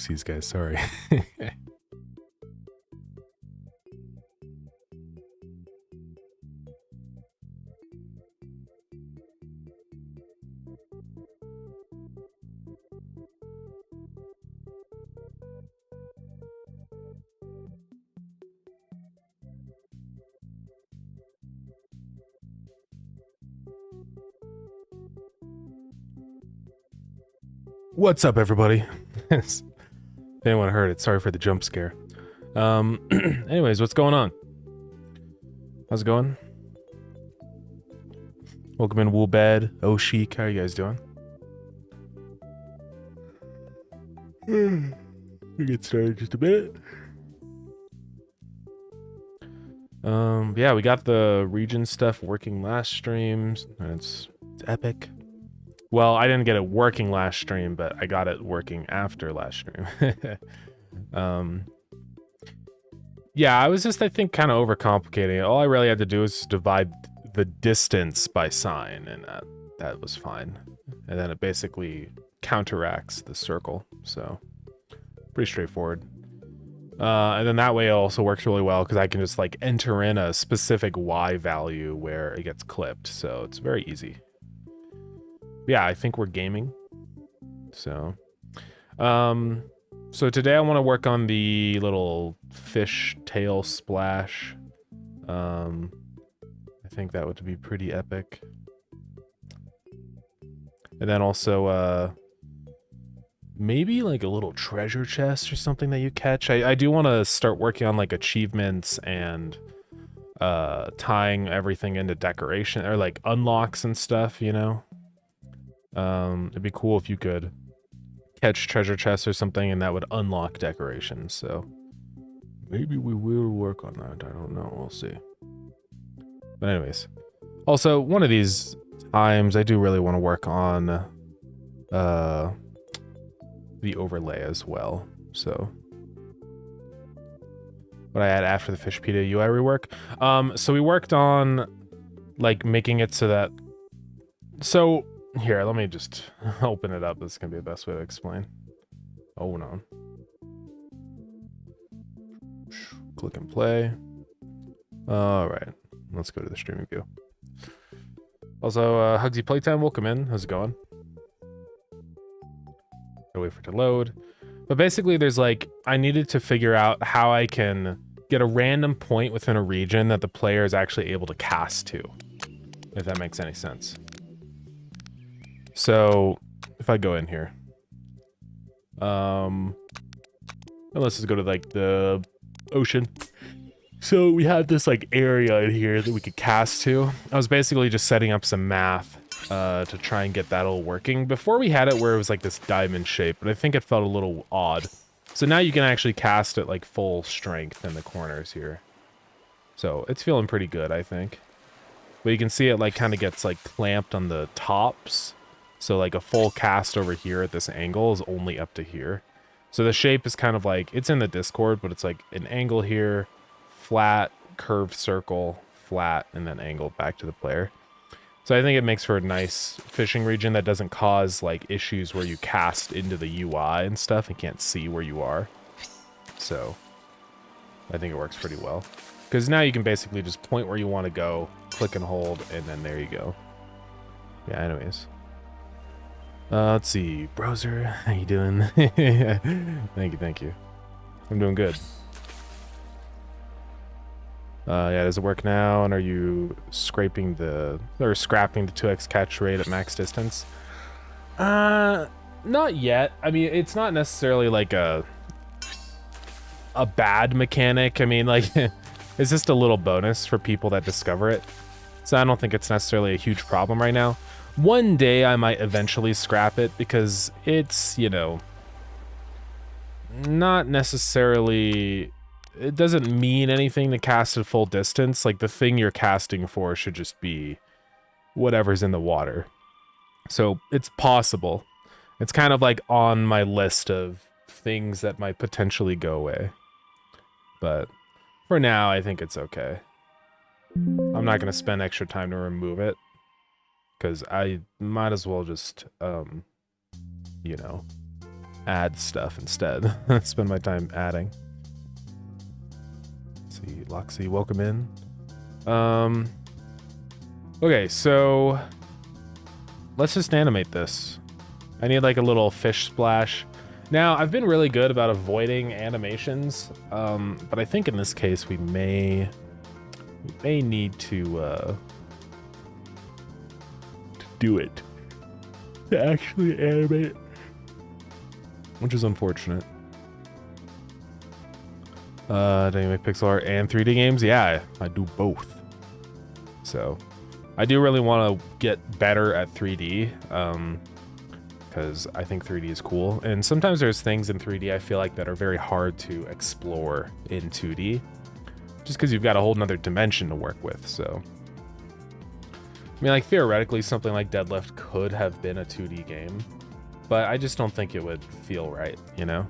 Oopsies, guys. Sorry. What's up, everybody? If anyone heard it, sorry for the jump scare. Anyways, what's going on? How's it going? Welcome in, Woolbed, Oshik. How are you guys doing? We get started in just a bit. Yeah, we got the region stuff working last streams. It's epic. Well, I didn't get it working last stream, but I got it working after last stream. Yeah, I was just, I think, kind of overcomplicating it. All I really had to do was divide the distance by sign, and that was fine. And then it basically counteracts the circle, so pretty straightforward. And then that way it also works really well because I can just like enter in a specific Y value where it gets clipped, so it's very easy. Yeah, I think we're gaming. So today I want to work on the little fish tail splash. I think that would be pretty epic. And then also maybe like a little treasure chest or something that you catch. I do want to start working on like achievements and tying everything into decoration or like unlocks and stuff, you know? It'd be cool if you could catch treasure chests or something and that would unlock decorations, so maybe we will work on that. I don't know, we'll see. But anyways, also one of these times I do really want to work on the overlay as well, so what I had after the fish pita UI rework. So we worked on like making it so that, so here, let me just open it up. This is gonna be the best way to explain. Oh no. Click and play. All right, let's go to the streaming view. Also, Hugsy Playtime, welcome in. How's it going? Gotta wait for it to load. But basically, there's like, I needed to figure out how I can get a random point within a region that the player is actually able to cast to, if that makes any sense. So if I go in here, let's just go to like the ocean. So we had this like area in here that we could cast to. I was basically just setting up some math to try and get that all working. Before we had it where it was like this diamond shape, but I think it felt a little odd. So now you can actually cast it like full strength in the corners here. So it's feeling pretty good, I think. But you can see it like kind of gets like clamped on the tops. So like a full cast over here at this angle is only up to here. So the shape is kind of like, it's in the Discord, but it's like an angle here, flat, curved circle, flat, and then angle back to the player. So I think it makes for a nice fishing region that doesn't cause like issues where you cast into the UI and stuff and can't see where you are. So I think it works pretty well. Because now you can basically just point where you want to go, click and hold, and then there you go. Yeah, anyways. Let's see, browser, how you doing? Thank you. I'm doing good. Yeah, does it work now? And are you scrapping the 2x catch rate at max distance? Not yet. I mean, it's not necessarily like a bad mechanic. I mean, like, it's just a little bonus for people that discover it. So I don't think it's necessarily a huge problem right now. One day I might eventually scrap it because it's, you know, not necessarily, it doesn't mean anything to cast at full distance. Like the thing you're casting for should just be whatever's in the water. So it's possible. It's kind of like on my list of things that might potentially go away. But for now, I think it's okay. I'm not going to spend extra time to remove it. Because I might as well just, you know, add stuff instead. Spend my time adding. Let's see, Loxy, welcome in. Okay, so let's just animate this. I need like a little fish splash. Now, I've been really good about avoiding animations, but I think in this case we may need to do it, to actually animate, which is unfortunate. Do you make pixel art and 3D games? Yeah, I do both. So I do really want to get better at 3D, because I think 3D is cool. And sometimes there's things in 3D I feel like that are very hard to explore in 2D, just because you've got a whole nother dimension to work with. So, I mean, like theoretically, something like Deadlift could have been a 2D game, but I just don't think it would feel right, you know?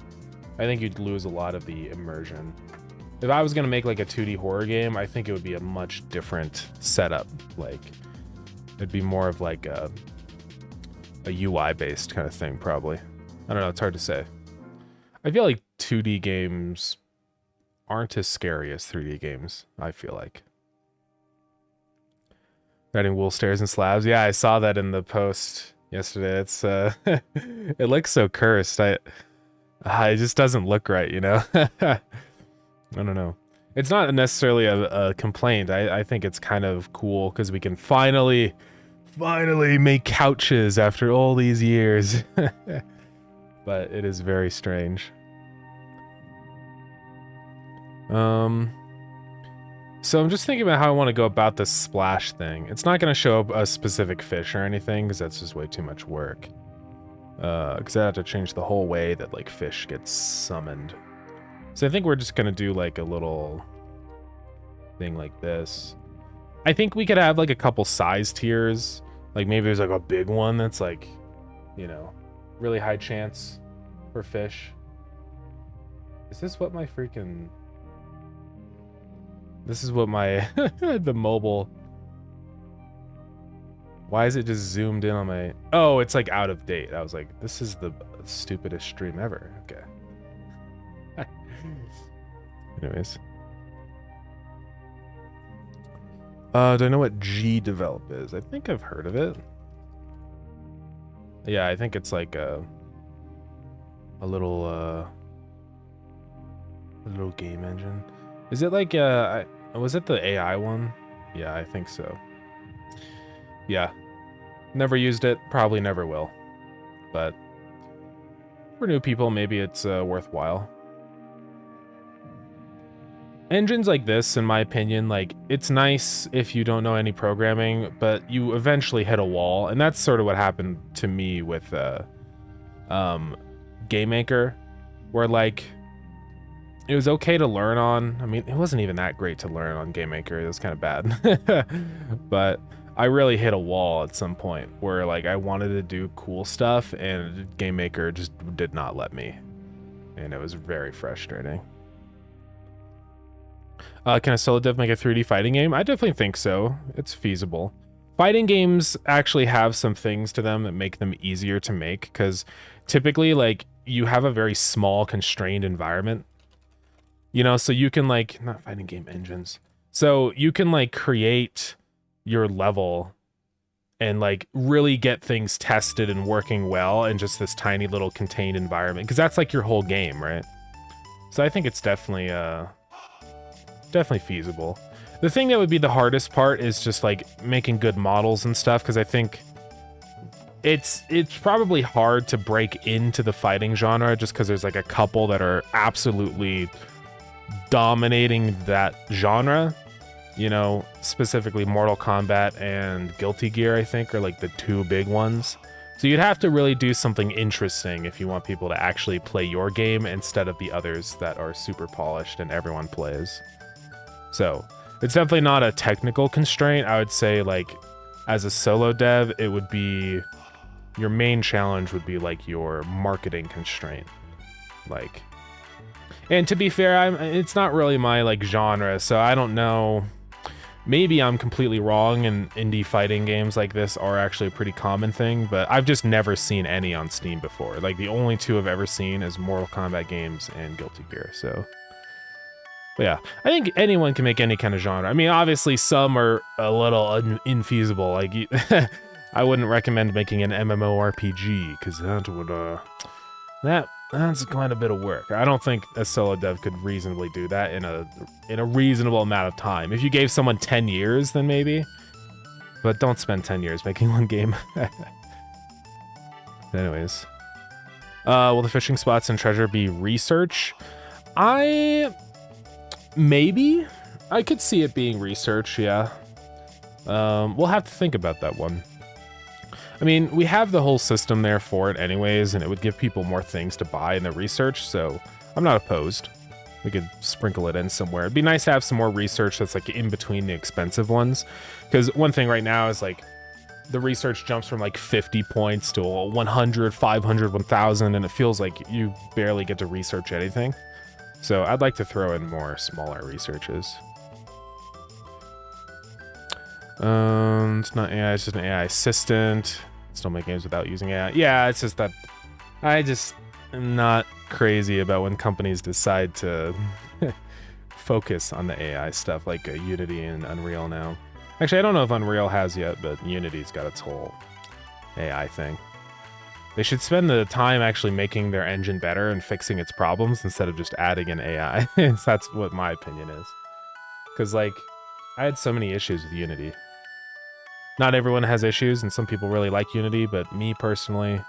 I think you'd lose a lot of the immersion. If I was gonna make like a 2D horror game, I think it would be a much different setup. Like, it'd be more of like a UI based kind of thing, probably. I don't know, it's hard to say. I feel like 2D games aren't as scary as 3D games, I feel like. Riding wool stairs and slabs. Yeah, I saw that in the post yesterday. It's it looks so cursed. It just doesn't look right, you know? I don't know. It's not necessarily a complaint. I think it's kind of cool because we can finally make couches after all these years. But it is very strange. So I'm just thinking about how I want to go about this splash thing. It's not going to show up a specific fish or anything because that's just way too much work. Because I have to change the whole way that like fish gets summoned. So I think we're just going to do like a little thing like this. I think we could have like a couple size tiers. Like maybe there's like a big one that's like, you know, really high chance for fish. Is this what my freaking... This is what my... the mobile... Why is it just zoomed in on my... Oh, it's like out of date. I was like, this is the stupidest stream ever. Okay. Anyways. Do I know what G-develop is? I think I've heard of it. Yeah, I think it's like a little game engine. Is it like was it the AI one? Yeah, I think so. Yeah. Never used it, probably never will. But for new people, maybe it's worthwhile. Engines like this, in my opinion, like it's nice if you don't know any programming, but you eventually hit a wall, and that's sort of what happened to me with Game Maker, where like it was okay to learn on. I mean, it wasn't even that great to learn on Game Maker. It was kind of bad, but I really hit a wall at some point where like I wanted to do cool stuff, and Game Maker just did not let me, and it was very frustrating. Can a solo dev make a 3D fighting game? I definitely think so. It's feasible. Fighting games actually have some things to them that make them easier to make, because typically, like, you have a very small, constrained environment. You know, so you can, like, not fighting game engines. So you can, like, create your level and, like, really get things tested and working well in just this tiny little contained environment, because that's, like, your whole game, right? So I think it's definitely feasible. The thing that would be the hardest part is just like making good models and stuff, because I think it's probably hard to break into the fighting genre just because there's like a couple that are absolutely dominating that genre. You know, specifically Mortal Kombat and Guilty Gear, I think, are like the two big ones. So you'd have to really do something interesting if you want people to actually play your game instead of the others that are super polished and everyone plays. So it's definitely not a technical constraint. I would say, like, as a solo dev, it would be, your main challenge would be like your marketing constraint. Like, and to be fair, it's not really my like genre, so I don't know. Maybe I'm completely wrong and indie fighting games like this are actually a pretty common thing, but I've just never seen any on Steam before. Like, the only two I've ever seen is Mortal Kombat games and Guilty Gear, so... But yeah, I think anyone can make any kind of genre. I mean, obviously some are a little infeasible. Like, I wouldn't recommend making an MMORPG, because that would, that's quite a bit of work. I don't think a solo dev could reasonably do that in a reasonable amount of time. If you gave someone 10 years, then maybe. But don't spend 10 years making one game. Anyways. Will the fishing spots and treasure be research? Maybe. I could see it being research, yeah. We'll have to think about that one. I mean, we have the whole system there for it anyways, and it would give people more things to buy in the research, so I'm not opposed. We could sprinkle it in somewhere. It'd be nice to have some more research that's like in between the expensive ones, because one thing right now is like the research jumps from like 50 points to 100, 500, 1000, and it feels like you barely get to research anything. So I'd like to throw in more smaller researches. It's not AI, it's just an AI assistant. Still make games without using AI. Yeah, it's just that I just am not crazy about when companies decide to focus on the AI stuff like Unity and Unreal now. Actually, I don't know if Unreal has yet, but Unity's got its whole AI thing. They should spend the time actually making their engine better and fixing its problems instead of just adding an AI. That's what my opinion is. Because, like, I had so many issues with Unity. Not everyone has issues, and some people really like Unity, but me personally,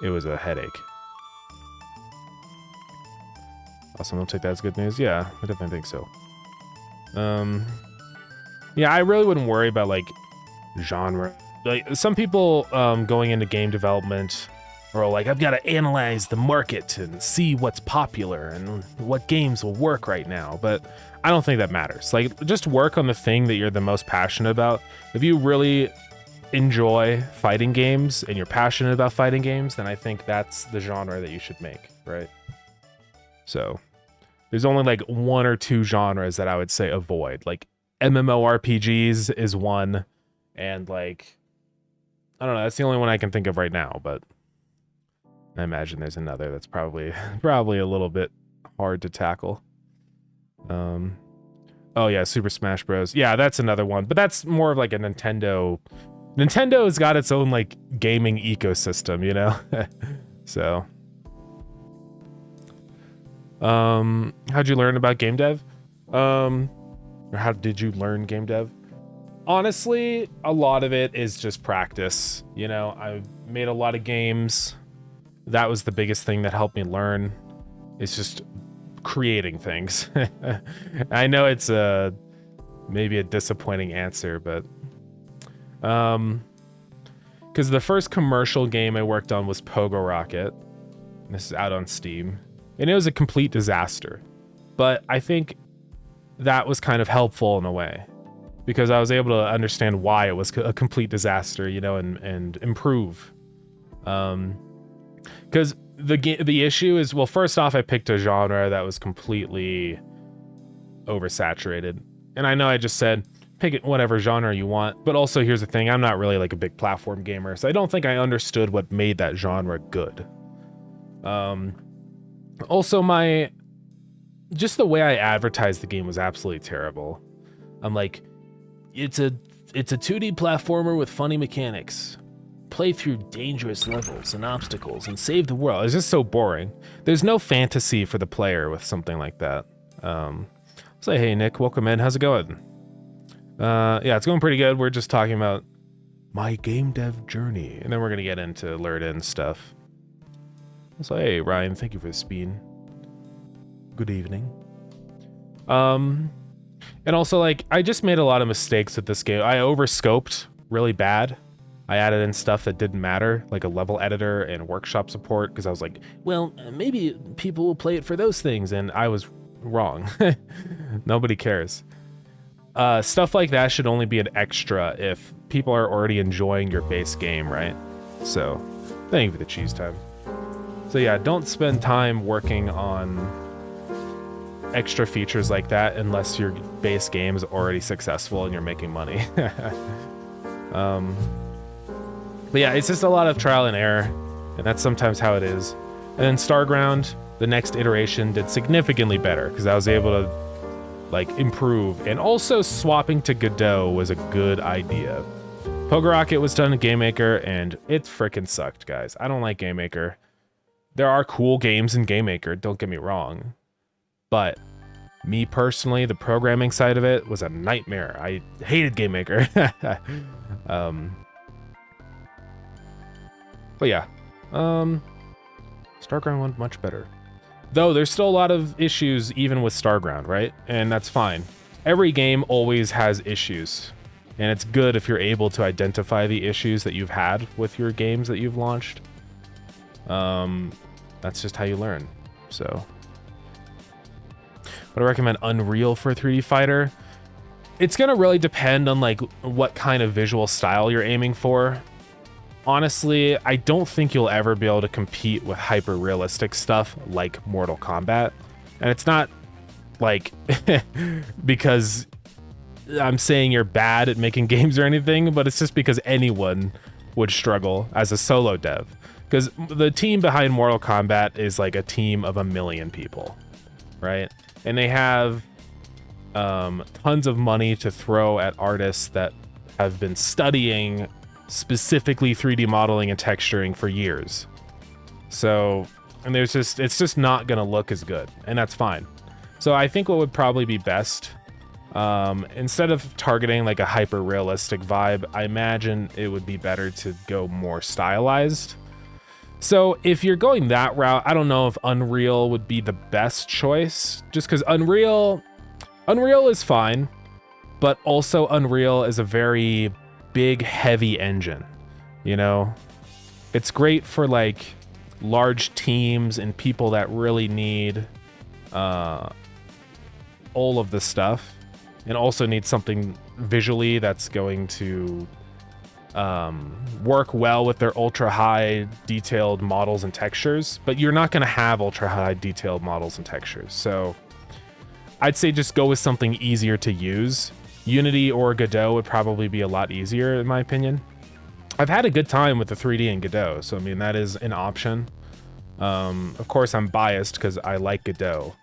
it was a headache. Awesome, don't take that as good news. Yeah, I definitely think so. Yeah, I really wouldn't worry about, like, genre. Like, some people going into game development are like, I've got to analyze the market and see what's popular and what games will work right now, but I don't think that matters. Like, just work on the thing that you're the most passionate about. If you really enjoy fighting games and you're passionate about fighting games, then I think that's the genre that you should make, right? So there's only like one or two genres that I would say avoid. Like MMORPGs is one, and like, I don't know, that's the only one I can think of right now, but I imagine there's another that's probably a little bit hard to tackle. Oh yeah, Super Smash Bros. Yeah, that's another one, but that's more of like a Nintendo. Nintendo's got its own like gaming ecosystem, you know? So. How'd you learn about game dev? Or how did you learn game dev? Honestly, a lot of it is just practice. You know, I made a lot of games. That was the biggest thing that helped me learn. It's just creating things. I know it's maybe a disappointing answer, but because the first commercial game I worked on was Pogo Rocket. This is out on Steam, and it was a complete disaster. But I think that was kind of helpful in a way, because I was able to understand why it was a complete disaster, you know, and improve. Because the issue is, well, first off, I picked a genre that was completely oversaturated. And I know I just said, pick it whatever genre you want, but also here's the thing, I'm not really like a big platform gamer, so I don't think I understood what made that genre good. Also, just the way I advertised the game was absolutely terrible. I'm like, it's a 2D platformer with funny mechanics. Play through dangerous levels and obstacles and save the world. It's just so boring. There's no fantasy for the player with something like that. Say, hey Nick, welcome in. How's it going? Yeah, it's going pretty good. We're just talking about my game dev journey, and then we're gonna get into learn-in stuff. So, hey Ryan, thank you for the speed. Good evening. And also, like, I just made a lot of mistakes with this game. I overscoped really bad. I added in stuff that didn't matter, like a level editor and workshop support, because I was like, well, maybe people will play it for those things, and I was wrong. Nobody cares. Stuff like that should only be an extra if people are already enjoying your base game, right? So, thank you for the cheese time. So yeah, don't spend time working on extra features like that unless your base game is already successful and you're making money. But yeah, it's just a lot of trial and error, and that's sometimes how it is. And then Starground, the next iteration, did significantly better because I was able to like improve, and also swapping to Godot was a good idea. Poker Rocket was done in Game Maker, and it frickin' sucked, guys. I don't like Game Maker. There are cool games in Game Maker, don't get me wrong. But me personally, the programming side of it was a nightmare. I hated Game Maker. But yeah, Starground went much better. Though there's still a lot of issues even with Starground, right? And that's fine. Every game always has issues. And it's good if you're able to identify the issues that you've had with your games that you've launched. That's just how you learn. So, would I recommend Unreal for a 3D fighter? It's gonna really depend on like what kind of visual style you're aiming for. Honestly, I don't think you'll ever be able to compete with hyper-realistic stuff like Mortal Kombat. And it's not like because I'm saying you're bad at making games or anything, but it's just because anyone would struggle as a solo dev. Because the team behind Mortal Kombat is like a team of 1 million people, right? And they have tons of money to throw at artists that have been studying specifically 3D modeling and texturing for years. So, and it's just not gonna look as good, and that's fine. So I think what would probably be best, instead of targeting like a hyper realistic vibe, I imagine it would be better to go more stylized. So if you're going that route, I don't know if Unreal would be the best choice, just because Unreal is fine, but also Unreal is a very big, heavy engine, you know? It's great for like large teams and people that really need all of the stuff, and also need something visually that's going to work well with their ultra high detailed models and textures, but you're not going to have ultra high detailed models and textures. So I'd say just go with something easier to use. Unity or Godot would probably be a lot easier in my opinion. I've had a good time with the 3D in Godot, so I mean that is an option. Of course I'm biased because I like Godot,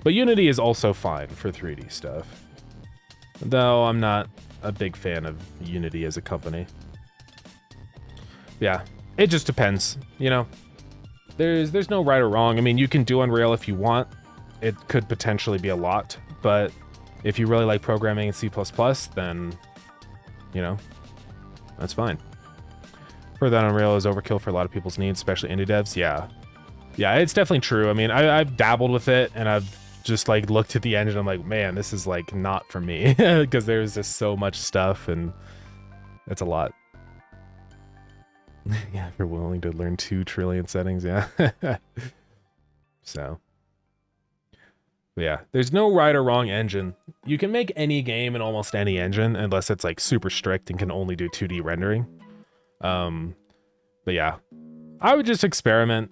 but Unity is also fine for 3D stuff. Though I'm not a big fan of Unity as a company. Yeah, it just depends, you know. There's no right or wrong. I mean, you can do Unreal if you want. It could potentially be a lot, but if you really like programming in C++, then, you know, that's fine. For that, Unreal is overkill for a lot of people's needs, especially indie devs. Yeah, it's definitely true. I mean, I've dabbled with it, and I've just like looked at the engine. I'm like, man, this is like not for me because there's just so much stuff, and it's a lot. Yeah, if you're willing to learn 2 trillion settings, yeah. So. But yeah, there's no right or wrong engine. You can make any game in almost any engine unless it's like super strict and can only do 2D rendering. But yeah, I would just experiment.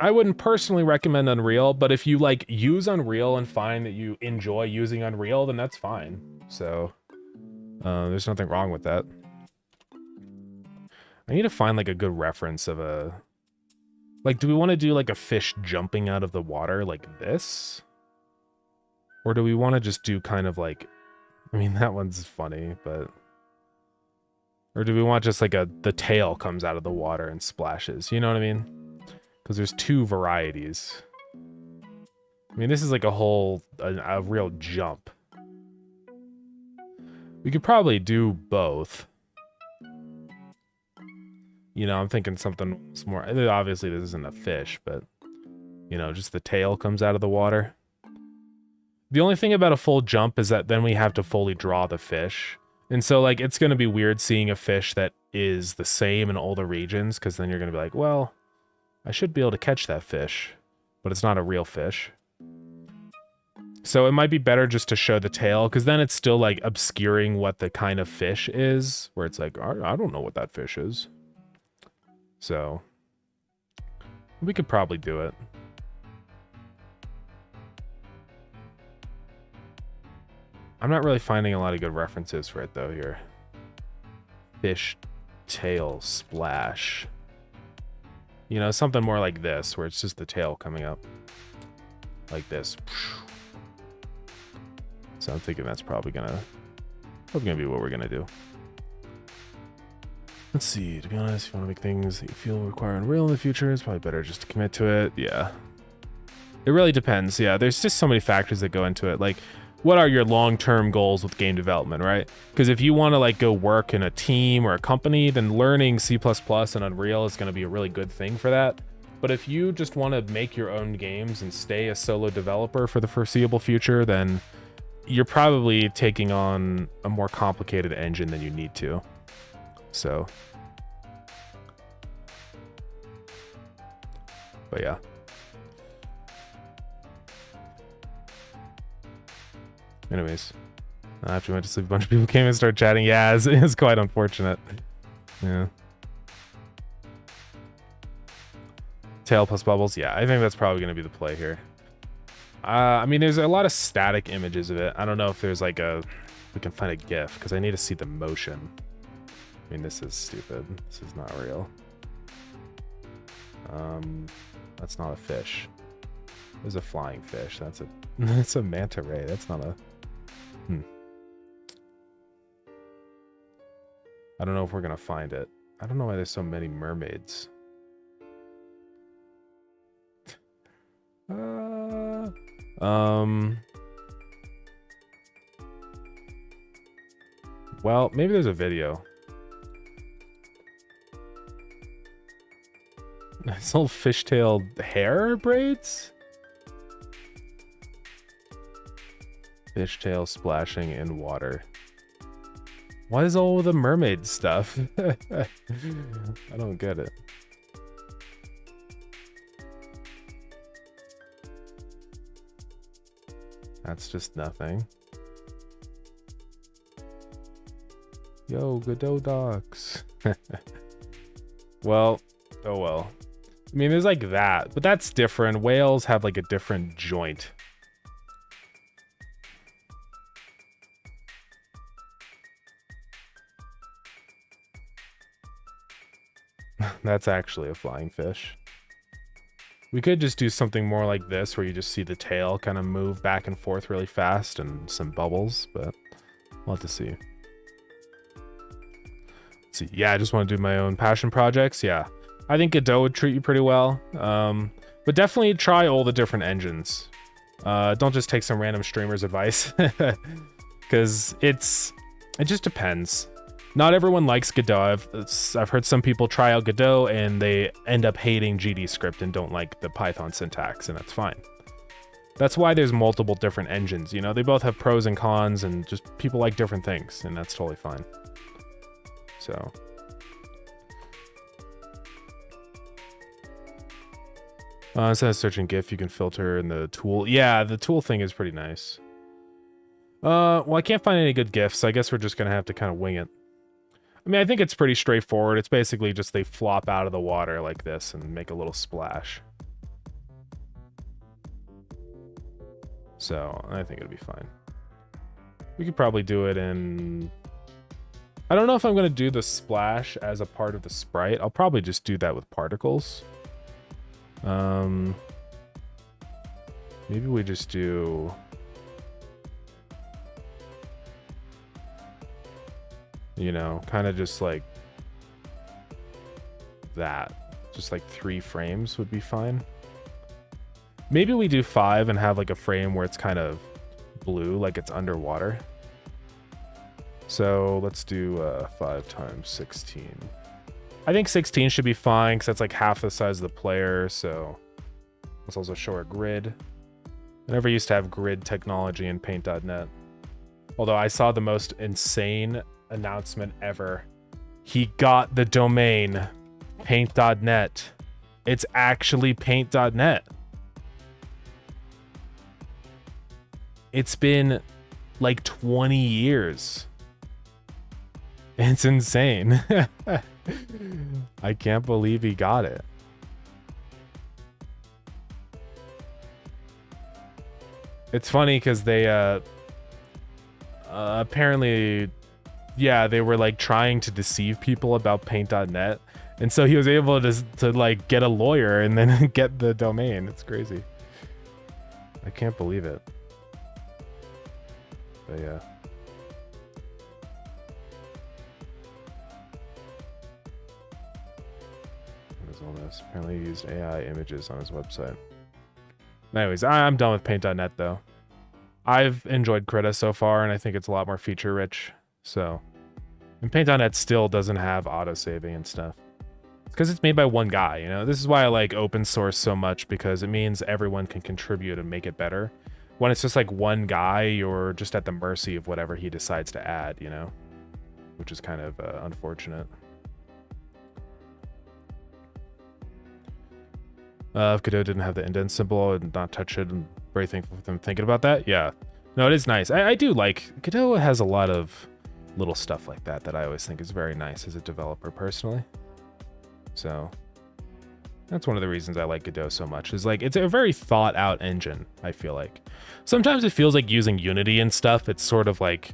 I wouldn't personally recommend Unreal, but if you like use Unreal and find that you enjoy using Unreal, then that's fine. So there's nothing wrong with that. I need to find like a good reference of a, like, do we want to do like a fish jumping out of the water like this? Or do we want to just do kind of like, I mean, that one's funny, but... Or do we want just like the tail comes out of the water and splashes? You know what I mean? Because there's 2 varieties. I mean, this is like a real jump. We could probably do both. You know, I'm thinking something more... Obviously, this isn't a fish, but... You know, just the tail comes out of the water. The only thing about a full jump is that then we have to fully draw the fish. And so, like, it's going to be weird seeing a fish that is the same in all the regions, because then you're going to be like, well, I should be able to catch that fish, but it's not a real fish. So it might be better just to show the tail, because then it's still, like, obscuring what the kind of fish is, where it's like, I don't know what that fish is. So, we could probably do it. I'm not really finding a lot of good references for it though here. Fish tail splash. You know, something more like this, where it's just the tail coming up. Like this. So I'm thinking that's probably gonna be what we're gonna do. Let's see, to be honest, if you want to make things that you feel require Unreal in the future, it's probably better just to commit to it. Yeah. It really depends. Yeah, there's just so many factors that go into it. Like, what are your long-term goals with game development, right? Because if you want to like go work in a team or a company, then learning C++ and Unreal is going to be a really good thing for that. But if you just want to make your own games and stay a solo developer for the foreseeable future, then you're probably taking on a more complicated engine than you need to. So, but yeah. Anyways, after we went to sleep, a bunch of people came and started chatting. Yeah, it's quite unfortunate. Yeah. Tail plus bubbles. Yeah, I think that's probably going to be the play here. I mean, there's a lot of static images of it. I don't know if there's like we can find a GIF because I need to see the motion. I mean, this is stupid. This is not real. That's not a fish. There's a flying fish. That's a manta ray. That's not a... I don't know if we're gonna find it. I don't know why there's so many mermaids. Well, maybe there's a video. It's all fishtail hair braids? Fishtail splashing in water. Why is all the mermaid stuff? I don't get it. That's just nothing. Yo, Godot docs. Well, oh well. I mean, there's like that, but that's different. Whales have like a different joint. That's actually a flying fish. We could just do something more like this, where you just see the tail kind of move back and forth really fast and some bubbles, but we'll have to see. Let's see. Yeah, I just want to do my own passion projects. Yeah, I think Godot would treat you pretty well. But definitely try all the different engines. Don't just take some random streamer's advice, because it just depends. Not everyone likes Godot. I've heard some people try out Godot and they end up hating GDScript and don't like the Python syntax, and that's fine. That's why there's multiple different engines, you know? They both have pros and cons, and just people like different things, and that's totally fine. So. Instead of searching GIF, you can filter in the tool. Yeah, the tool thing is pretty nice. Well, I can't find any good GIFs, so I guess we're just gonna have to kind of wing it. I mean, I think it's pretty straightforward. It's basically just they flop out of the water like this and make a little splash. So, I think it'll be fine. We could probably do it in... I don't know if I'm going to do the splash as a part of the sprite. I'll probably just do that with particles. Maybe we just do... You know, kind of just like that. Just like 3 frames would be fine. Maybe we do 5 and have like a frame where it's kind of blue, like it's underwater. So let's do 5 times 16. I think 16 should be fine because that's like half the size of the player. So let's also show our grid. I never used to have grid technology in paint.net. Although I saw the most insane announcement ever. He got the domain paint.net. It's actually paint.net. It's been like 20 years. It's insane. I can't believe he got it. It's funny because they apparently, yeah, they were like trying to deceive people about paint.net. And so he was able to like get a lawyer and then get the domain. It's crazy. I can't believe it. But yeah. What is all this? Apparently he used AI images on his website. Anyways, I'm done with paint.net though. I've enjoyed Krita so far, and I think it's a lot more feature rich. So, and paint.net still doesn't have autosaving and stuff. Because it's made by one guy, you know? This is why I like open source so much, because it means everyone can contribute and make it better. When it's just like one guy, you're just at the mercy of whatever he decides to add, you know? Which is kind of unfortunate. If Godot didn't have the indent symbol and not touch it, and very thankful for them thinking about that. Yeah. No, it is nice. I do like, Godot has a lot of little stuff like that I always think is very nice as a developer personally. So that's one of the reasons I like Godot so much, is like it's a very thought out engine. I feel like sometimes it feels like using Unity and stuff. It's sort of like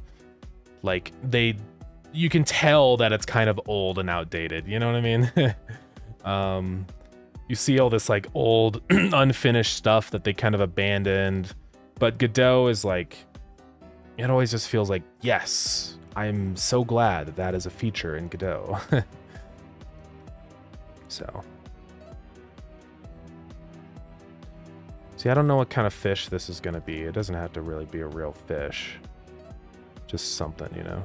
you can tell that it's kind of old and outdated. You know what I mean? You see all this like old unfinished stuff that they kind of abandoned, but Godot is like, it always just feels like, yes, I'm so glad that that is a feature in Godot. So, see, I don't know what kind of fish this is going to be. It doesn't have to really be a real fish. Just something, you know?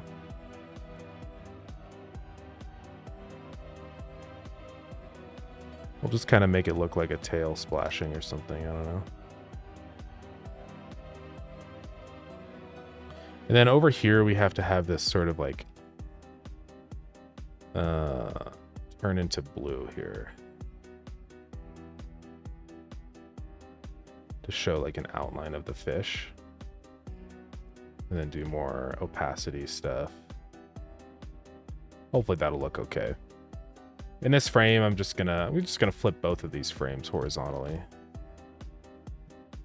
We'll just kind of make it look like a tail splashing or something. I don't know. And then over here, we have to have this sort of like turn into blue here to show like an outline of the fish, and then do more opacity stuff. Hopefully that'll look okay. In this frame, we're just gonna flip both of these frames horizontally.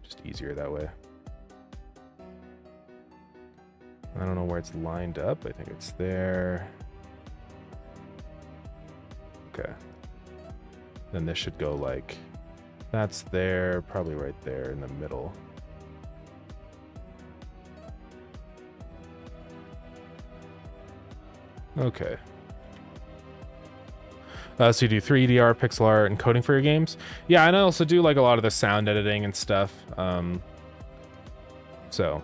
Just easier that way. I don't know where it's lined up. I think it's there. Okay. Then this should go like, that's there, probably right there in the middle. Okay. So you do 3D art, pixel art, and coding for your games? Yeah, and I also do like a lot of the sound editing and stuff. So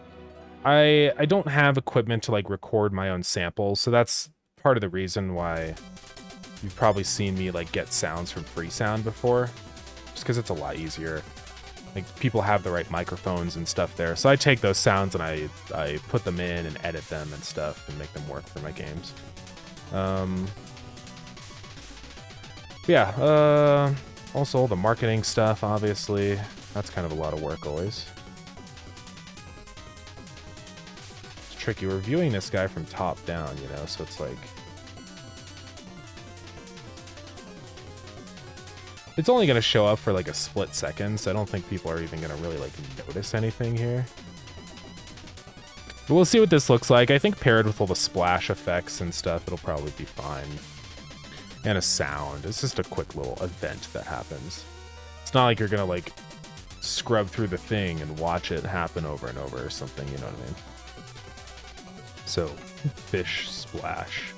I don't have equipment to like record my own samples, so that's part of the reason why you've probably seen me like get sounds from Freesound before, just because it's a lot easier. Like people have the right microphones and stuff there, so I take those sounds and I put them in and edit them and stuff and make them work for my games. Yeah, also the marketing stuff, obviously, that's kind of a lot of work always. It's tricky. We're viewing this guy from top down, you know, so it's like, it's only going to show up for like a split second, so I don't think people are even going to really like notice anything here. But we'll see what this looks like. I think paired with all the splash effects and stuff, it'll probably be fine. And a sound. It's just a quick little event that happens. It's not like you're going to like scrub through the thing and watch it happen over and over or something, you know what I mean? So, fish splash.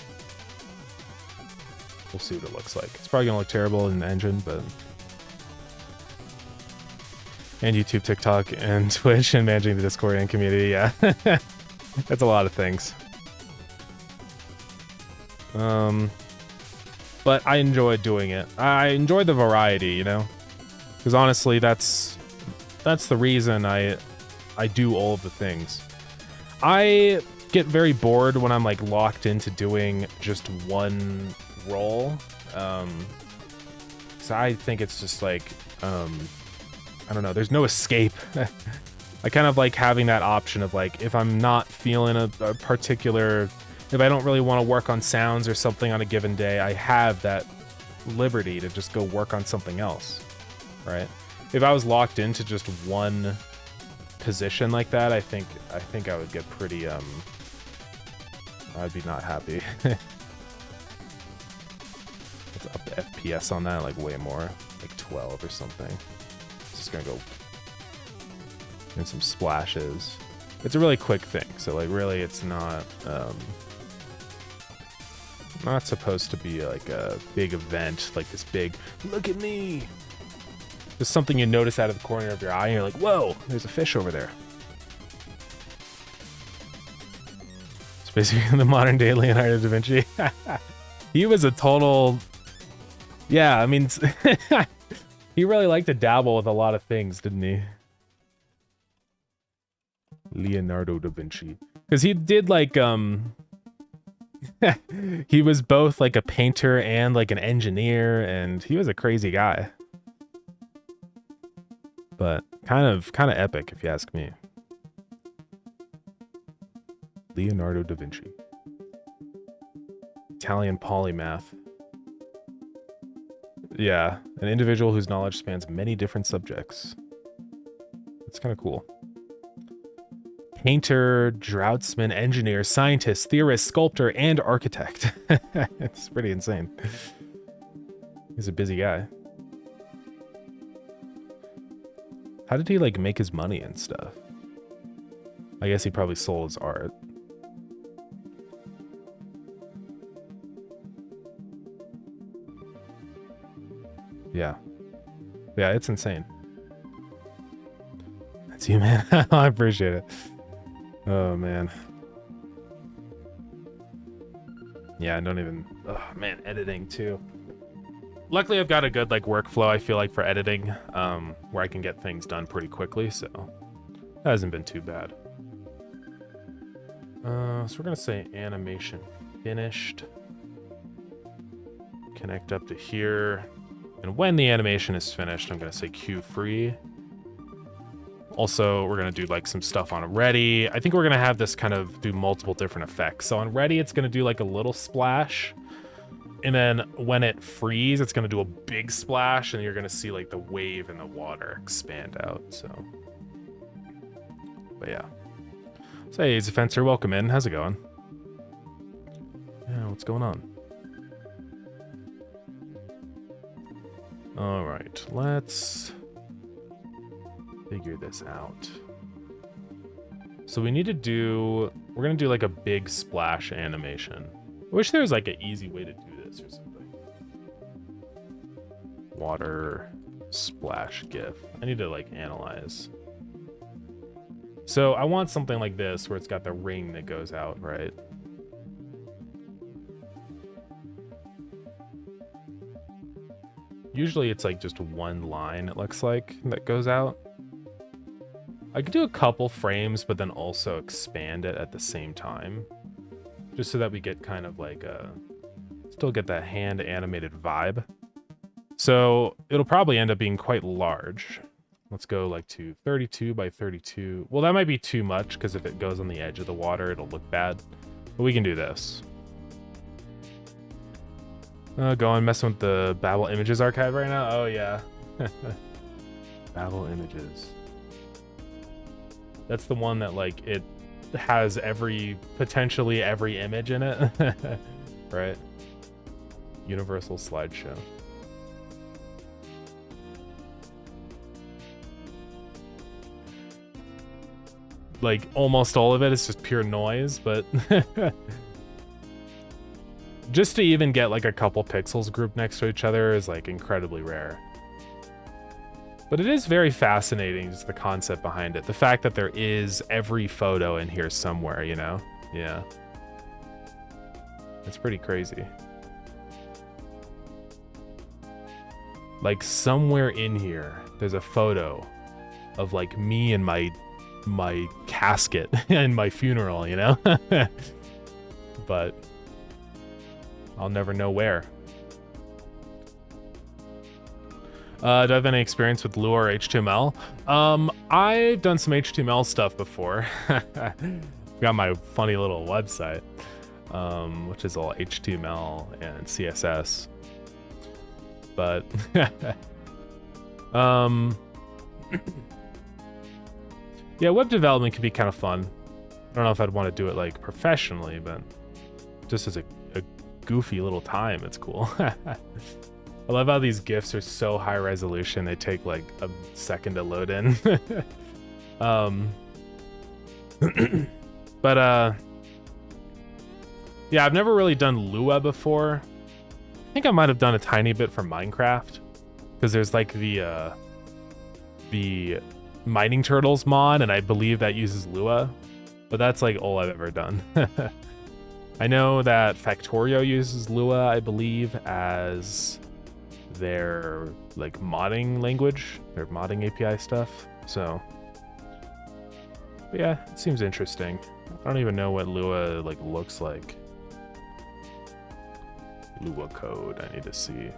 We'll see what it looks like. It's probably gonna look terrible in the engine, but... And YouTube, TikTok, and Twitch, and managing the Discord and community, yeah. That's a lot of things. But I enjoy doing it. I enjoy the variety, you know? Because honestly, that's the reason I do all of the things. I get very bored when I'm like locked into doing just one role. So I think it's just like, I don't know, there's no escape. I kind of like having that option of like, if I'm not feeling a particular, if I don't really want to work on sounds or something on a given day, I have that liberty to just go work on something else, right? If I was locked into just one position like that, I think I would get pretty I'd be not happy. Let's up the FPS on that, like way more, like 12 or something. It's just gonna go in some splashes. It's a really quick thing, so like really it's not supposed to be like a big event, like this big, look at me. Just something you notice out of the corner of your eye and you're like, whoa, there's a fish over there. It's basically the modern day Leonardo da Vinci. He was a total, yeah, I mean, he really liked to dabble with a lot of things, didn't he? Leonardo da Vinci. Because he did like, he was both like a painter and like an engineer, and he was a crazy guy. But kind of epic, if you ask me. Leonardo da Vinci. Italian polymath. Yeah, an individual whose knowledge spans many different subjects. It's kind of cool. Painter, draughtsman, engineer, scientist, theorist, sculptor, and architect. It's pretty insane. He's a busy guy. How did he like make his money and stuff? I guess he probably sold his art. Yeah. Yeah, it's insane. That's you, man. I appreciate it. Oh, man. Yeah, I don't even... Oh, man, editing, too. Luckily, I've got a good, like, workflow, I feel like, for editing, where I can get things done pretty quickly, so... That hasn't been too bad. So we're gonna say animation finished. Connect up to here. And when the animation is finished, I'm gonna say cue free. Also, we're gonna do like some stuff on ready. I think we're gonna have this kind of do multiple different effects. So on ready, it's gonna do like a little splash. And then when it frees, it's gonna do a big splash, and you're gonna see like the wave in the water expand out, so. But yeah. So hey, Easy Fencer, welcome in. How's it going? Yeah, what's going on? All right, let's figure this out. So we need to do, we're gonna do like a big splash animation. I wish there was like an easy way to do this or something. Water splash GIF. I need to like analyze. So I want something like this where it's got the ring that goes out, right? Usually it's like just one line, it looks like, that goes out. I could do a couple frames, but then also expand it at the same time. Just so that we get kind of like a... Still get that hand animated vibe. So it'll probably end up being quite large. Let's go like to 32 by 32. Well, that might be too much, because if it goes on the edge of the water, it'll look bad. But we can do this. Go on messing with the Babel Images archive right now? Oh, yeah. Babel Images. That's the one that, like, it has potentially every image in it. Right? Universal slideshow. Like, almost all of it is just pure noise, but... Just to even get like a couple pixels grouped next to each other is like incredibly rare. But it is very fascinating, just the concept behind it. The fact that there is every photo in here somewhere, you know? Yeah. It's pretty crazy. Like somewhere in here, there's a photo of like me and my casket and my funeral, you know? But I'll never know where. Do I have any experience with Lua or HTML? I've done some HTML stuff before. Got my funny little website, which is all HTML and CSS. But yeah, web development can be kind of fun. I don't know if I'd want to do it like professionally, but just as a goofy little time, it's cool. I love how these GIFs are so high resolution, they take like a second to load in. But yeah, I've never really done Lua before. I think I might have done a tiny bit for Minecraft, because there's like the mining turtles mod, and I believe that uses Lua, but that's like all I've ever done. I know that Factorio uses Lua, I believe, as their like modding language, their modding API stuff. So yeah, it seems interesting. I don't even know what Lua like looks like. Lua code, I need to see.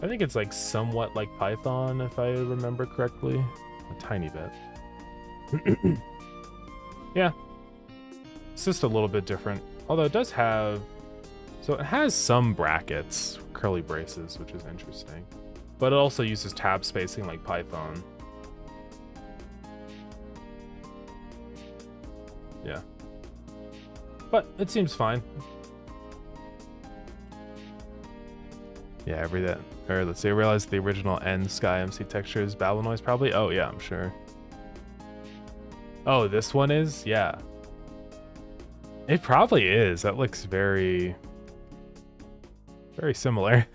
I think it's like somewhat like Python, if I remember correctly. A tiny bit. Yeah. It's just a little bit different. Although it does have... So it has some brackets, curly braces, which is interesting. But it also uses tab spacing like Python. Yeah. But it seems fine. Yeah, let's say I realized the original N Sky MC texture is Babel noise probably. Oh yeah, I'm sure. Oh, this one is? Yeah. It probably is. That looks very, very similar.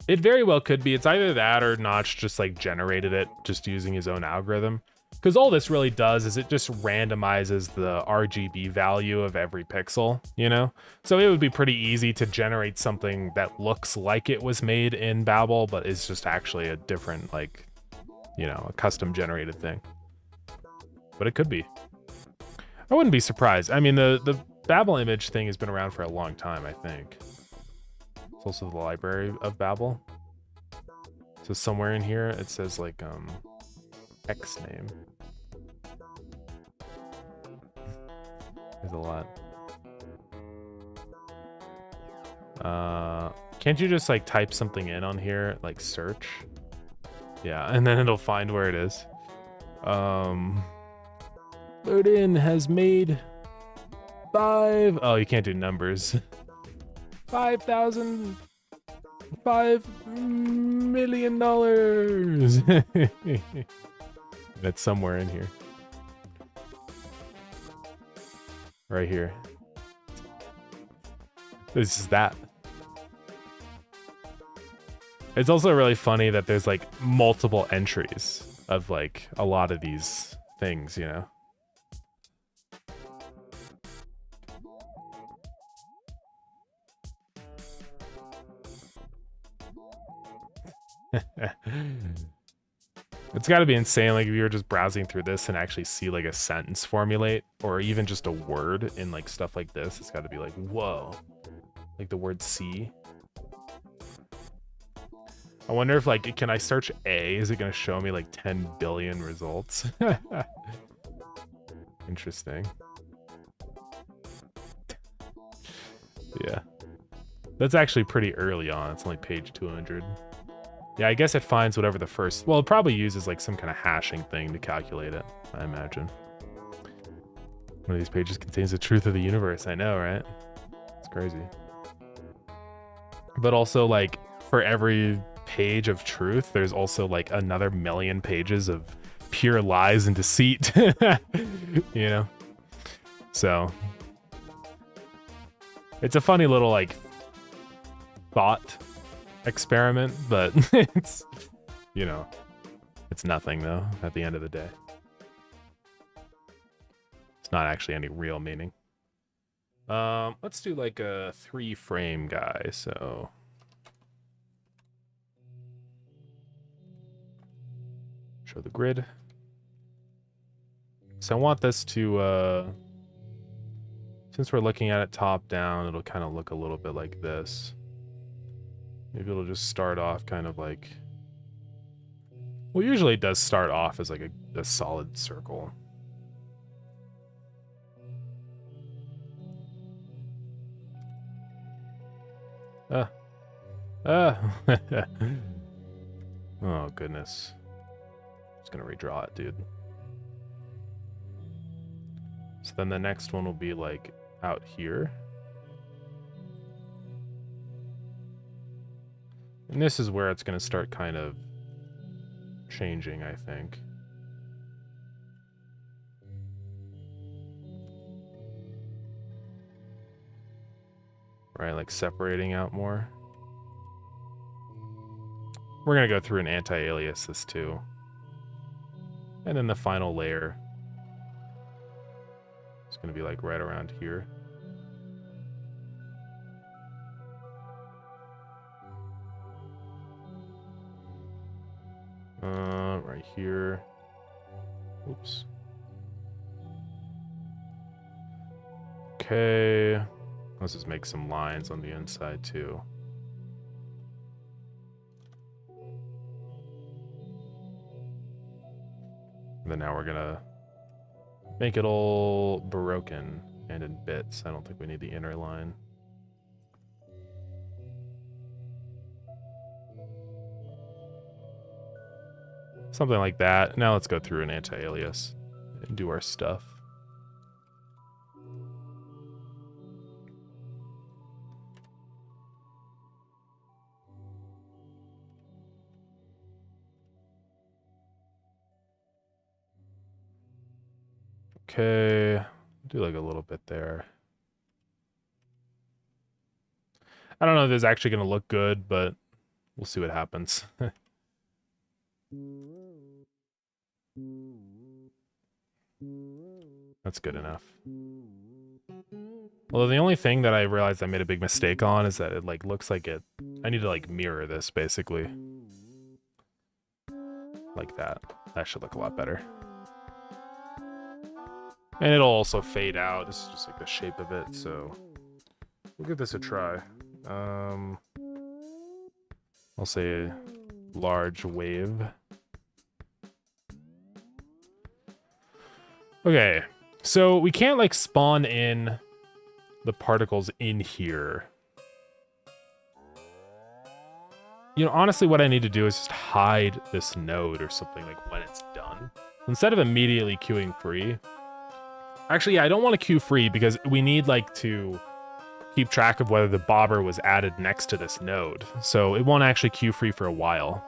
It very well could be. It's either that or Notch just like generated it just using his own algorithm. Because all this really does is it just randomizes the RGB value of every pixel, you know? So it would be pretty easy to generate something that looks like it was made in Babel, but is just actually a different, like, you know, a custom generated thing. But it could be. I wouldn't be surprised. I mean, the Babel image thing has been around for a long time, I think. It's also the library of Babel. So somewhere in here, it says, like, X name. There's a lot. Can't you just like type something in on here, like search? Yeah, and then it'll find where it is. Load in has made 5. Oh, you can't do numbers. 5,000. $5 million. That's somewhere in here. Right here. This is that. It's also really funny that there's like multiple entries of like a lot of these things, you know? It's got to be insane, like if you were just browsing through this and actually see like a sentence formulate, or even just a word in like stuff like this. It's got to be like, whoa, like the word see. I wonder if like, can I search A? Is it going to show me like 10 billion results? Interesting. Yeah, that's actually pretty early on. It's only page 200. Yeah, I guess it finds whatever the first... Well, it probably uses like some kind of hashing thing to calculate it, I imagine. One of these pages contains the truth of the universe. I know, right? It's crazy. But also, like, for every page of truth, there's also like another million pages of pure lies and deceit. You know? So... It's a funny little, like, thought experiment, but it's, you know, it's nothing though at the end of the day. It's not actually any real meaning. Let's do like a 3-frame guy. So show the grid. So I want this to since we're looking at it top down, it'll kind of look a little bit like this. Maybe it'll just start off kind of like... Well, usually it does start off as like a solid circle. Oh, goodness. Just gonna redraw it, dude. So then the next one will be like out here. And this is where it's gonna start kind of changing, I think. Right, like separating out more. We're gonna go through and anti-alias this too. And then the final layer is gonna be like right around here. Right here. Oops. Okay. Let's just make some lines on the inside too. And then now we're gonna make it all broken and in bits. I don't think we need the inner line. Something like that. Now let's go through an anti-alias and do our stuff. Okay, do like a little bit there. I don't know if this is actually going to look good, but we'll see what happens. That's good enough. Although the only thing that I realized I made a big mistake on is that it like looks like it. I need to like mirror this basically. Like that. That should look a lot better. And it'll also fade out. This is just like the shape of it, so we'll give this a try. I'll say large wave. Okay, so we can't like spawn in the particles in here. You know, honestly, what I need to do is just hide this node or something like when it's done. Instead of immediately queuing free. Actually, yeah, I don't want to queue free because we need like to keep track of whether the bobber was added next to this node. So it won't actually queue free for a while.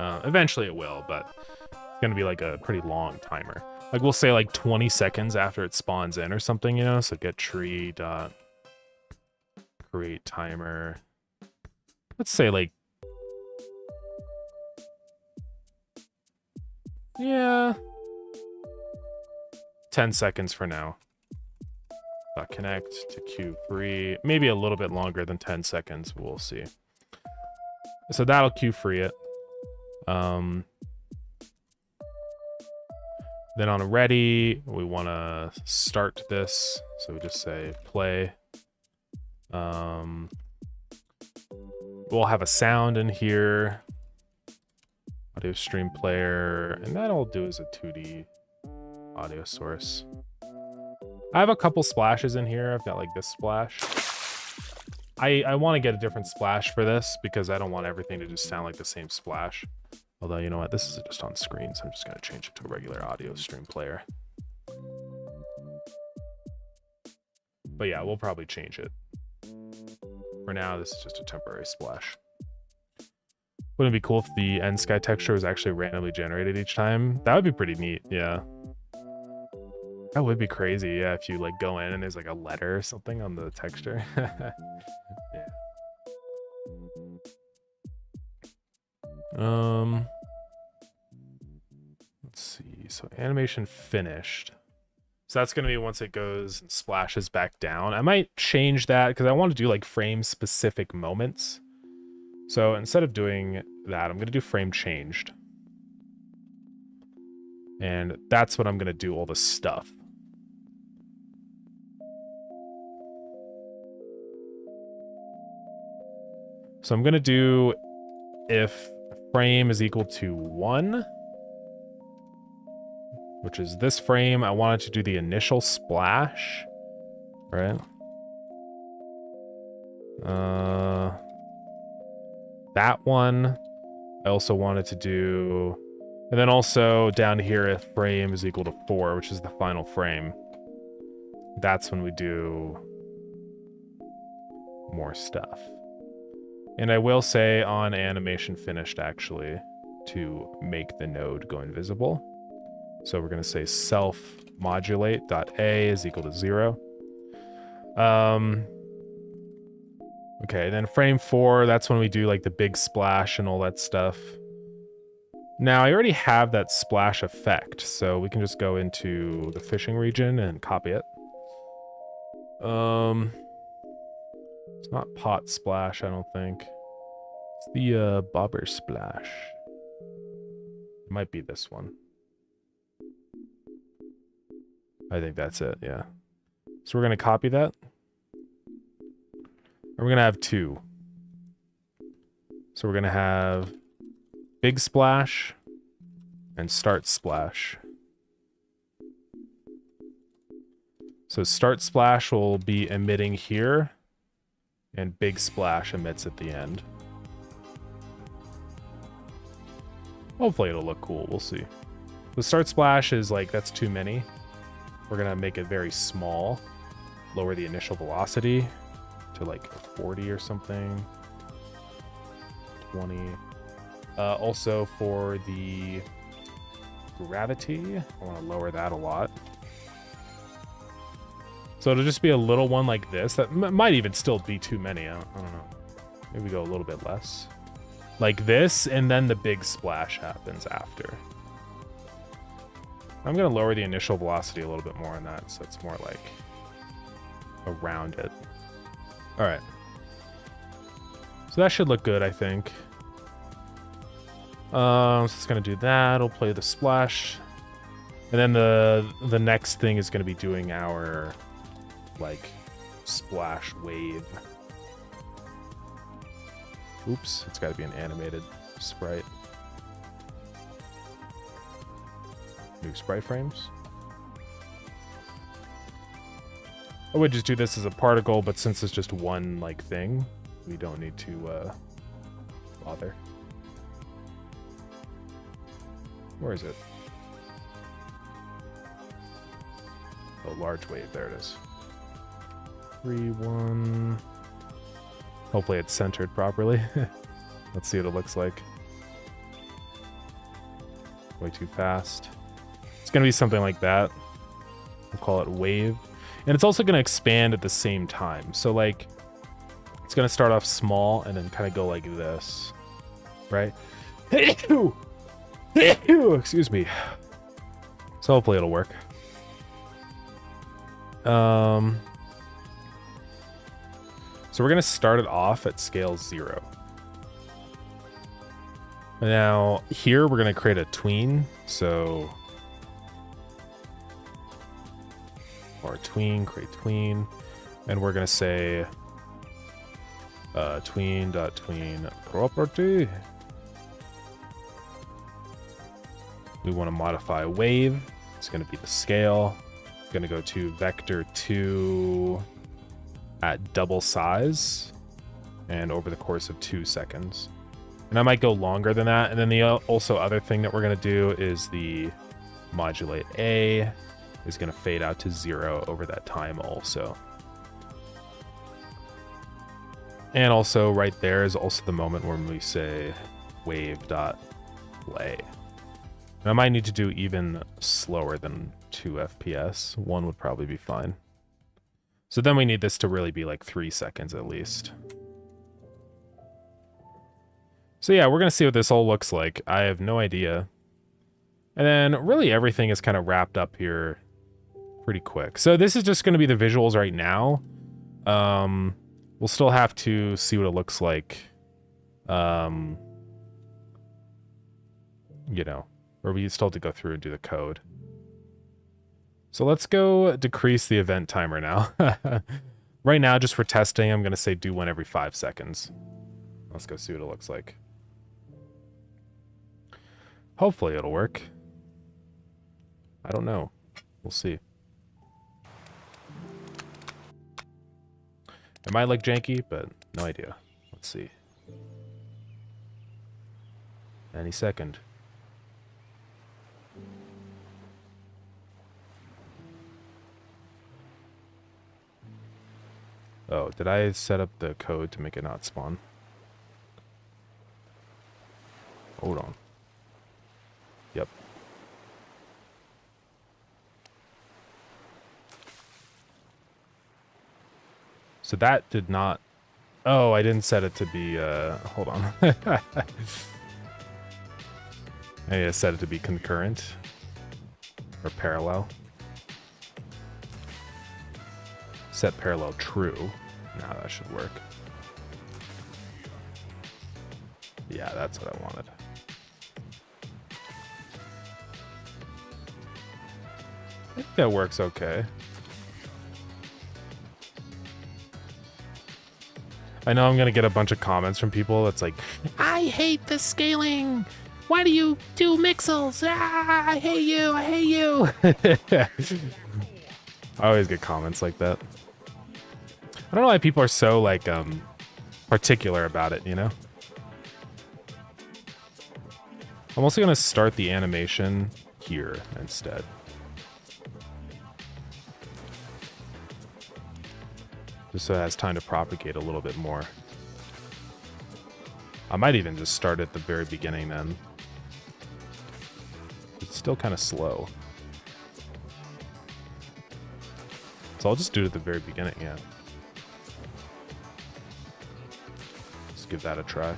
Eventually it will, but it's going to be like a pretty long timer. Like we'll say like 20 seconds after it spawns in or something, you know? So get tree dot create timer. Let's say like, yeah, 10 seconds for now. Connect to queue free. Maybe a little bit longer than 10 seconds. We'll see. So that'll queue free it. Then on ready, we want to start this. So we just say play. We'll have a sound in here. Audio stream player. And that I'll do as a 2D audio source. I have a couple splashes in here. I've got like this splash. I want to get a different splash for this because I don't want everything to just sound like the same splash. Although, you know what? This is just on screen, so I'm just going to change it to a regular audio stream player. But yeah, we'll probably change it. For now, this is just a temporary splash. Wouldn't it be cool if the end sky texture was actually randomly generated each time? That would be pretty neat, yeah. That would be crazy, yeah, if you like go in and there's like a letter or something on the texture. Yeah. Let's see. So animation finished. So that's going to be once it goes and splashes back down. I might change that because I want to do like frame specific moments. So instead of doing that, I'm going to do frame changed. And that's what I'm going to do all the stuff. So I'm going to do if frame is equal to 1, which is this frame. I wanted to do the initial splash, right? That one. I also wanted to do, and then also down here, if frame is equal to 4, which is the final frame, that's when we do more stuff. And I will say on animation finished, actually, to make the node go invisible. So we're going to say self modulate.a is equal to 0. Okay, then frame 4, that's when we do like the big splash and all that stuff. Now I already have that splash effect, so we can just go into the fishing region and copy it. It's not pot splash, I don't think. It's the bobber splash. It might be this one. I think that's it, yeah. So we're gonna copy that. And we're gonna have 2. So we're gonna have big splash and start splash. So start splash will be emitting here, and big splash emits at the end. Hopefully it'll look cool, we'll see. The start splash is like, that's too many. We're gonna make it very small, lower the initial velocity to like 40 or something, 20. Also for the gravity, I wanna lower that a lot. So it'll just be a little one like this. That might even still be too many. I don't know. Maybe we go a little bit less. Like this, and then the big splash happens after. I'm going to lower the initial velocity a little bit more on that, so it's more like around it. All right. So that should look good, I think. So it's going to do that. It'll play the splash. And then the next thing is going to be doing our like splash wave. Oops, it's got to be an animated sprite. New sprite frames. I would just do this as a particle, but since it's just one like thing, we don't need to bother. Where is it? Oh, large wave, there it is. 3, 1. Hopefully it's centered properly. Let's see what it looks like. Way too fast. It's gonna be something like that. We'll call it wave. And it's also gonna expand at the same time. So like, it's gonna start off small and then kind of go like this, right? Excuse me. So hopefully it'll work. So we're going to start it off at scale 0. Now, here we're going to create a tween. So, or tween, create tween. And we're going to say tween.tween property. We want to modify wave. It's going to be the scale. It's going to go to vector 2 at double size and over the course of 2 seconds. And I might go longer than that. And then the also other thing that we're going to do is the modulate A is going to fade out to 0 over that time also. And also right there is also the moment when we say wave.play. And I might need to do even slower than 2 FPS. 1 would probably be fine. So then we need this to really be like 3 seconds at least. So yeah, we're going to see what this all looks like. I have no idea. And then really everything is kind of wrapped up here pretty quick. So this is just going to be the visuals right now. We'll still have to see what it looks like. You know, or we still have to go through and do the code. So let's go decrease the event timer now. Right now, just for testing, I'm going to say do one every 5 seconds. Let's go see what it looks like. Hopefully it'll work. I don't know. We'll see. It might look janky, but no idea. Let's see. Any second. Oh, did I set up the code to make it not spawn? Hold on. Yep. So that did not... Oh, I didn't set it to be, hold on. I need to set it to be concurrent. Or parallel. Set parallel true. Now that should work. Yeah, that's what I wanted. I think that works okay. I know I'm gonna get a bunch of comments from people that's like, I hate the scaling! Why do you do mixels? Ah, I hate you, I hate you! I always get comments like that. I don't know why people are so, like, particular about it, you know? I'm also gonna start the animation here instead. Just so it has time to propagate a little bit more. I might even just start at the very beginning then. It's still kind of slow. So I'll just do it at the very beginning, yeah. Let's give that a try.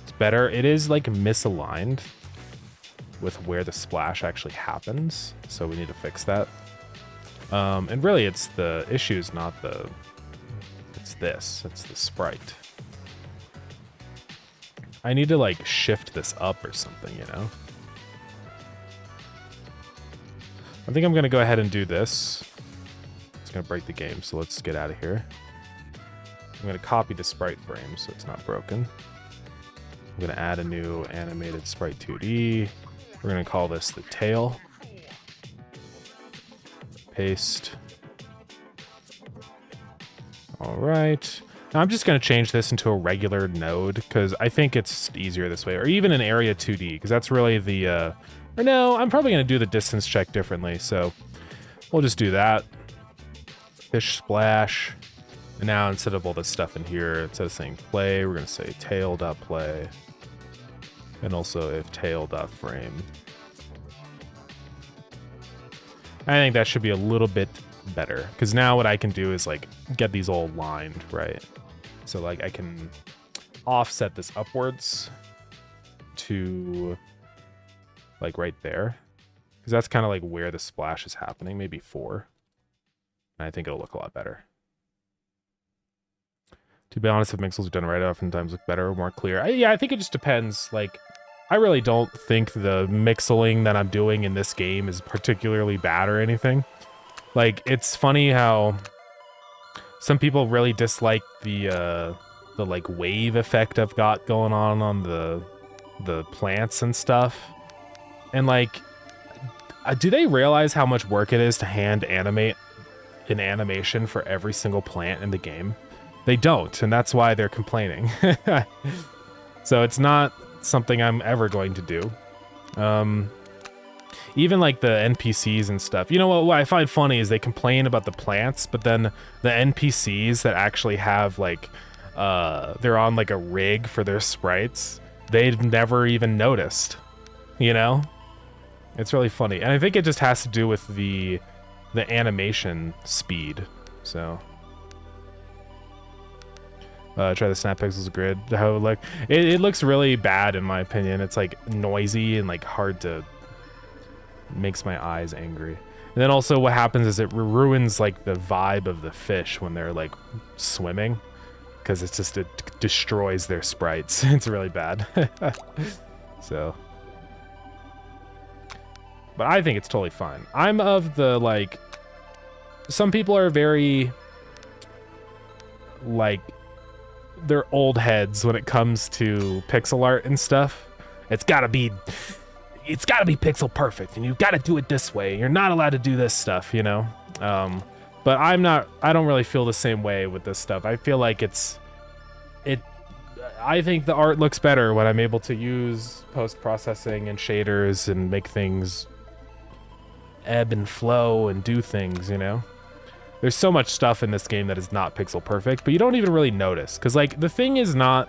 It's better. It is like misaligned with where the splash actually happens, so we need to fix that. And really, it's the issue is not the... It's this. It's the sprite. I need to, like, shift this up or something, you know? I think I'm going to go ahead and do this. It's going to break the game, so let's get out of here. I'm going to copy the sprite frame so it's not broken. I'm going to add a new animated sprite 2D. We're going to call this the tail. Paste. All right. Now I'm just going to change this into a regular node because I think it's easier this way, or even an area 2D, because that's really the, or no, I'm probably going to do the distance check differently. So we'll just do that. Fish splash. And now instead of all this stuff in here, instead of saying play, we're going to say tail.play. And also if tail.frame. I think that should be a little bit better, because now what I can do is like get these all lined, right? So like I can offset this upwards to like right there, because that's kind of like where the splash is happening, maybe 4. And I think it'll look a lot better. To be honest, if mixels are done right, oftentimes look better or more clear. Yeah, I think it just depends. Like, I really don't think the mixeling that I'm doing in this game is particularly bad or anything. Like, it's funny how some people really dislike the like wave effect I've got going on the plants and stuff. And like, do they realize how much work it is to hand animate an animation for every single plant in the game? They don't, and that's why they're complaining. So it's not something I'm ever going to do. Even like the NPCs and stuff. You know what I find funny is they complain about the plants, but then the NPCs that actually have like, they're on like a rig for their sprites, they've never even noticed, you know? It's really funny. And I think it just has to do with the animation speed, so... try the snap pixels grid. How like it looks really bad in my opinion. It's like noisy and like hard to, makes my eyes angry. And then also what happens is it ruins like the vibe of the fish when they're like swimming, because it's just, it destroys their sprites. It's really bad. So, but I think it's totally fine. I'm of the like, some people are very like, they're old heads when it comes to pixel art and stuff. It's gotta be pixel perfect, and you've got to do it this way. You're not allowed to do this stuff, you know? But I don't really feel the same way with this stuff. I feel like I think the art looks better when I'm able to use post-processing and shaders and make things ebb and flow and do things, you know? There's so much stuff in this game that is not pixel perfect, but you don't even really notice. Because, like, the thing is not...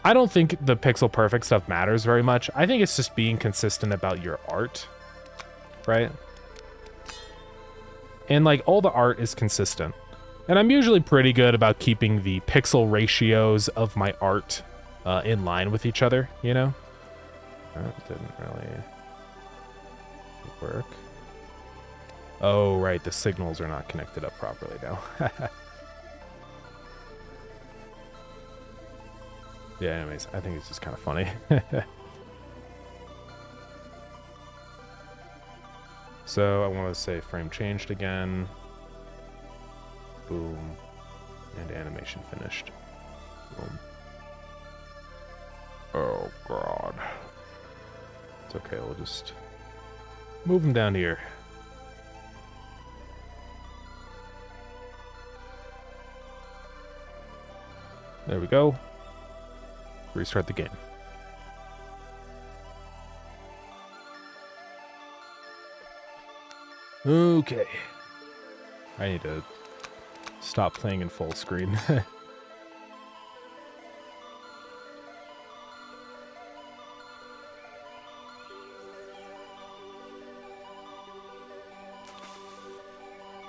I don't think the pixel perfect stuff matters very much. I think it's just being consistent about your art, right? And, like, all the art is consistent. And I'm usually pretty good about keeping the pixel ratios of my art in line with each other, you know? That didn't really work. Oh, right, the signals are not connected up properly now. Yeah, anyways, I think it's just kind of funny. So I want to say frame changed again. Boom. And animation finished. Boom. Oh, God. It's okay, we'll just move him down here. There we go. Restart the game. Okay. I need to stop playing in full screen.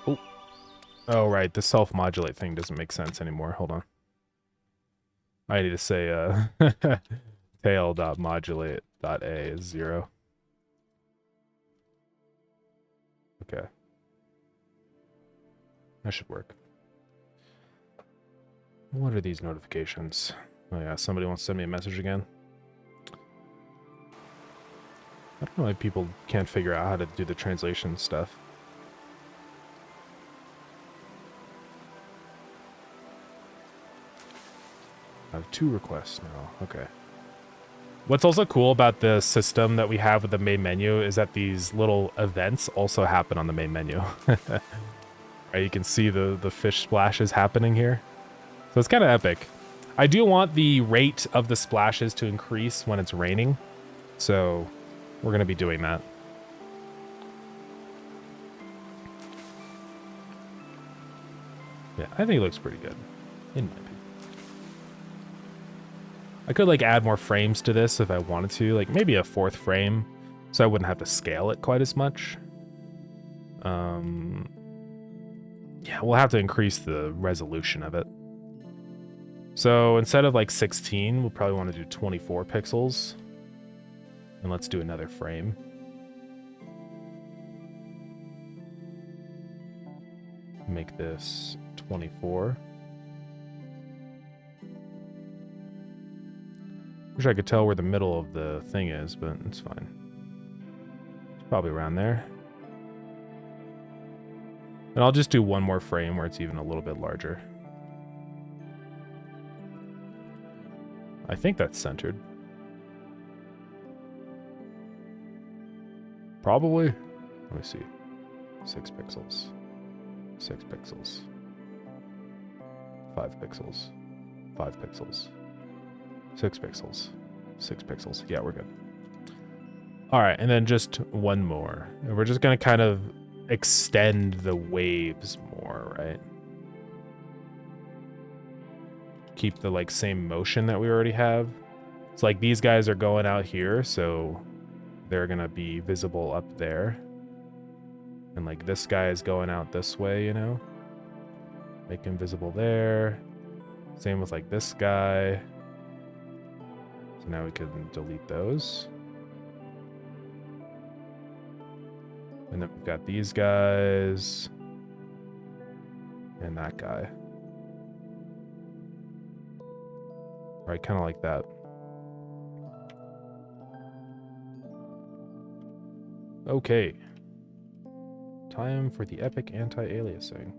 Oh. Oh, right. The self-modulate thing doesn't make sense anymore. Hold on. I need to say tail.modulate.a is 0. Okay. That should work. What are these notifications? Oh yeah, somebody wants to send me a message again. I don't know why people can't figure out how to do the translation stuff. I have 2 requests now. Okay. What's also cool about the system that we have with the main menu is that these little events also happen on the main menu. Right, you can see the fish splashes happening here. So it's kind of epic. I do want the rate of the splashes to increase when it's raining. So we're going to be doing that. Yeah, I think it looks pretty good, in my opinion. I could, like, add more frames to this if I wanted to. Like, maybe a 4th frame, so I wouldn't have to scale it quite as much. Yeah, we'll have to increase the resolution of it. So instead of, like, 16, we'll probably want to do 24 pixels. And let's do another frame. Make this 24. Wish I could tell where the middle of the thing is, but it's fine. It's probably around there. And I'll just do one more frame where it's even a little bit larger. I think that's centered. Probably. Let me see. 6 pixels. 6 pixels. 5 pixels. 5 pixels. 6 pixels. 6 pixels. Yeah, we're good. All right, and then just one more. And we're just going to kind of extend the waves more, right? Keep the, like, same motion that we already have. It's like these guys are going out here, so they're going to be visible up there. And, like, this guy is going out this way, you know? Make him visible there. Same with, like, this guy. So now we can delete those. And then we've got these guys. And that guy. Right, kind of like that. Okay. Time for the epic anti-aliasing.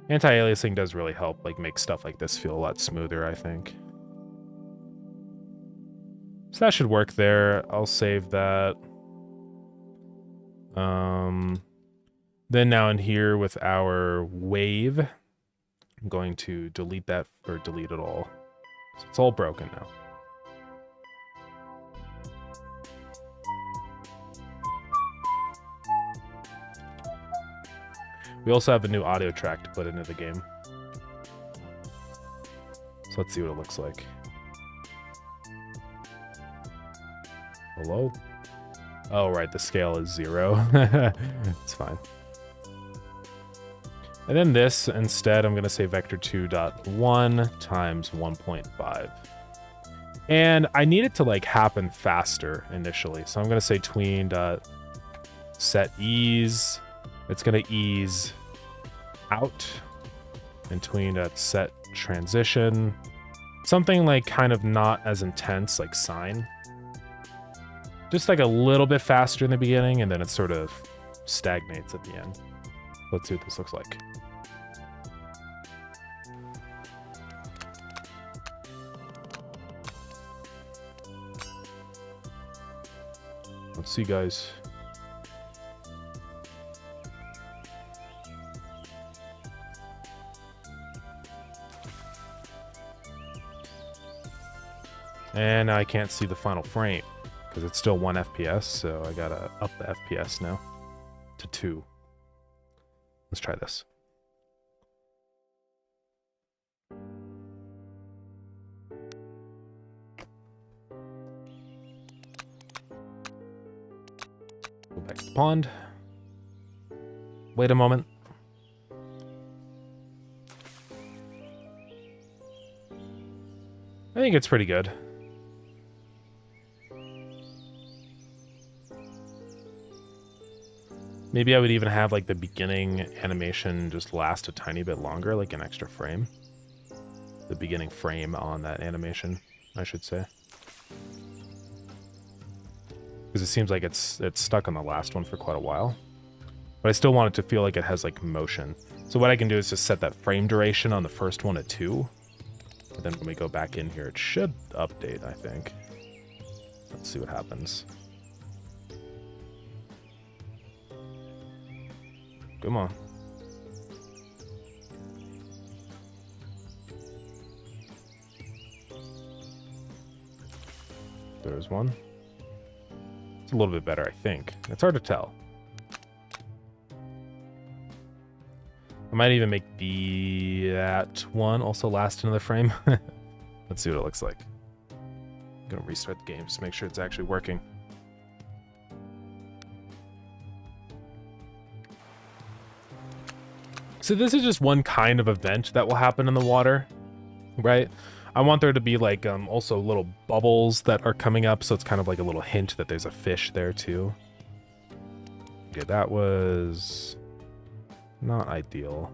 Anti-aliasing does really help, like, make stuff like this feel a lot smoother, I think. So that should work there. I'll save that. Then now in here with our wave, I'm going to delete that, or delete it all. So it's all broken now. We also have a new audio track to put into the game. So let's see what it looks like. Hello? Oh, right, the scale is 0. It's fine. And then this, instead, I'm going to say vector2.1 times 1.5. And I need it to, like, happen faster initially. So I'm going to say tween.set ease. It's going to ease out. And tween.set transition. Something, like, kind of not as intense, like sine. Just, like, a little bit faster in the beginning, and then it sort of stagnates at the end. Let's see what this looks like. Let's see, guys. And I can't see the final frame because it's still 1 FPS, so I gotta up the FPS now to 2. Let's try this. Go back to the pond. Wait a moment. I think it's pretty good. Maybe I would even have like the beginning animation just last a tiny bit longer, like an extra frame. The beginning frame on that animation, I should say. Because it seems like it's stuck on the last one for quite a while. But I still want it to feel like it has like motion. So what I can do is just set that frame duration on the first one at 2. And then when we go back in here, it should update, I think. Let's see what happens. Come on. There's one. It's a little bit better, I think. It's hard to tell. I might even make that one also last another frame. Let's see what it looks like. I'm gonna restart the game just to make sure it's actually working. So this is just one kind of event that will happen in the water, right? I want there to be like also little bubbles that are coming up, so it's kind of like a little hint that there's a fish there too. Okay, that was not ideal.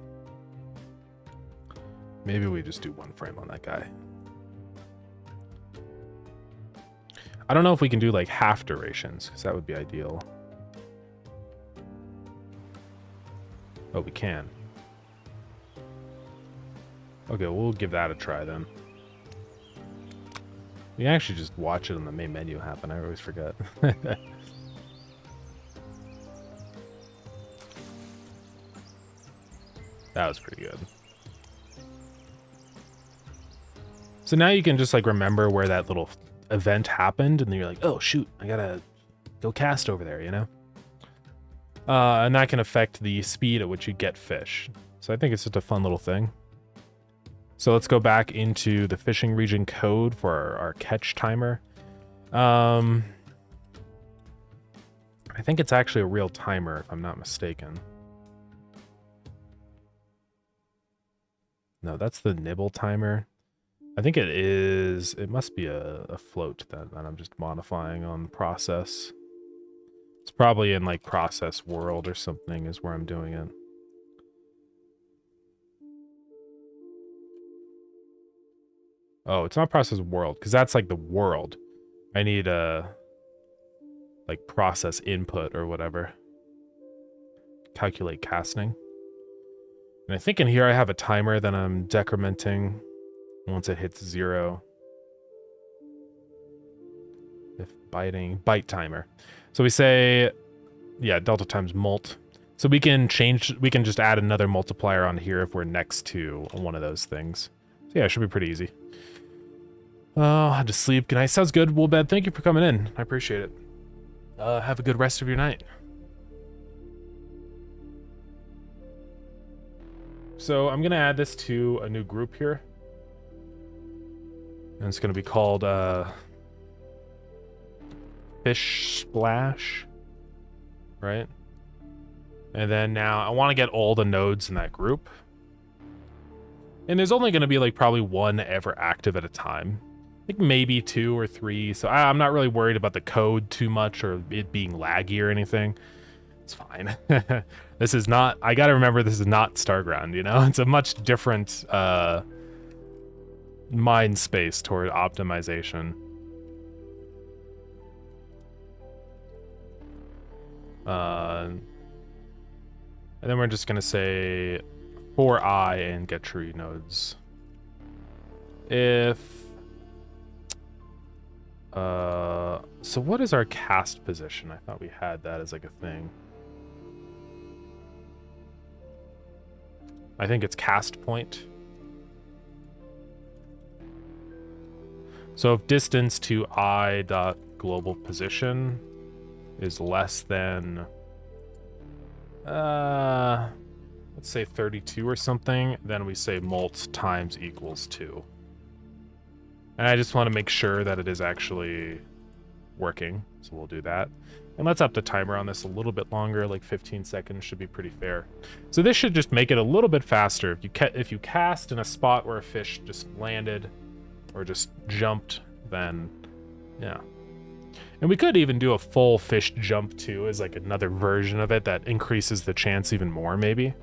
Maybe we just do one frame on that guy. I don't know if we can do like half durations, because that would be ideal. Oh, we can. Okay, we'll give that a try then. You can actually just watch it on the main menu happen. I always forget. That was pretty good. So now you can just like remember where that little event happened, and then you're like, oh shoot, I gotta go cast over there, you know? And that can affect the speed at which you get fish. So I think it's just a fun little thing. So let's go back into the fishing region code for our catch timer. I think it's actually a real timer, if I'm not mistaken. No, that's the nibble timer. I think it is, it must be a float that I'm just modifying on process. It's probably in like process world or something is where I'm doing it. Oh, it's not process world, because that's like the world. I need a like process input or whatever. Calculate casting. And I think in here I have a timer that I'm decrementing once it hits 0. If biting, bite timer. So we say, yeah, delta times mult. So we can just add another multiplier on here if we're next to one of those things. So yeah, it should be pretty easy. Oh, I had to sleep. Good night. Sounds good. Woolbed, thank you for coming in. I appreciate it. Have a good rest of your night. So I'm gonna add this to a new group here. And it's gonna be called Fish Splash, right? And then now I want to get all the nodes in that group. And there's only going to be like probably one ever active at a time. I think maybe 2 or 3. So I'm not really worried about the code too much or it being laggy or anything. It's fine. This is not, I got to remember this is not Starground, you know? It's a much different mind space toward optimization. And then we're just gonna say for I and get tree nodes. If so what is our cast position? I thought we had that as like a thing. I think it's cast point. So if distance to I dot global position is less than let's say 32 or something, then we say mult times equals 2. And I just want to make sure that it is actually working, so we'll do that. And let's up the timer on this a little bit longer, like 15 seconds should be pretty fair. So this should just make it a little bit faster. If you cast in a spot where a fish just landed or just jumped, then yeah. And we could even do a full fish jump too as like another version of it that increases the chance even more maybe.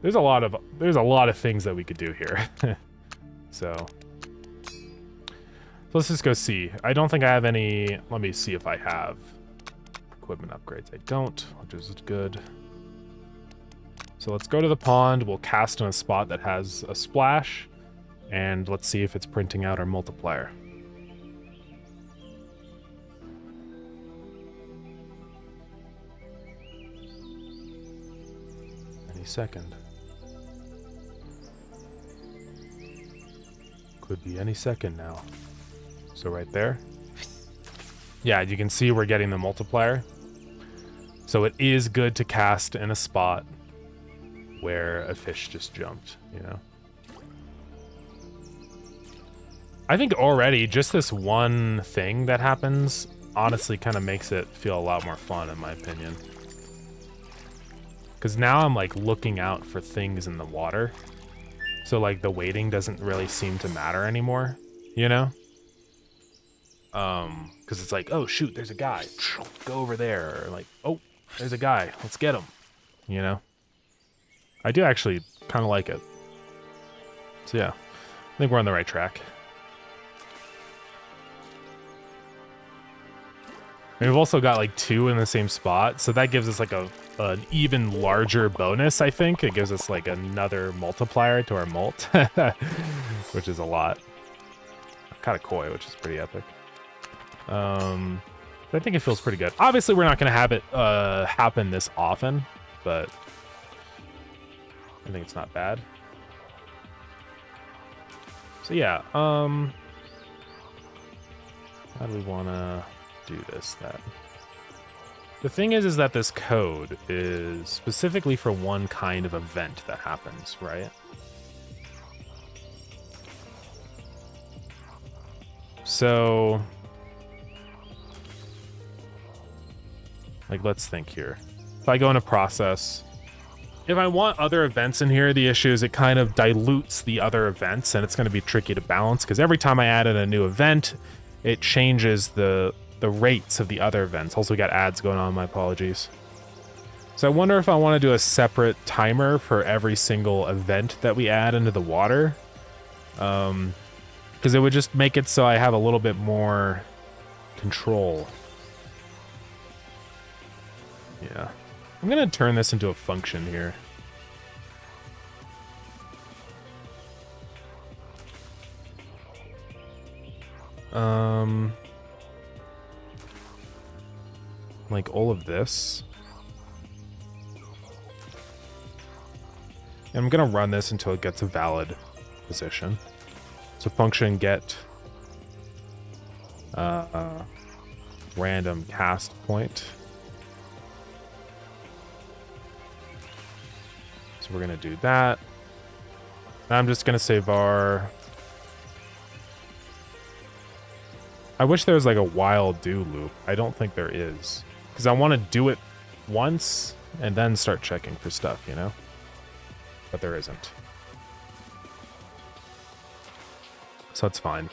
There's a lot of things that we could do here. So let's just go see. I don't think I have any, let me see if I have equipment upgrades. I don't, which is good. So let's go to the pond. We'll cast in a spot that has a splash and let's see if it's printing out our multiplier. Second. Could be any second now. So right there. Yeah, you can see we're getting the multiplier. So it is good to cast in a spot where a fish just jumped, you know? I think already just this one thing that happens honestly kind of makes it feel a lot more fun in my opinion. Because now I'm like looking out for things in the water. So like the waiting doesn't really seem to matter anymore, you know? Because it's like, oh shoot, there's a guy. Go over there. Or like, oh, there's a guy. Let's get him. You know? I do actually kind of like it. So yeah, I think we're on the right track. And we've also got like 2 in the same spot, so that gives us like an even larger bonus, I think. It gives us like another multiplier to our mult, which is a lot. Kind of coy, which is pretty epic. But I think it feels pretty good. Obviously, we're not going to have it happen this often, but I think it's not bad. So yeah, how do we want to do this then? The thing is that this code is specifically for one kind of event that happens, right? So, like, let's think here. If I go into process, if I want other events in here, the issue is it kind of dilutes the other events, and it's going to be tricky to balance, because every time I add in a new event, it changes the rates of the other events. Also, we got ads going on, my apologies. So I wonder if I want to do a separate timer for every single event that we add into the water. Because it would just make it so I have a little bit more control. Yeah. I'm going to turn this into a function here. like all of this. And I'm gonna run this until it gets a valid position. So function get random cast point. So we're gonna do that. I'm just gonna say var. I wish there was like a while do loop. I don't think there is, because I want to do it once and then start checking for stuff, you know? But there isn't. So it's fine.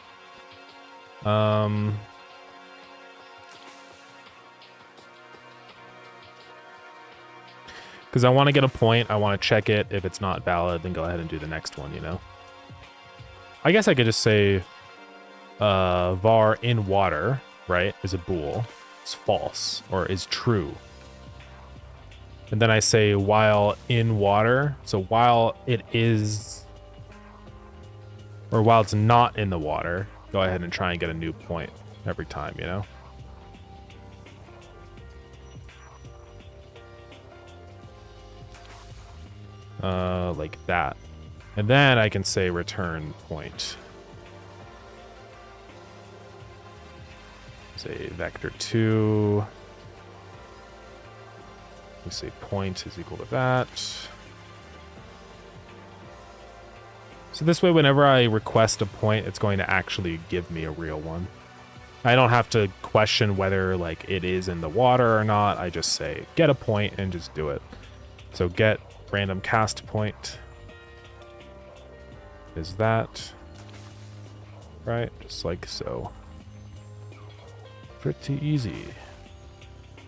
Because I want to get a point, I want to check it. If it's not valid, then go ahead and do the next one, you know? I guess I could just say var in water, right, is a bool. It's false, or is true. And then I say while in water, so while it is, or while it's not in the water, go ahead and try and get a new point every time, you know? Like that. And then I can say return point. Say vector 2. We say point is equal to that. So this way, whenever I request a point, it's going to actually give me a real one. I don't have to question whether like it is in the water or not. I just say get a point and just do it. So get random cast point is that, right? Just like so. Pretty easy.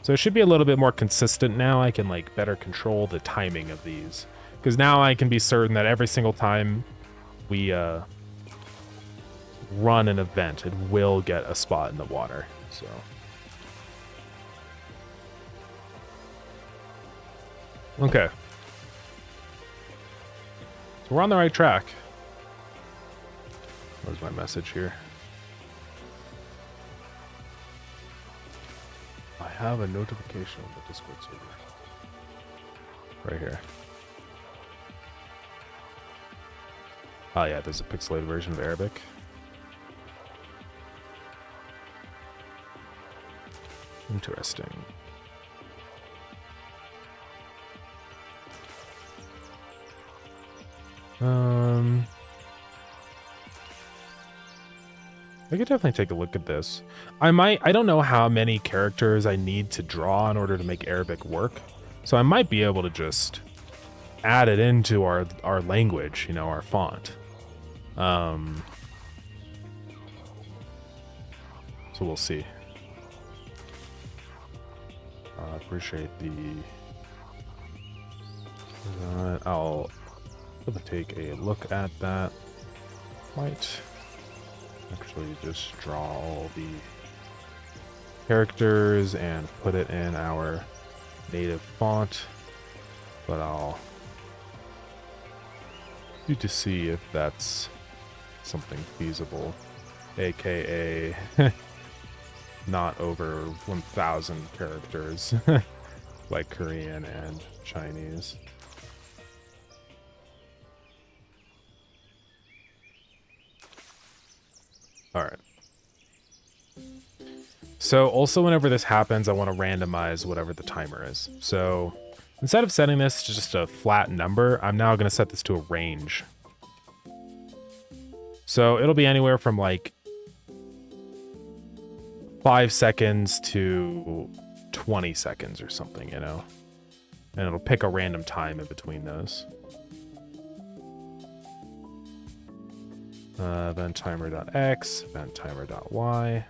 So it should be a little bit more consistent now. I can like better control the timing of these, because now I can be certain that every single time we run an event, it will get a spot in the water. So okay, so we're on the right track. Where's my message here? I have a notification on the Discord server. Right here. Oh yeah, there's a pixelated version of Arabic. Interesting. I could definitely take a look at this. I don't know how many characters I need to draw in order to make Arabic work. So I might be able to just add it into our language, you know, our font. So we'll see. I appreciate the... I'll take a look at that. Might actually just draw all the characters and put it in our native font, but I'll need to see if that's something feasible, aka not over 1,000 characters like Korean and Chinese. All right. So also whenever this happens, I want to randomize whatever the timer is. So instead of setting this to just a flat number, I'm now going to set this to a range. So it'll be anywhere from like 5 seconds to 20 seconds or something, you know? And it'll pick a random time in between those. Event timer.x, event timer.y.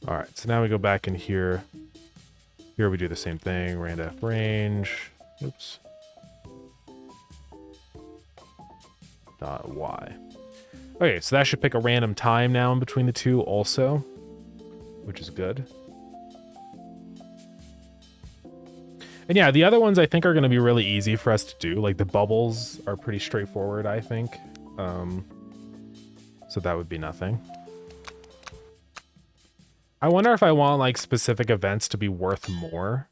All right, so now we go back in here. Here we do the same thing, randf range. Oops. .y. Okay, so that should pick a random time now in between the two also, which is good. And yeah, the other ones I think are going to be really easy for us to do. Like the bubbles are pretty straightforward, I think. So that would be nothing. I wonder if I want like specific events to be worth more.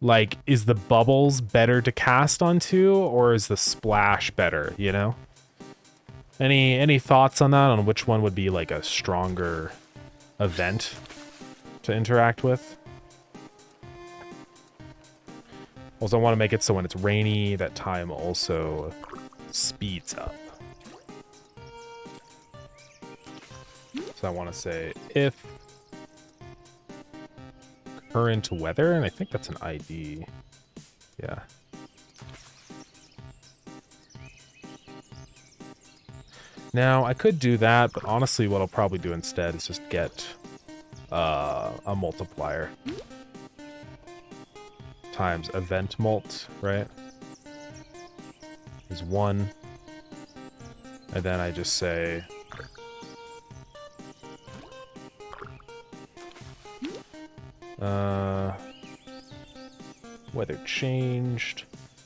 Like, is the bubbles better to cast onto, or is the splash better, you know? Any thoughts on that, on which one would be like a stronger event to interact with? Also, I want to make it so when it's rainy, that time also speeds up. So I want to say if current weather, and I think that's an ID. Yeah. Now, I could do that, but honestly, what I'll probably do instead is just get a multiplier. Times event mult, right? Is 1. And then I just say... weather changed.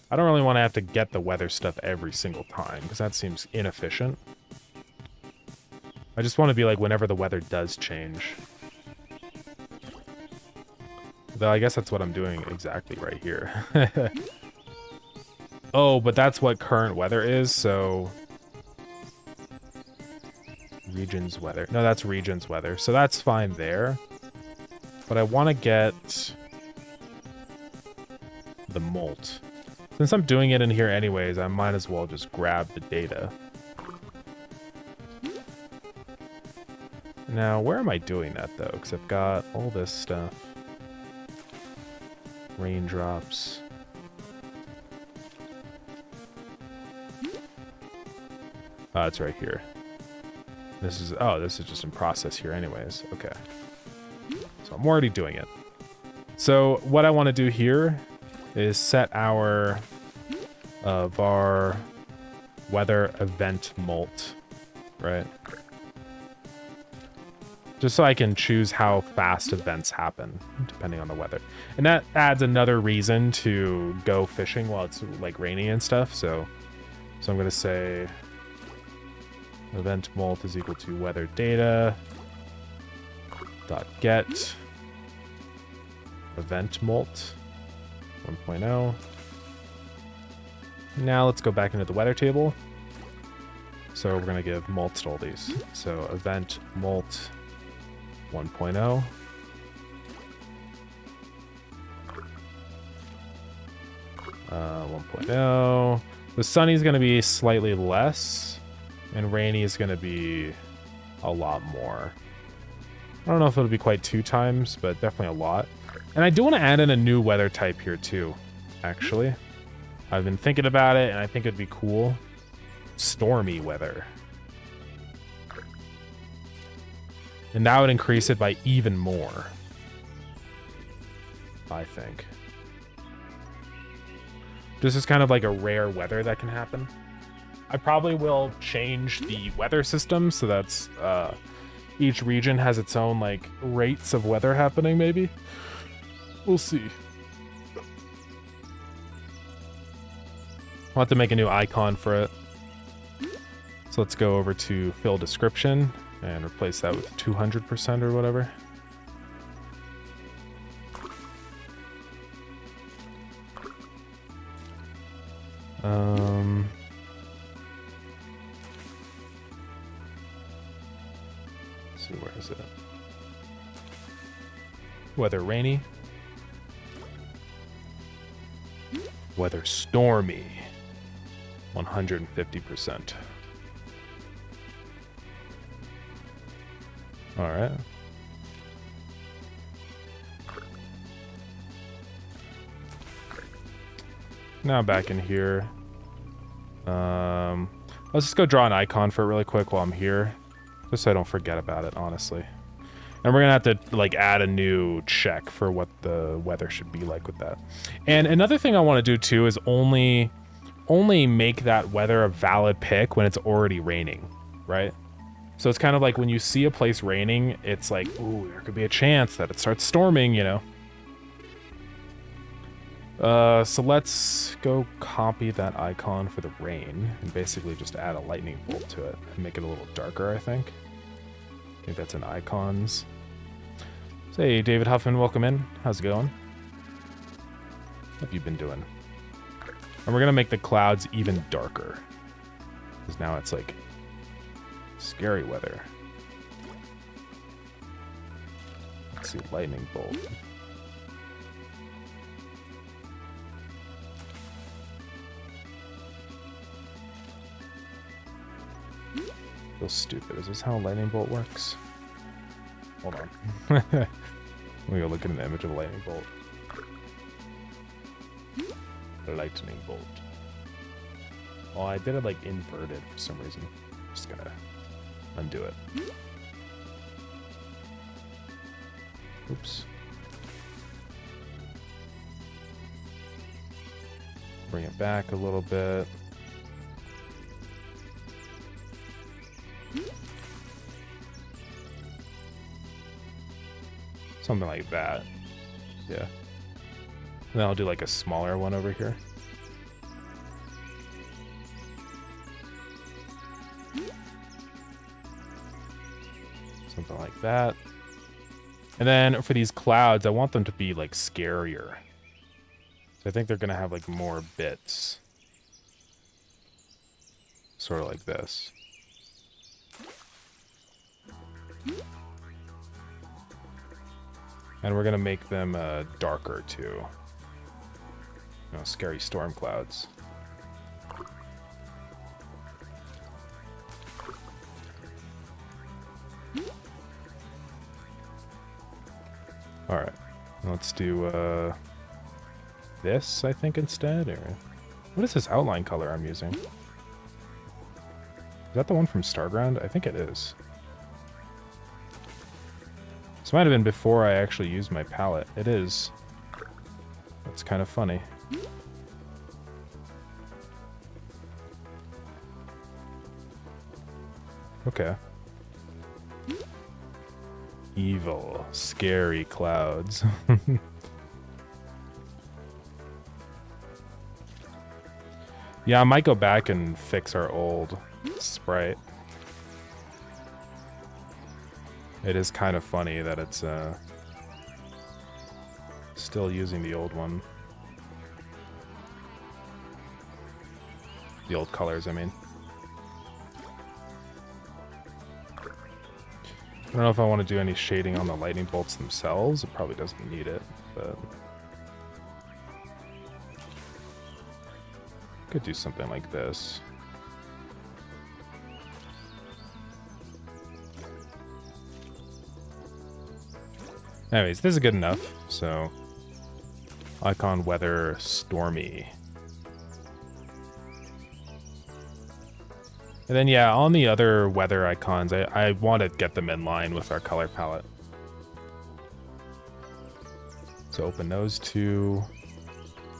I don't really want to have to get the weather stuff every single time, because that seems inefficient. I just want to be like whenever the weather does change. Though I guess that's what I'm doing exactly right here. Oh, but that's what current weather is, so... Region's weather. No, that's region's weather. So that's fine there. But I want to get... the molt. Since I'm doing it in here anyways, I might as well just grab the data. Now, where am I doing that, though? Because I've got all this stuff. Raindrops. Oh, it's right here. This is... oh, this is just in process here anyways. Okay. So I'm already doing it. So what I want to do here is set our var weather event molt, right? Just so I can choose how fast events happen, depending on the weather. And that adds another reason to go fishing while it's like rainy and stuff. So I'm gonna say event molt is equal to weather data dot get event molt 1.0. Now let's go back into the weather table. So we're gonna give molt to all these. So event molt 1.0. Uh, 1.0. The sunny is going to be slightly less, and rainy is going to be a lot more. I don't know if it'll be quite 2 times, but definitely a lot. And I do want to add in a new weather type here too, actually. I've been thinking about it, and I think it'd be cool. Stormy weather. And that would increase it by even more, I think. This is kind of like a rare weather that can happen. I probably will change the weather system so that's each region has its own like rates of weather happening, maybe. We'll see. I'll have to make a new icon for it. So let's go over to fill description and replace that with 200% or whatever. Let's see, where is it? Weather rainy. Weather stormy. 150%. All right. Now back in here. Let's just go draw an icon for it really quick while I'm here, just so I don't forget about it, honestly. And we're gonna have to like add a new check for what the weather should be like with that. And another thing I want to do too is only make that weather a valid pick when it's already raining, right? So it's kind of like when you see a place raining, it's like, ooh, there could be a chance that it starts storming, you know? So let's go copy that icon for the rain and basically just add a lightning bolt to it and make it a little darker, I think. I think that's in icons. So, hey, David Huffman, welcome in. How's it going? What have you been doing? And we're gonna make the clouds even darker. Because now it's like scary weather. Let's see, lightning bolt. Feels stupid. Is this how a lightning bolt works? Hold on. Let me go look at an image of a lightning bolt. Lightning bolt. Oh, I did it like inverted for some reason. Just gonna undo it. Oops. Bring it back a little bit. Something like that. Yeah. And then I'll do like a smaller one over here. Something like that. And then for these clouds, I want them to be like scarier. So I think they're gonna have like more bits. Sort of like this. And we're gonna make them darker too. You know, scary storm clouds. All right, let's do this, I think, instead. Or what is this outline color I'm using? Is that the one from Starground? I think it is. This might have been before I actually used my palette. It is. That's kind of funny. Okay. Evil, scary clouds. Yeah, I might go back and fix our old sprite. It is kind of funny that it's still using the old one. The old colors, I mean. I don't know if I want to do any shading on the lightning bolts themselves. It probably doesn't need it, but could do something like this. Anyways, this is good enough. So, icon weather stormy. And then, yeah, on the other weather icons, I want to get them in line with our color palette. So open those two.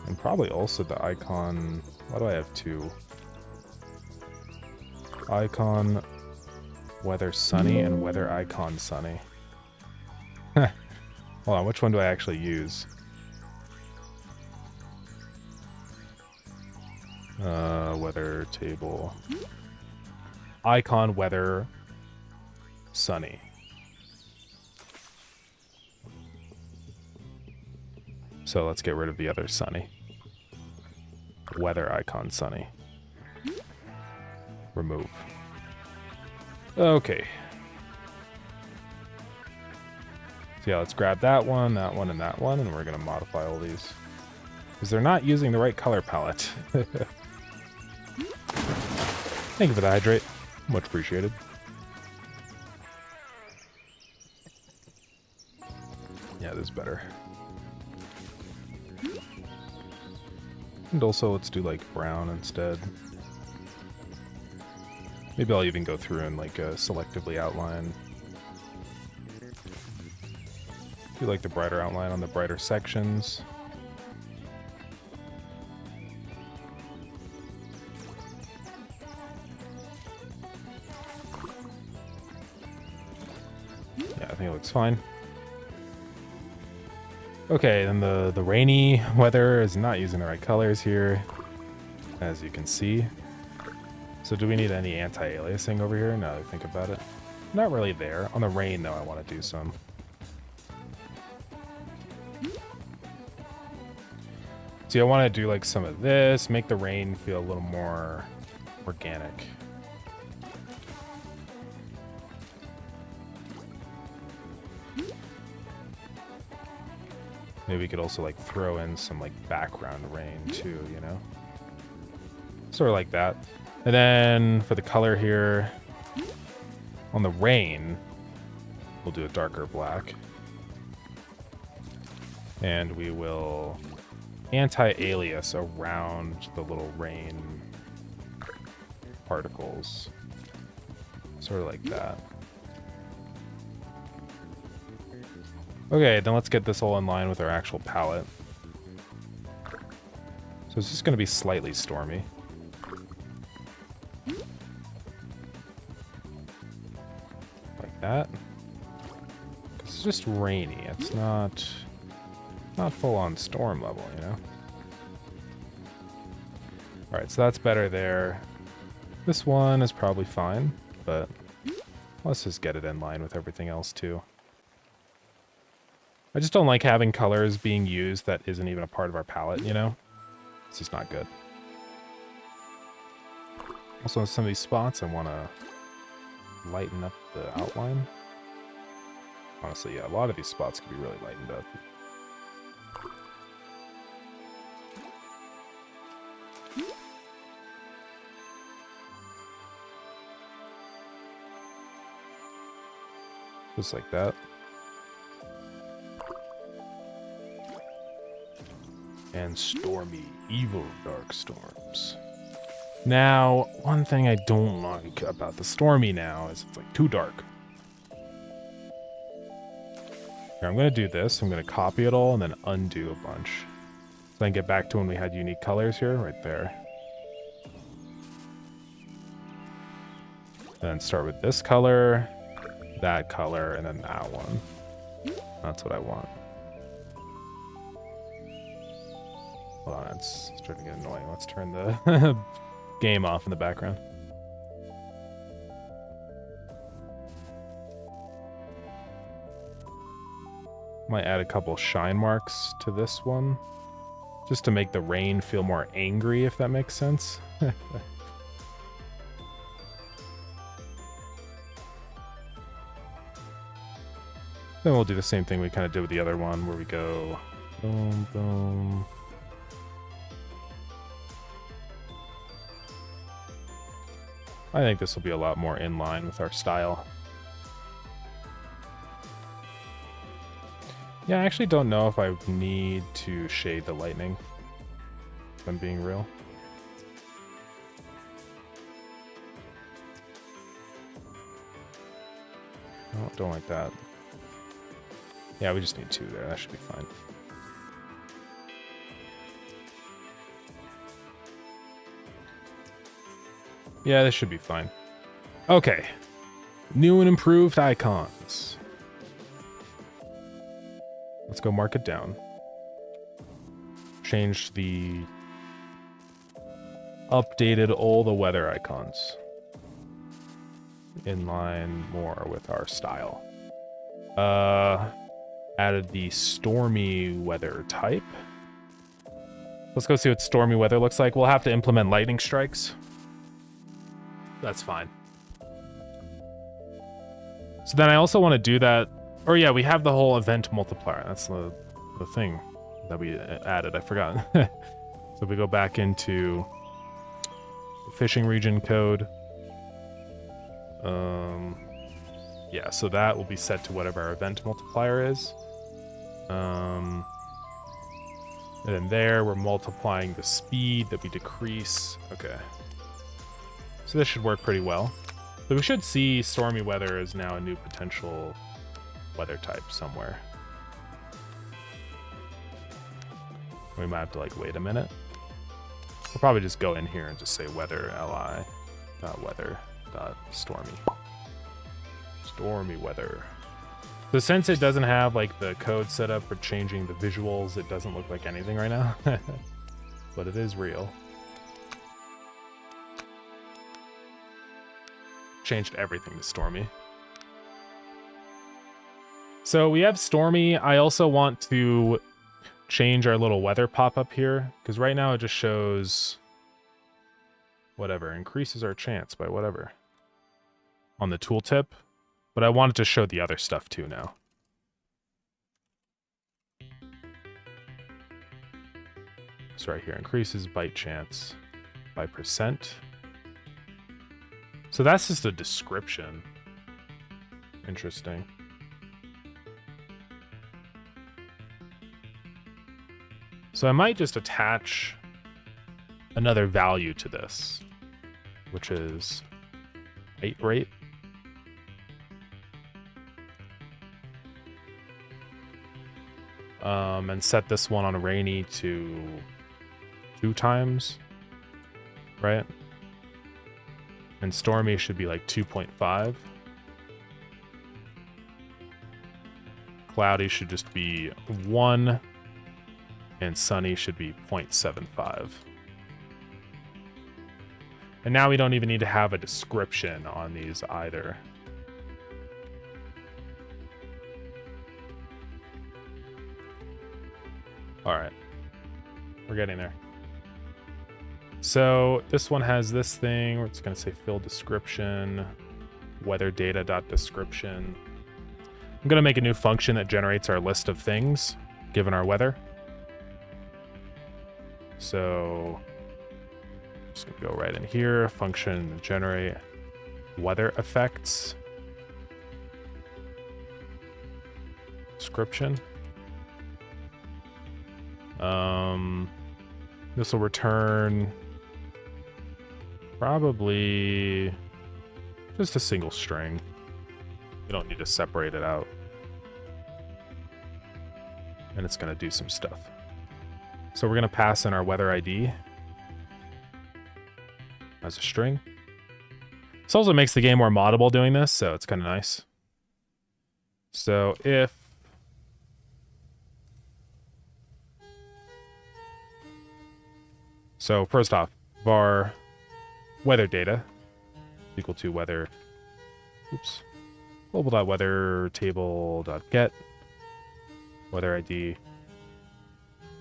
And probably also the icon... Why do I have two? Icon weather sunny and weather icon sunny. Hold on, which one do I actually use? Weather table. Icon weather sunny. So let's get rid of the other sunny. Weather icon sunny. Remove. Okay. So yeah, let's grab that one, and that one, and we're gonna modify all these. Because they're not using the right color palette. Thank you for the hydrate. Much appreciated. Yeah, this is better. And also, let's do like brown instead. Maybe I'll even go through and like selectively outline. Do like the brighter outline on the brighter sections. Yeah, I think it looks fine. Okay, then the rainy weather is not using the right colors here, as you can see. So do we need any anti-aliasing over here? Now that I think about it. Not really there. On the rain, though, I want to do some. See, I want to do like some of this, make the rain feel a little more organic. Maybe we could also like throw in some like background rain too, you know? Sort of like that. And then for the color here, on the rain, we'll do a darker black. And we will anti-alias around the little rain particles. Sort of like that. Okay, then let's get this all in line with our actual palette. So it's just going to be slightly stormy. Like that. It's just rainy. It's not full-on storm level, you know? Alright, so that's better there. This one is probably fine, but let's just get it in line with everything else too. I just don't like having colors being used that isn't even a part of our palette, you know? It's just not good. Also, in some of these spots, I want to lighten up the outline. Honestly, yeah, a lot of these spots could be really lightened up. Just like that. And stormy, evil dark storms. Now, one thing I don't like about the stormy now is it's like too dark. Here, I'm gonna do this. I'm gonna copy it all and then undo a bunch. So then get back to when we had unique colors here, right there. Then start with this color, that color, and then that one. That's what I want. Hold on, it's starting to get annoying. Let's turn the game off in the background. Might add a couple shine marks to this one, just to make the rain feel more angry, if that makes sense. Then we'll do the same thing we kind of did with the other one, where we go boom, boom. I think this will be a lot more in line with our style. Yeah, I actually don't know if I need to shade the lightning, if I'm being real. Oh, don't like that. Yeah, we just need 2 there. That should be fine. Yeah, this should be fine. Okay. New and improved icons. Let's go mark it down. Change the... Updated all the weather icons. In line more with our style. Added the stormy weather type. Let's go see what stormy weather looks like. We'll have to implement lightning strikes. That's fine. So then I also want to do that. Or yeah, we have the whole event multiplier. That's the thing that we added. I forgot. So if we go back into the fishing region code. Yeah, so that will be set to whatever our event multiplier is. And then there, we're multiplying the speed that we decrease. Okay. So this should work pretty well. So we should see stormy weather as now a new potential weather type somewhere. We might have to like wait a minute. We'll probably just go in here and just say weather li weather stormy. Stormy weather. So since it doesn't have like the code set up for changing the visuals, it doesn't look like anything right now. But it is real. Changed everything to stormy. So we have stormy. I also want to change our little weather pop-up here, because right now it just shows whatever, increases our chance by whatever on the tooltip, but I wanted to show the other stuff too now. So right here, increases bite chance by %. So that's just a description. Interesting. So I might just attach another value to this, which is bite rate. And set this one on rainy to 2 times, right? And stormy should be like 2.5. Cloudy should just be 1. And sunny should be 0.75. And now we don't even need to have a description on these either. All right, we're getting there. So this one has this thing. We're just going to say fill description, weather data.description. I'm going to make a new function that generates our list of things given our weather. So just going to go right in here, function generate weather effects description. This will return probably just a single string. We don't need to separate it out. And it's going to do some stuff. So we're going to pass in our weather ID as a string. This also makes the game more moddable doing this, so it's kind of nice. So if So first off, var weather data equal to weather, global.weather table.get weather ID.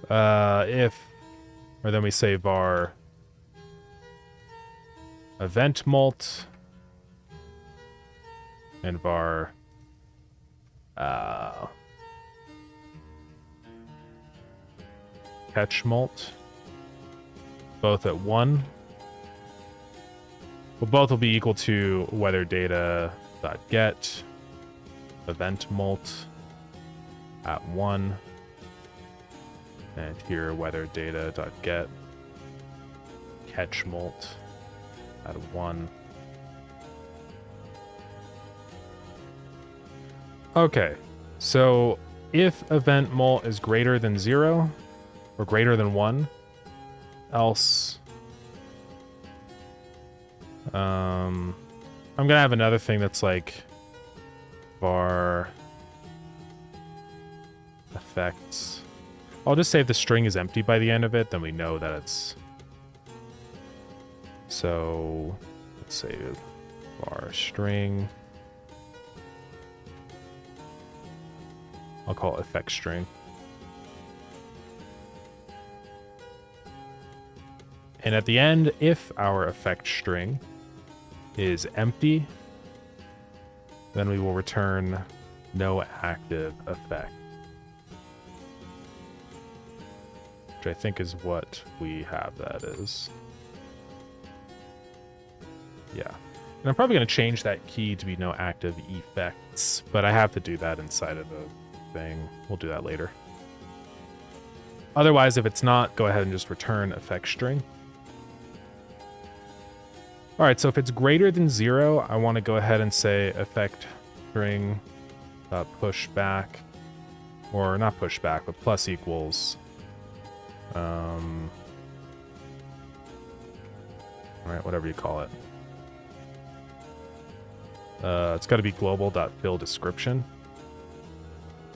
Or then we say var event mult and var catch mult. Both at 1. Well, both will be equal to weather data.get event mult at 1. And here weather data.get catch mult at 1. Okay, so if event mult is greater than 0 or greater than 1, else I'm gonna have another thing that's like var effects. I'll just say if the string is empty by the end of it, then we know that it's, so let's say var string, I'll call it effect string. And at the end, if our effect string is empty, then we will return no active effect. Which I think is what we have that is. Yeah. And I'm probably going to change that key to be no active effects, but I have to do that inside of the thing. We'll do that later. Otherwise, if it's not, go ahead and just return effect string. All right, so if it's greater than 0, I want to go ahead and say effect string push back, or not push back, but plus equals. All right, whatever you call it. It's got to be global.fill description.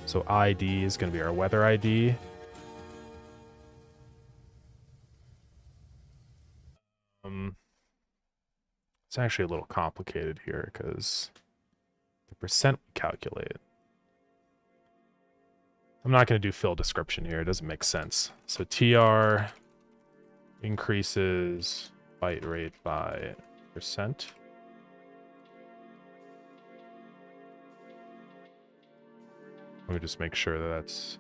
So ID is going to be our weather ID. It's actually a little complicated here because the percent we calculate. I'm not going to do fill description here. It doesn't make sense. So tr increases byte rate by %. Let me just make sure that that's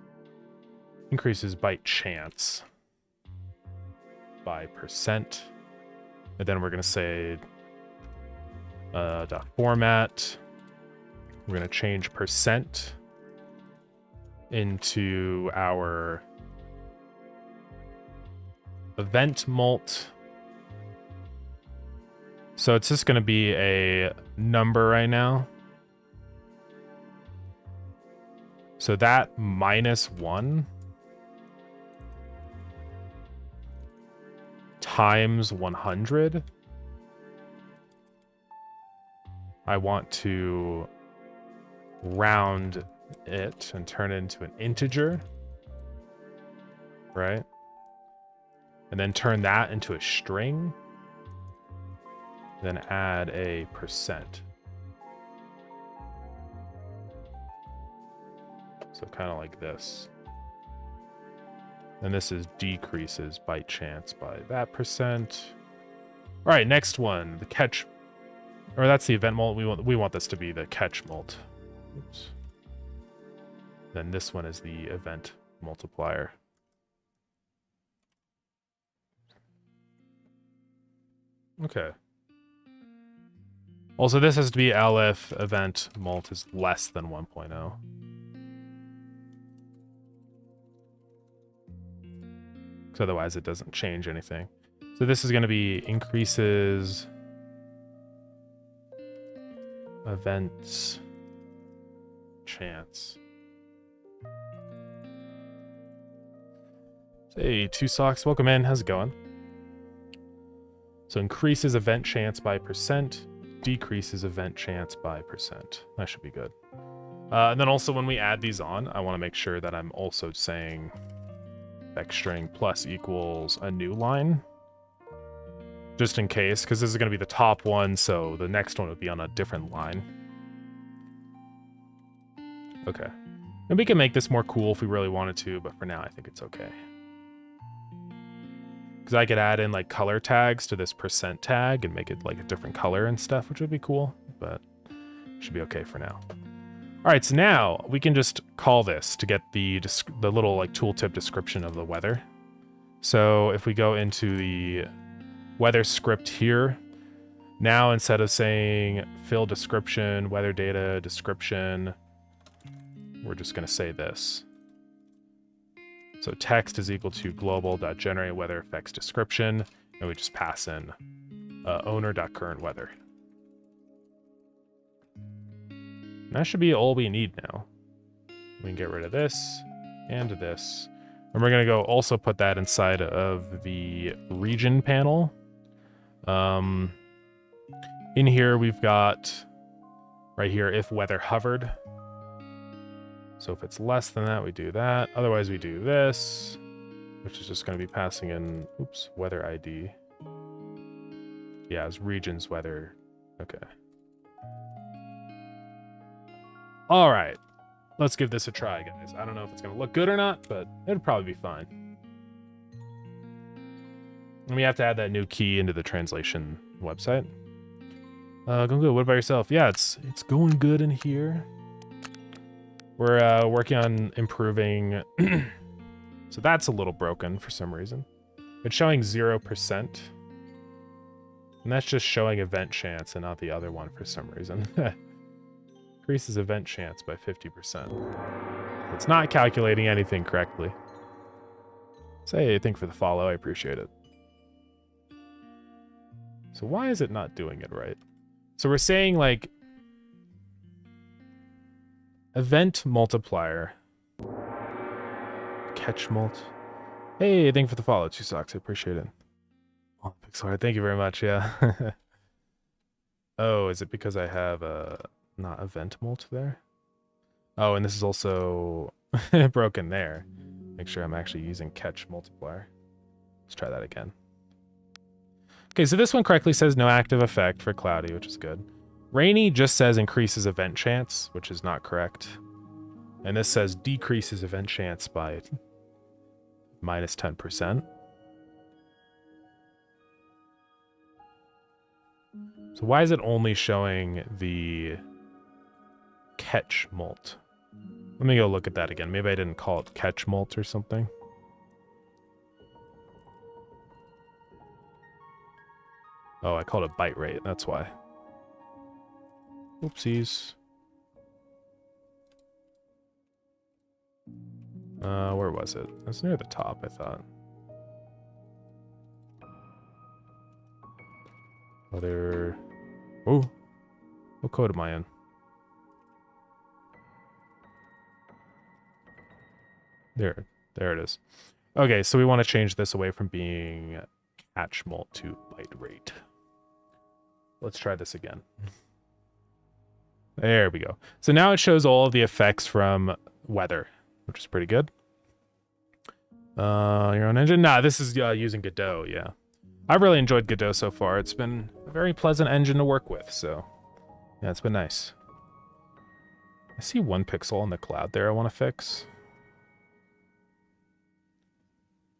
increases byte chance by %. And then we're going to say dot format. We're going to change % into our event mult. So it's just going to be a number right now. So that -1 times 100. I want to round it and turn it into an integer, right? And then turn that into a string. Then add a %. So kind of like this. And this is decreases byte chance by that %. All right, next one, the catch, or that's the event mult. We want this to be the catch mult. Oops. Then this one is the event multiplier. Okay. Also, this has to be if event mult is less than 1.0. Because otherwise it doesn't change anything. So this is going to be increases events chance. Hey, Two Socks, welcome in. How's it going? So increases event chance by %, decreases event chance by %. That should be good. And then also when we add these on, I want to make sure that I'm also saying string plus equals a new line. Just in case, because this is going to be the top one, so the next one would be on a different line. Okay. And we can make this more cool if we really wanted to, but for now I think it's okay. Because I could add in like color tags to this % tag and make it like a different color and stuff, which would be cool, but should be okay for now. All right, so now we can just call this to get the little like tooltip description of the weather. So if we go into the weather script here, now instead of saying fill description, weather data description, we're just going to say this. So text is equal to global.generate weather effects description, and we just pass in owner.current weather. That should be all we need now. We can get rid of this and this. And we're going to go also put that inside of the region panel. In here, we've got right here, if weather hovered. So if it's less than that, we do that. Otherwise, we do this, which is just going to be passing in, oops, weather ID. Yeah, it's regions weather. Okay. All right, let's give this a try, guys. I don't know if it's going to look good or not, but it'll probably be fine. And we have to add that new key into the translation website. Going good. What about yourself? Yeah, it's going good in here. We're working on improving. So that's a little broken for some reason. It's showing 0%. And that's just showing event chance and not the other one for some reason. Increases event chance by 50%. It's not calculating anything correctly. Say, thank you for the follow. I appreciate it. So why is it not doing it right? So we're saying like event multiplier. Catch mult. Hey, thank you for the follow. Two Socks. I appreciate it. Oh, Pixar. Thank you very much. Yeah. Oh, is it because I have a not event mult there? Oh, and this is also broken there. Make sure I'm actually using catch multiplier. Let's try that again. Okay, so this one correctly says no active effect for cloudy, which is good. Rainy just says increases event chance, which is not correct. And this says decreases event chance by minus 10%. So why is it only showing the catch molt? Let me go look at that again. Maybe I didn't call it catch molt or something. Oh, I called it bite rate. That's why. Oopsies. Where was it? It was near the top, I thought. Other... Oh! What code am I in? There it is. Okay, so we want to change this away from being catch molt to bite rate. Let's try this again. There we go. So now it shows all of the effects from weather, which is pretty good. Your own engine? Nah, this is using Godot, yeah. I've really enjoyed Godot so far. It's been a very pleasant engine to work with, so yeah, it's been nice. I see one pixel in the cloud there I want to fix.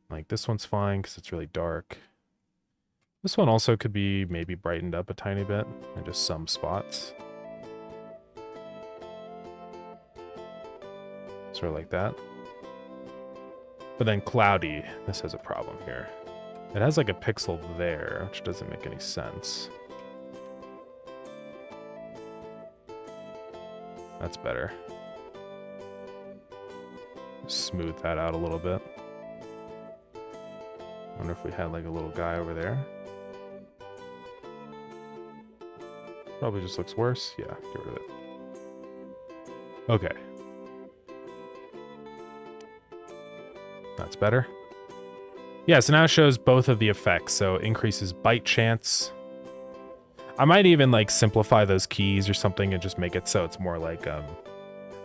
Like, this one's fine because it's really dark. This one also could be maybe brightened up a tiny bit in just some spots. Sort of like that. But then cloudy, this has a problem here. It has like a pixel there, which doesn't make any sense. That's better. Smooth that out a little bit. Wonder if we had like a little guy over there. Probably just looks worse. Yeah, get rid of it. Okay. That's better. Yeah, so now it shows both of the effects. So increases bite chance. I might even like simplify those keys or something and just make it so it's more like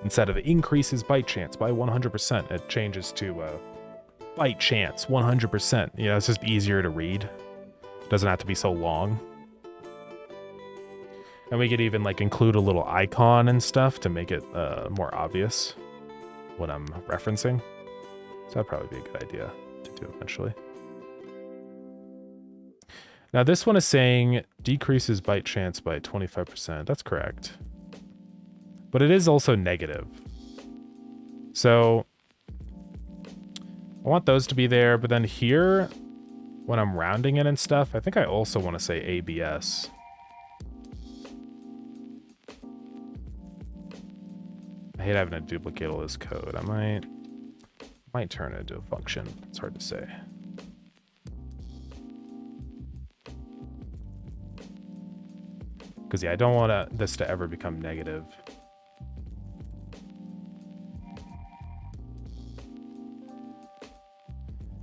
instead of increases bite chance by 100%, it changes to bite chance 100%. You know, it's just easier to read. It doesn't have to be so long. And we could even like include a little icon and stuff to make it more obvious what I'm referencing. So that'd probably be a good idea to do eventually. Now this one is saying decreases bite chance by 25%. That's correct. But it is also negative. So I want those to be there, but then here, when I'm rounding it and stuff, I think I also want to say ABS. I hate having to duplicate all this code. I might turn it into a function. It's hard to say. Because yeah, I don't want this to ever become negative.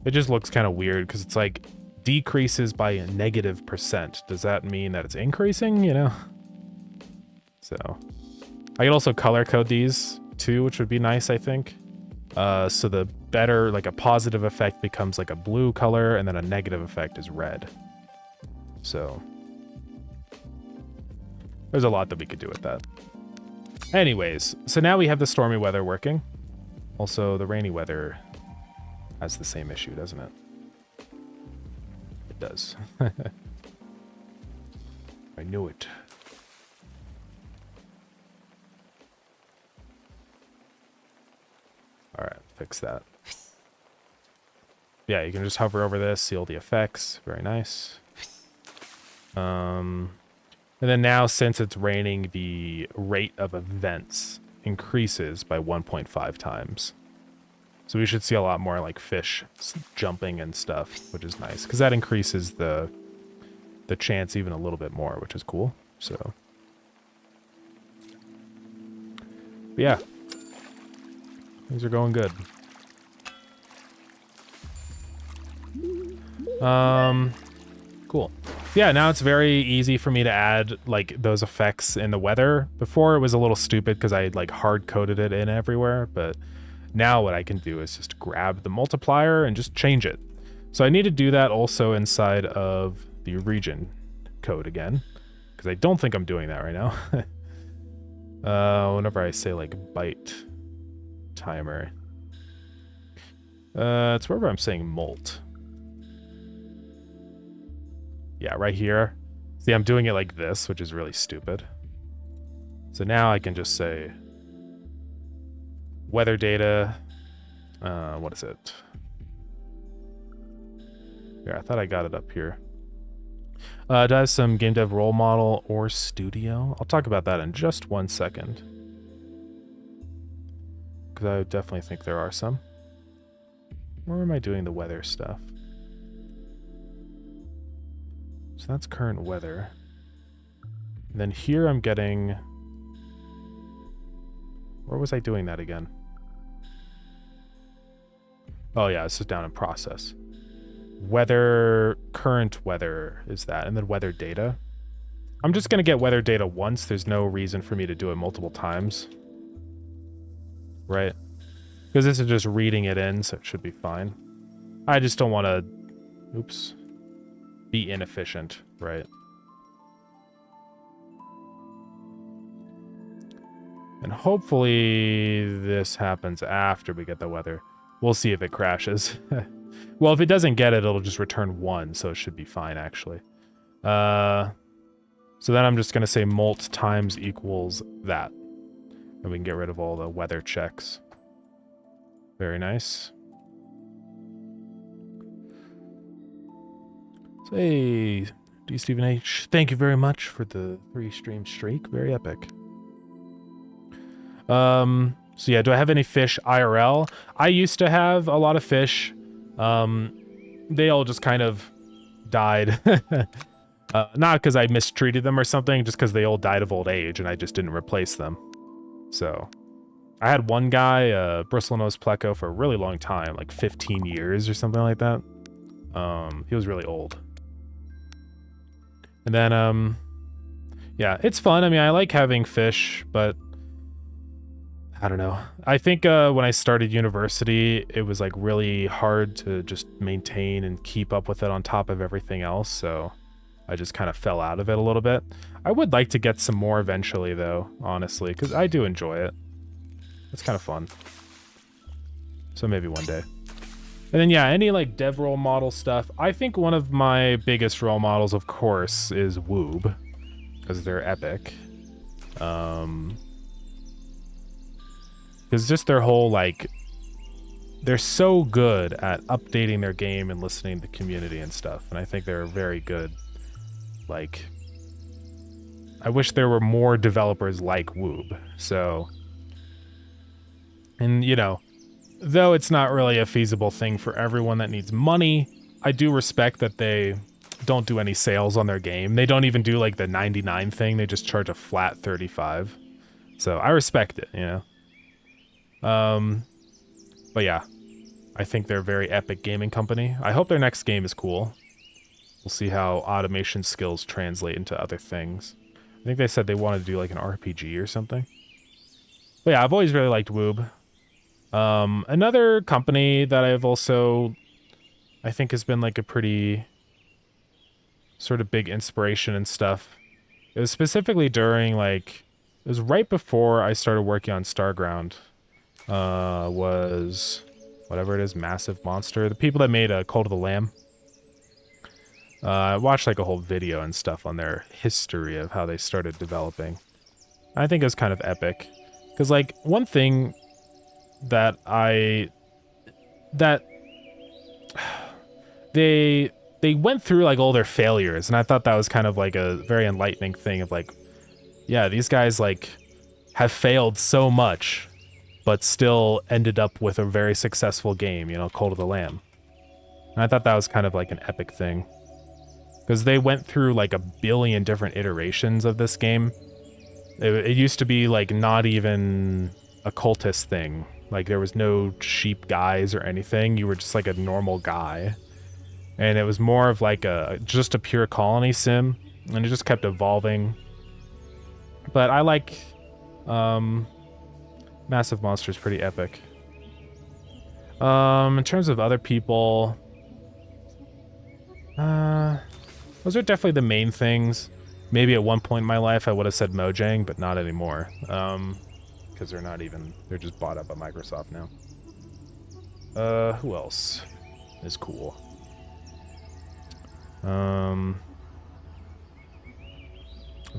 It just looks kind of weird because it's like decreases by a -%. Does that mean that it's increasing, you know? So I could also color code these too, which would be nice, I think. So the better, like a positive effect becomes like a blue color and then a negative effect is red. So there's a lot that we could do with that. Anyways, so now we have the stormy weather working. Also, the rainy weather has the same issue, doesn't it? It does. I knew it. All right, fix that. Yeah, you can just hover over this, see all the effects. Very nice. And then now, since it's raining, the rate of events increases by 1.5 times. So we should see a lot more like fish jumping and stuff, which is nice because that increases the chance even a little bit more, which is cool. So but yeah, things are going good. Cool. Yeah, now it's very easy for me to add like those effects in the weather. Before it was a little stupid because I like hard coded it in everywhere, but now what I can do is just grab the multiplier and just change it. So I need to do that also inside of the region code again, because I don't think I'm doing that right now. Whenever I say like bite timer. It's wherever I'm saying molt. Yeah, right here. See, I'm doing it like this, which is really stupid. So now I can just say weather data. What is it? Yeah, I thought I got it up here. Do I have some game dev role model or studio? I'll talk about that in just 1 second. Because I definitely think there are some. Where am I doing the weather stuff? So that's current weather. And then here I'm getting... Where was I doing that again? Oh yeah, this is down in process. Weather, current weather is that, and then weather data. I'm just gonna get weather data once. There's no reason for me to do it multiple times. Right? Because this is just reading it in, so it should be fine. I just don't want to, oops, be inefficient, right? And hopefully this happens after we get the weather. We'll see if it crashes. Well, if it doesn't get it, it'll just return 1, so it should be fine, actually. So then I'm just going to say molt times equals that. And we can get rid of all the weather checks. Very nice. So, hey, D. Stephen H., thank you very much for the 3-stream streak. Very epic. So yeah, do I have any fish IRL? I used to have a lot of fish. They all just kind of died. Not because I mistreated them or something, just because they all died of old age and I just didn't replace them. So I had one guy, bristlenose pleco, for a really long time, like 15 years or something like that. He was really old. And then, yeah, it's fun. I mean, I like having fish, but I don't know. I think when I started university, it was like really hard to just maintain and keep up with it on top of everything else. So I just kind of fell out of it a little bit. I would like to get some more eventually, though, honestly, because I do enjoy it. It's kind of fun. So maybe one day. And then, yeah, any like dev role model stuff. I think one of my biggest role models, of course, is Woob, because they're epic. Because just their whole, like, they're so good at updating their game and listening to the community and stuff. And I think they're very good. Like, I wish there were more developers like Woob. So, and, you know, though it's not really a feasible thing for everyone that needs money, I do respect that they don't do any sales on their game. They don't even do, like, the 99 thing. They just charge a flat 35. So I respect it, you know. But yeah, I think they're a very epic gaming company. I hope their next game is cool. We'll see how automation skills translate into other things. I think they said they wanted to do like an RPG or something. But yeah, I've always really liked Woob. Another company that I've also, I think has been like a pretty sort of big inspiration and stuff. It was specifically during like, it was right before I started working on Starground. Was whatever it is, Massive Monster. The people that made Cult of the Lamb. I watched like a whole video and stuff on their history of how they started developing. I think it was kind of epic. Because like one thing that they went through like all their failures, and I thought that was kind of like a very enlightening thing of like, yeah, these guys like have failed so much but still ended up with a very successful game, you know, Cult of the Lamb. And I thought that was kind of like an epic thing. Because they went through like a billion different iterations of this game. It used to be like not even a cultist thing. Like there was no sheep guys or anything. You were just like a normal guy. And it was more of like just a pure colony sim. And it just kept evolving. But I like... Massive Monster is pretty epic. In terms of other people, those are definitely the main things. Maybe at one point in my life I would have said Mojang, but not anymore. because they're just bought up by Microsoft now. Who else is cool? I'm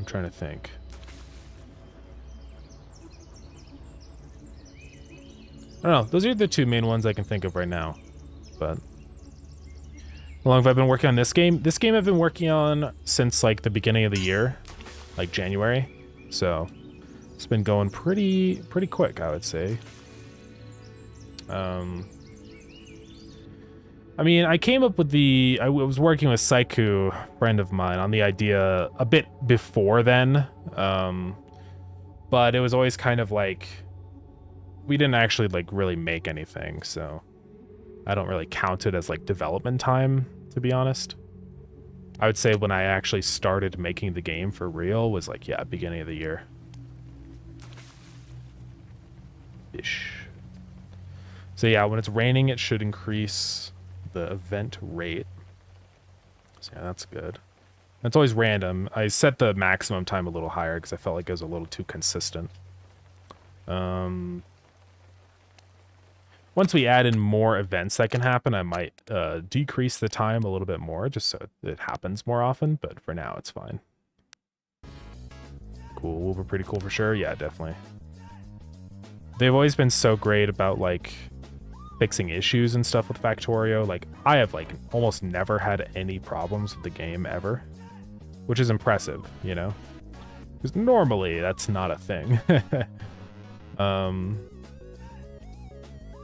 trying to think. I don't know. Those are the two main ones I can think of right now. But how long have I been working on this game? This game I've been working on since like the beginning of the year, like January. So it's been going pretty quick, I would say. I mean, I came up with I was working with Saiku, a friend of mine, on the idea a bit before then. But it was always kind of like, we didn't actually like really make anything, so I don't really count it as like development time, to be honest. I would say when I actually started making the game for real was like, yeah, beginning of the year. Ish. So yeah, when it's raining, it should increase the event rate. So yeah, that's good. It's always random. I set the maximum time a little higher because I felt like it was a little too consistent. Once we add in more events that can happen, I might decrease the time a little bit more just so it happens more often, but for now it's fine. Cool, we're pretty cool for sure. Yeah, definitely. They've always been so great about like fixing issues and stuff with Factorio. Like I have like almost never had any problems with the game ever, which is impressive, you know, because normally that's not a thing.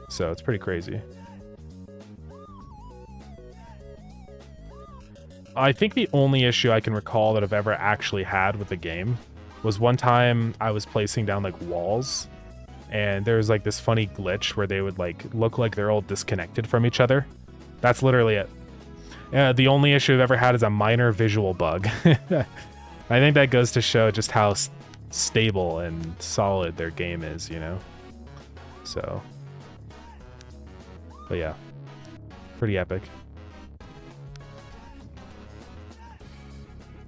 So it's pretty crazy. I think the only issue I can recall that I've ever actually had with the game was one time I was placing down like walls, and there was like this funny glitch where they would like look like they're all disconnected from each other. That's literally it. The only issue I've ever had is a minor visual bug. I think that goes to show just how stable and solid their game is, you know? So, but yeah, pretty epic.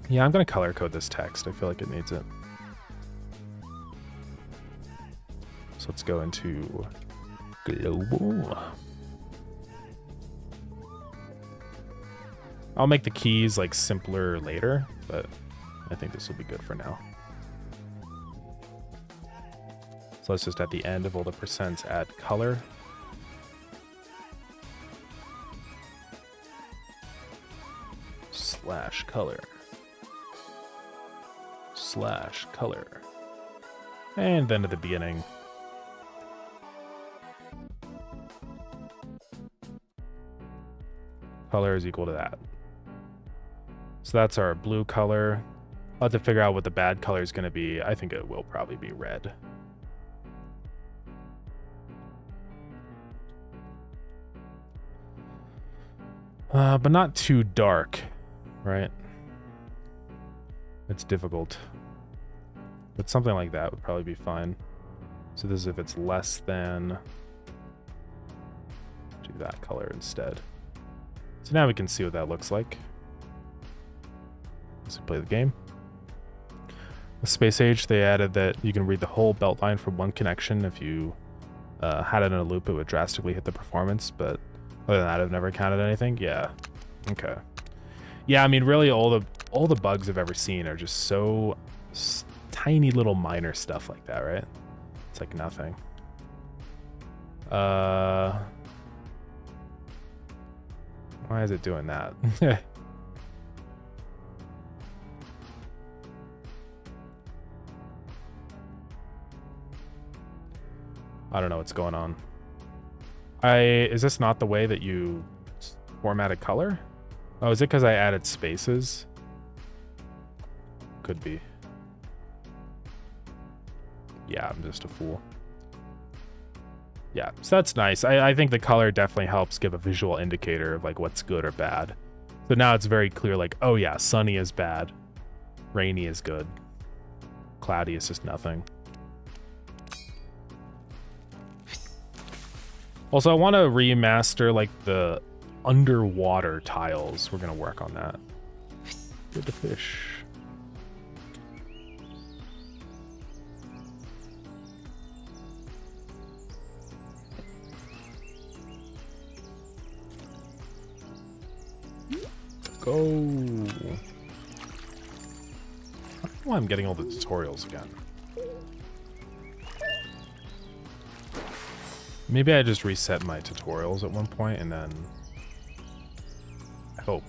Yeah, I'm gonna color code this text. I feel like it needs it. So let's go into global. I'll make the keys like simpler later, but I think this will be good for now. So let's just at the end of all the percents add color. Slash color. Slash color. And then at the beginning. Color is equal to that. So that's our blue color. I'll have to figure out what the bad color is going to be. I think it will probably be red. But not too dark, right? It's difficult. But something like that would probably be fine. So this is if it's less than... do that color instead. So now we can see what that looks like. Let's play the game. With Space Age, they added that you can read the whole belt line from one connection. If you had it in a loop, it would drastically hit the performance, but other than that, I've never counted anything. Yeah. Okay. Yeah, I mean, really, all the bugs I've ever seen are just so tiny little minor stuff like that, right? It's like nothing. Why is it doing that? I don't know what's going on. Is this not the way that you formatted color? Oh, is it because I added spaces? Could be. Yeah, I'm just a fool. Yeah, so that's nice. I think the color definitely helps give a visual indicator of like what's good or bad. So now it's very clear, like, oh yeah, sunny is bad, rainy is good, cloudy is just nothing. Also, I want to remaster like the underwater tiles. We're gonna work on that. Good to fish. go. I don't know why I'm getting all the tutorials again. Maybe I just reset my tutorials at one point and then I hope.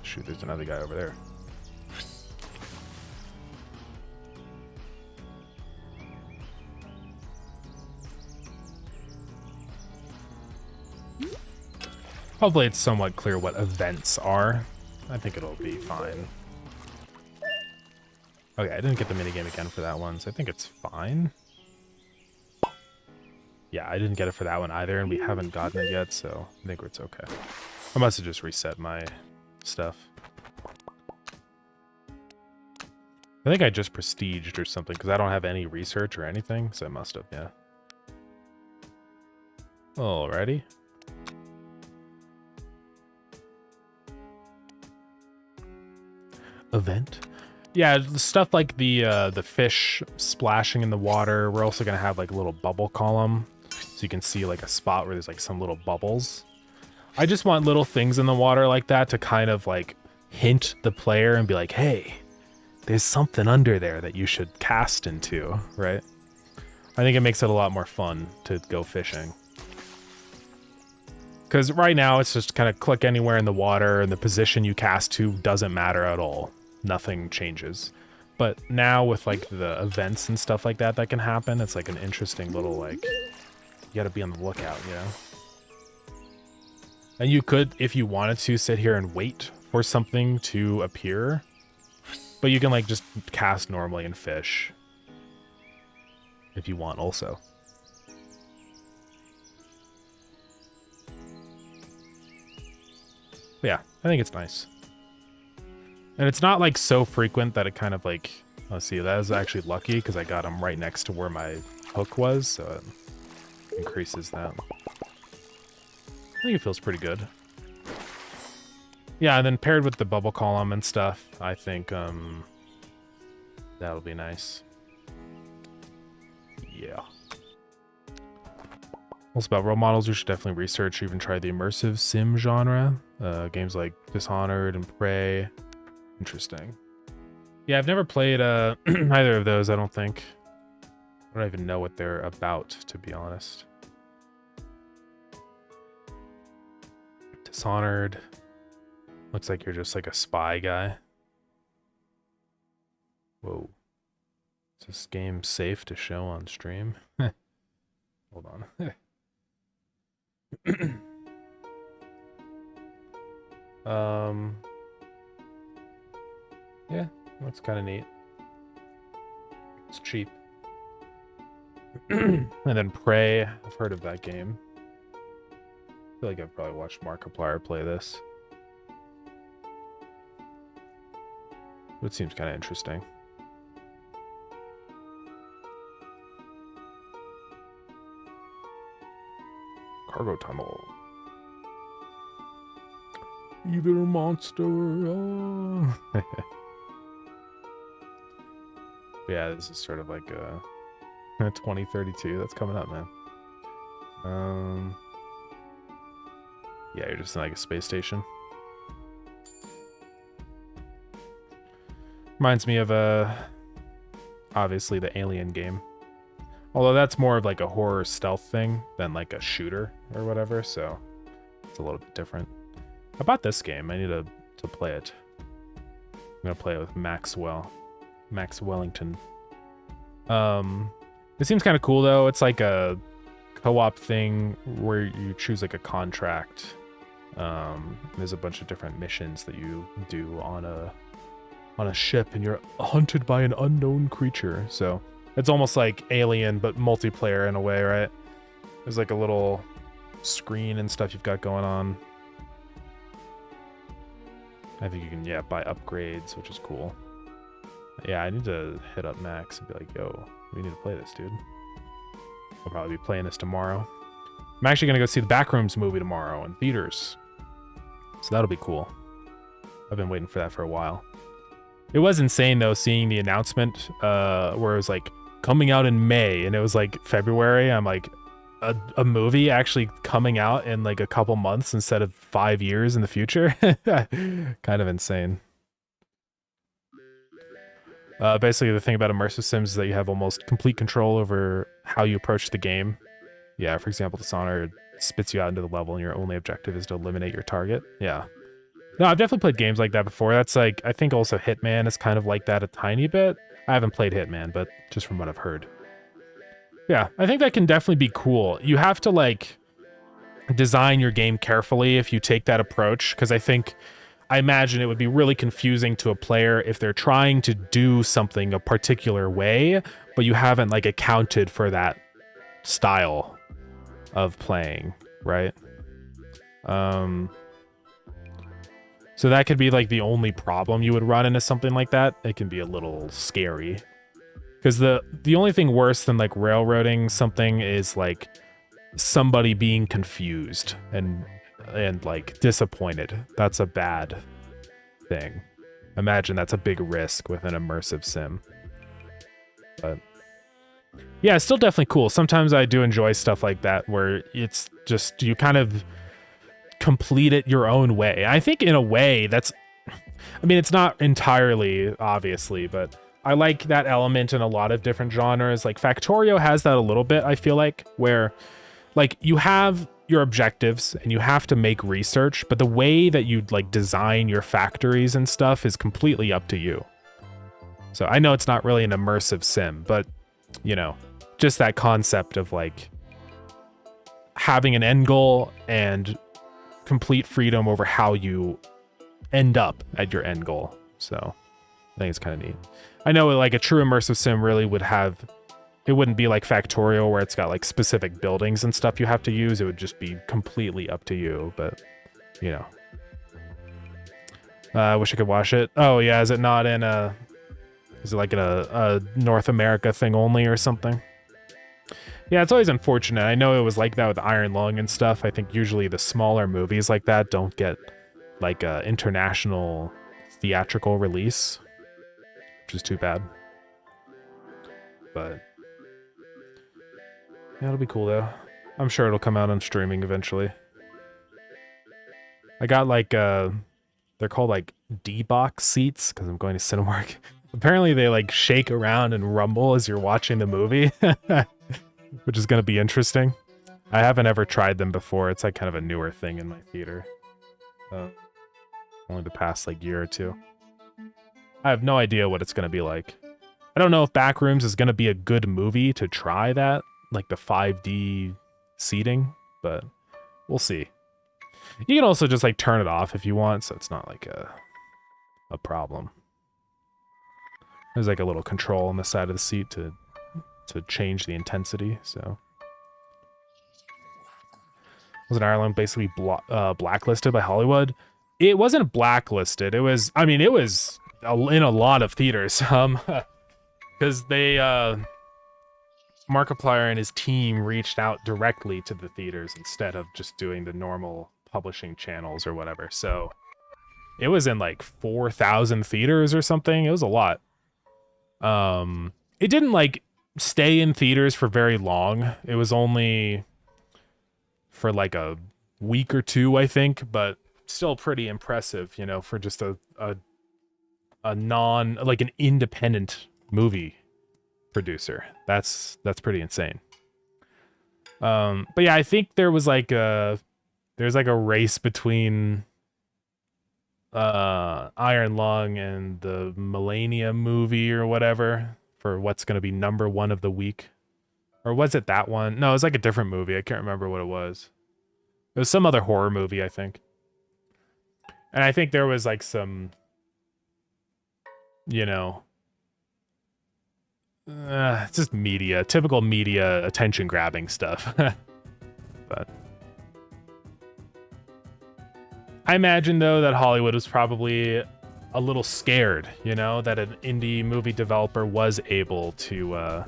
Shoot, there's another guy over there. Hopefully it's somewhat clear what events are. I think it'll be fine. Okay, I didn't get the minigame again for that one, so I think it's fine. Yeah, I didn't get it for that one either, and we haven't gotten it yet, so I think it's okay. I must have just reset my stuff. I think I just prestiged or something, because I don't have any research or anything, so I must have, yeah. Alrighty. Event? Yeah, stuff like the fish splashing in the water. We're also gonna have like a little bubble column, so you can see like a spot where there's like some little bubbles. I just want little things in the water like that to kind of like hint the player and be like, hey, there's something under there that you should cast into, right? I think it makes it a lot more fun to go fishing. Because right now it's just kind of click anywhere in the water and the position you cast to doesn't matter at all. Nothing changes. But now with like the events and stuff like that that can happen, it's like an interesting little like, you gotta be on the lookout, you know? And you could, if you wanted to, sit here and wait for something to appear. But you can like just cast normally and fish. If you want also. But yeah, I think it's nice. And it's not like so frequent that it kind of like, let's see, that is actually lucky because I got him right next to where my hook was, so it increases that. I think it feels pretty good. Yeah, and then paired with the bubble column and stuff, I think that'll be nice. Yeah. Also about role models, you should definitely research or even try the immersive sim genre. Games like Dishonored and Prey. Interesting. Yeah, I've never played either of those, I don't think. I don't even know what they're about, to be honest. Dishonored. Looks like you're just like a spy guy. Whoa. Is this game safe to show on stream? Hold on. Yeah, looks kind of neat. It's cheap. And then Prey, I've heard of that game. I feel like I've probably watched Markiplier play this. It seems kind of interesting. Cargo tunnel. Evil monster. Oh. Yeah, this is sort of like a 2032. That's coming up, man. Yeah, you're just in like a space station. Reminds me of obviously the Alien game. Although that's more of like a horror stealth thing than like a shooter or whatever, so it's a little bit different. How about this game? I need to play it. I'm gonna play it with Max Wellington. It seems kind of cool though. It's like a co-op thing where you choose like a contract. There's a bunch of different missions that you do on a ship, and you're hunted by an unknown creature. So it's almost like Alien, but multiplayer in a way, right? There's like a little screen and stuff you've got going on. I think you can, yeah, buy upgrades, which is cool. Yeah, I need to hit up Max and be like, yo, we need to play this, dude. I'll probably be playing this tomorrow. I'm actually going to go see the Backrooms movie tomorrow in theaters. So that'll be cool. I've been waiting for that for a while. It was insane, though, seeing the announcement where it was like, coming out in May, and it was like February. I'm like, a movie actually coming out in like a couple months instead of 5 years in the future. Kind of insane. Basically, the thing about immersive sims is that you have almost complete control over how you approach the game. Yeah, for example, Dishonored spits you out into the level and your only objective is to eliminate your target. Yeah. No, I've definitely played games like that before. That's like, I think also Hitman is kind of like that a tiny bit. I haven't played Hitman, but just from what I've heard. Yeah, I think that can definitely be cool. You have to like design your game carefully if you take that approach, because I imagine it would be really confusing to a player if they're trying to do something a particular way, but you haven't like accounted for that style of playing, right? So that could be like the only problem you would run into something like that. It can be a little scary. Because the only thing worse than like railroading something is like somebody being confused and like disappointed. That's a bad thing. Imagine that's a big risk with an immersive sim. But yeah, it's still definitely cool. Sometimes I do enjoy stuff like that where it's just you kind of complete it your own way. I think in a way that's, I mean, it's not entirely obviously, but I like that element in a lot of different genres. Like Factorio has that a little bit, I feel like, where like you have your objectives and you have to make research, but the way that you like design your factories and stuff is completely up to you. So I know it's not really an immersive sim, but you know, just that concept of like having an end goal and complete freedom over how you end up at your end goal. So I think it's kind of neat. I know like a true immersive sim really would have, it wouldn't be like Factorio where it's got like specific buildings and stuff you have to use. It would just be completely up to you, but you know. I wish I could watch it. Oh yeah, is it not in is it like in a North America thing only or something? Yeah, it's always unfortunate. I know it was like that with Iron Lung and stuff. I think usually the smaller movies like that don't get like a international theatrical release, which is too bad. But yeah, it'll be cool though. I'm sure it'll come out on streaming eventually. I got like they're called like D-box seats because I'm going to Cinemark. Apparently they like shake around and rumble as you're watching the movie. Which is going to be interesting. I haven't ever tried them before. It's like kind of a newer thing in my theater. Only the past like year or two. I have no idea what it's going to be like. I don't know if Backrooms is going to be a good movie to try that, like the 5D seating, but we'll see. You can also just like turn it off if you want, so it's not like a problem. There's like a little control on the side of the seat to change the intensity, so. Was Ireland basically blacklisted by Hollywood? It wasn't blacklisted. It was, I mean, it was in a lot of theaters. Because they, Markiplier and his team reached out directly to the theaters instead of just doing the normal publishing channels or whatever. So it was in like 4,000 theaters or something. It was a lot. It didn't like stay in theaters for very long. It was only for like a week or two, I think, but still pretty impressive, you know, for just a non, like an independent movie producer. That's pretty insane. But yeah, I think there was like there's like a race between Iron Lung and the Millennium movie or whatever for what's going to be #1 of the week. Or was it that one? No, it was like a different movie. I can't remember what it was. It was some other horror movie, I think. And I think there was like some, you know, it's just media, typical media attention grabbing stuff. But I imagine though that Hollywood was probably a little scared, you know, that an indie movie developer was able to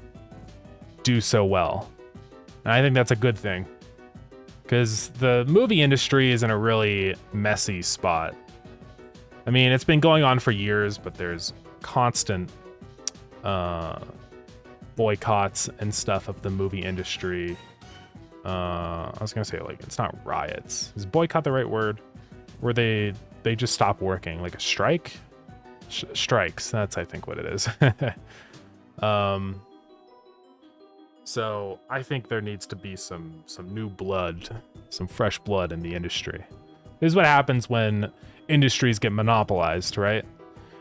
do so well. And I think that's a good thing, because the movie industry is in a really messy spot. I mean, it's been going on for years, but there's constant boycotts and stuff of the movie industry. I was gonna say, like, it's not riots. Is boycott the right word? Where they just stop working, like a strike? Strikes, that's I think what it is. So I think there needs to be some new blood, some fresh blood in the industry. This is what happens when industries get monopolized, right?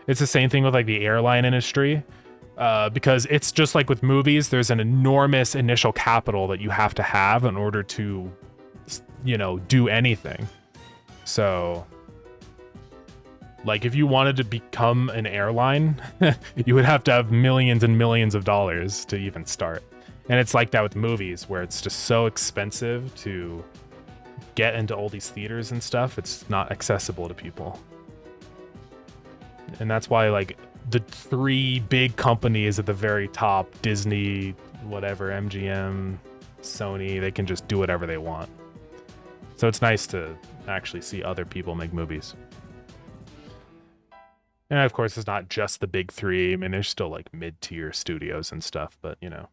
It's the same thing with like the airline industry, because it's just like with movies. There's an enormous initial capital that you have to have in order to, you know, do anything. So, like, if you wanted to become an airline, you would have to have millions and millions of dollars to even start. And it's like that with movies, where it's just so expensive to get into all these theaters and stuff. It's not accessible to people. And that's why, like, the 3 big companies at the very top, Disney, whatever, MGM, Sony, they can just do whatever they want. So it's nice to actually see other people make movies. And of course, it's not just the big 3. I mean, there's still like mid-tier studios and stuff, but you know.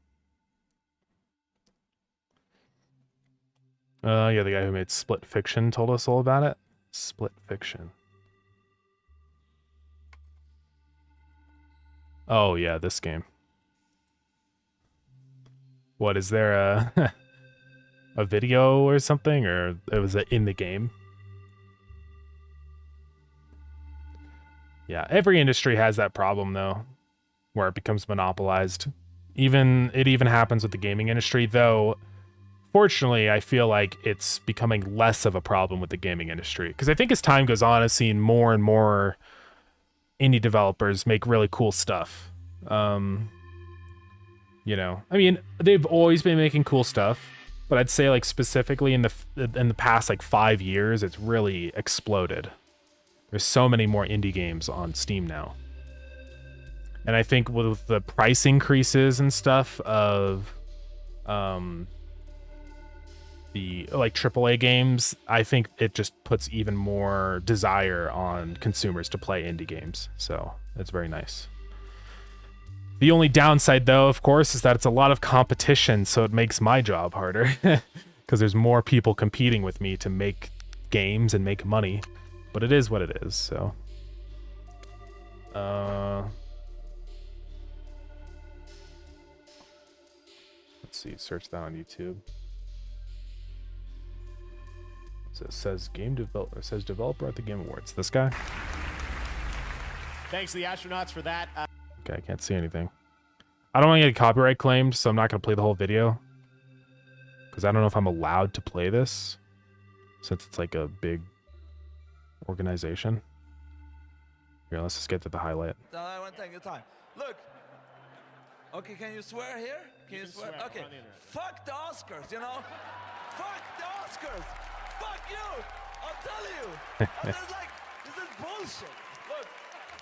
Yeah, the guy who made Split Fiction told us all about it. Split Fiction. Oh yeah, this game. What, is there a a video or something, or it was in the game? Yeah, every industry has that problem though, where it becomes monopolized. It even happens with the gaming industry, though. Fortunately, I feel like it's becoming less of a problem with the gaming industry, because I think as time goes on, I've seen more and more indie developers make really cool stuff. You know, I mean, they've always been making cool stuff, but I'd say like specifically in the past like 5 years, it's really exploded. There's so many more indie games on Steam now. And I think with the price increases and stuff of the like AAA games, I think it just puts even more desire on consumers to play indie games. So it's very nice. The only downside, though, of course, is that it's a lot of competition, so it makes my job harder because there's more people competing with me to make games and make money. But it is what it is, so. Let's see, search that on YouTube. So it says developer at the Game Awards. This guy? Thanks to the astronauts for that. Okay, I can't see anything. I don't want to get copyright claimed, so I'm not going to play the whole video. Because I don't know if I'm allowed to play this, since it's like a big organization. Here, let's just get to the highlight. I want to take your time. Look. Okay, can you swear here? Can you swear? Okay. Fuck the Oscars, you know? Fuck the Oscars! Fuck you! I'll tell you! This is bullshit. Look,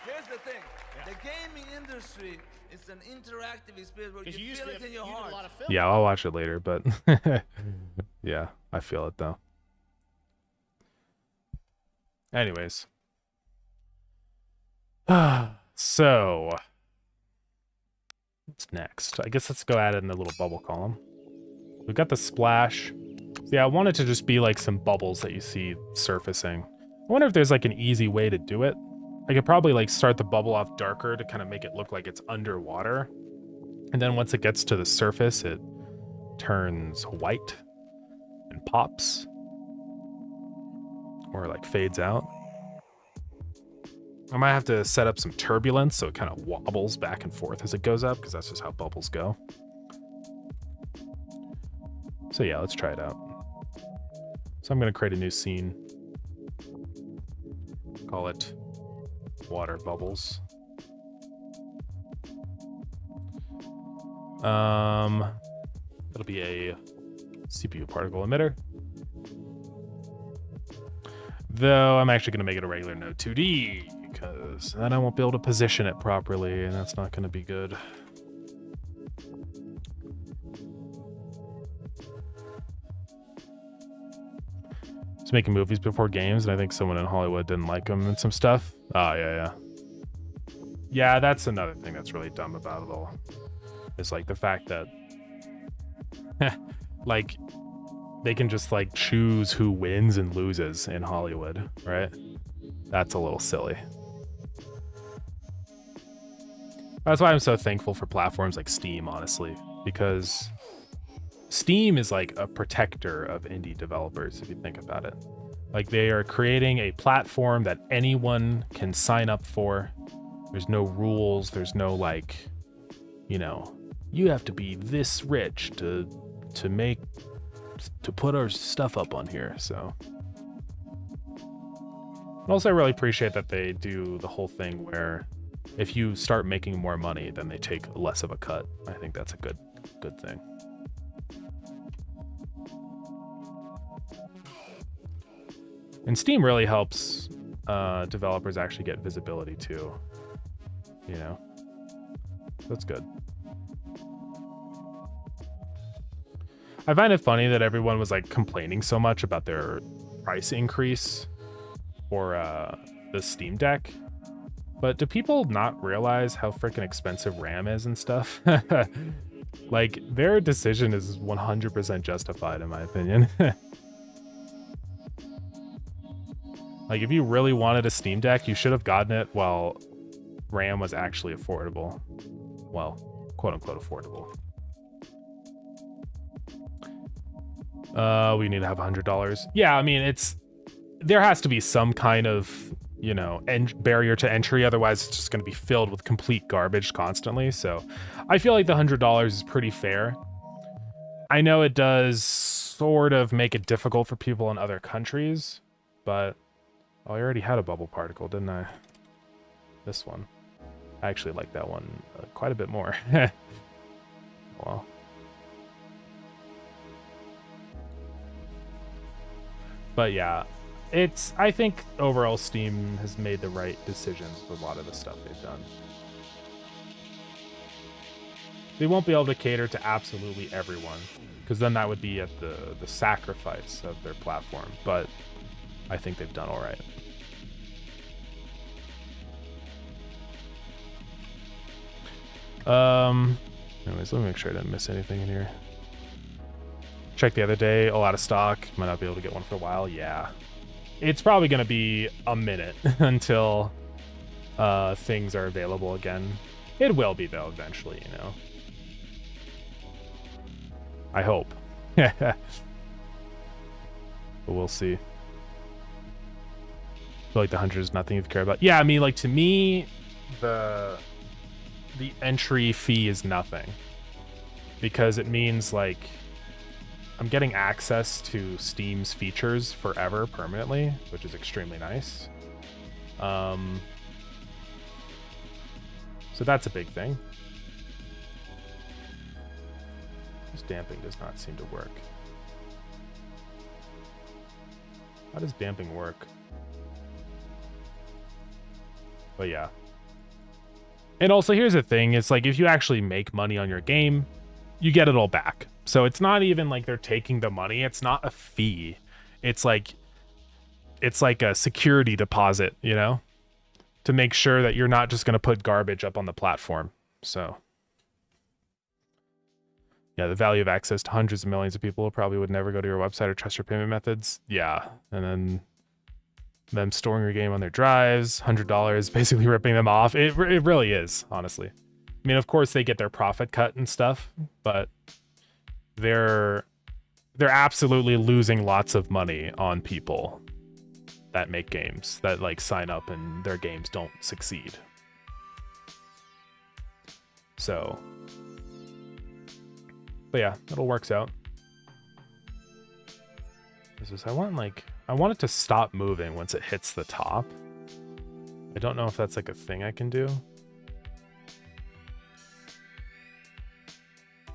here's the thing. Yeah. The gaming industry is an interactive experience where you feel it in your heart. Yeah, I'll watch it later, but yeah, I feel it though. Anyways. So, what's next? I guess let's go add it in the little bubble column. We've got the splash. Yeah, I want it to just be like some bubbles that you see surfacing. I wonder if there's like an easy way to do it. I could probably like start the bubble off darker to kind of make it look like it's underwater. And then once it gets to the surface, it turns white and pops. Or like fades out. I might have to set up some turbulence so it kind of wobbles back and forth as it goes up, because that's just how bubbles go. So yeah, let's try it out. So I'm going to create a new scene. Call it water bubbles. It'll be a CPU particle emitter. Though I'm actually going to make it a regular node 2D, because then I won't be able to position it properly, and that's not going to be good. Just making movies before games, and I think someone in Hollywood didn't like them and some stuff. Oh, yeah. Yeah, that's another thing that's really dumb about it all. It's like the fact that, like, they can just like choose who wins and loses in Hollywood, right? That's a little silly. That's why I'm so thankful for platforms like Steam, honestly, because Steam is like a protector of indie developers, if you think about it. Like, they are creating a platform that anyone can sign up for. There's no rules. There's no like, you know, you have to be this rich to put our stuff up on here. So, and also I really appreciate that they do the whole thing where if you start making more money, then they take less of a cut. I think that's a good thing. And Steam really helps developers actually get visibility too. You know, that's good. I find it funny that everyone was like complaining so much about their price increase for the Steam Deck. But do people not realize how freaking expensive RAM is and stuff? Like, their decision is 100% justified, in my opinion. Like, if you really wanted a Steam Deck, you should have gotten it while RAM was actually affordable. Well, quote-unquote affordable. We need to have $100. Yeah, I mean, there has to be some kind of, you know, barrier to entry. Otherwise, it's just going to be filled with complete garbage constantly. So I feel like the $100 is pretty fair. I know it does sort of make it difficult for people in other countries, but oh, I already had a bubble particle, didn't I? This one. I actually like that one quite a bit more. Well. But yeah, I think overall Steam has made the right decisions with a lot of the stuff they've done. They won't be able to cater to absolutely everyone, because then that would be at the sacrifice of their platform, but I think they've done all right. Anyways, let me make sure I didn't miss anything in here. Checked the other day, all out of stock. Might not be able to get one for a while. Yeah. It's probably going to be a minute until things are available again. It will be, though, eventually, you know. I hope. But we'll see. I feel like the 100 is nothing you care about. Yeah, I mean, like, to me, the entry fee is nothing. Because it means, like, I'm getting access to Steam's features forever, permanently, which is extremely nice. So that's a big thing. This damping does not seem to work. How does damping work? But yeah. And also, here's the thing. It's like, if you actually make money on your game, you get it all back. So it's not even like they're taking the money. It's not a fee. It's like a security deposit, you know, to make sure that you're not just going to put garbage up on the platform. So yeah, the value of access to hundreds of millions of people probably would never go to your website or trust your payment methods. Yeah. And then them storing your game on their drives, $100, basically ripping them off. It really is, honestly. I mean, of course they get their profit cut and stuff, but they're absolutely losing lots of money on people that make games, that like sign up and their games don't succeed. So, but yeah, it all works out. I want it to stop moving once it hits the top. I don't know if that's like a thing I can do.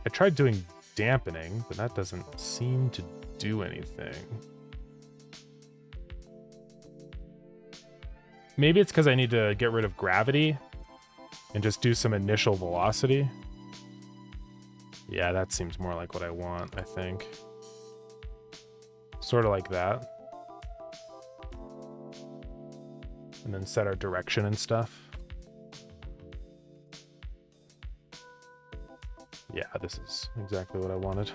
I tried doing dampening, but that doesn't seem to do anything. Maybe it's because I need to get rid of gravity and just do some initial velocity. Yeah, that seems more like what I want, I think. Sort of like that. And then set our direction and stuff. Yeah, this is exactly what I wanted.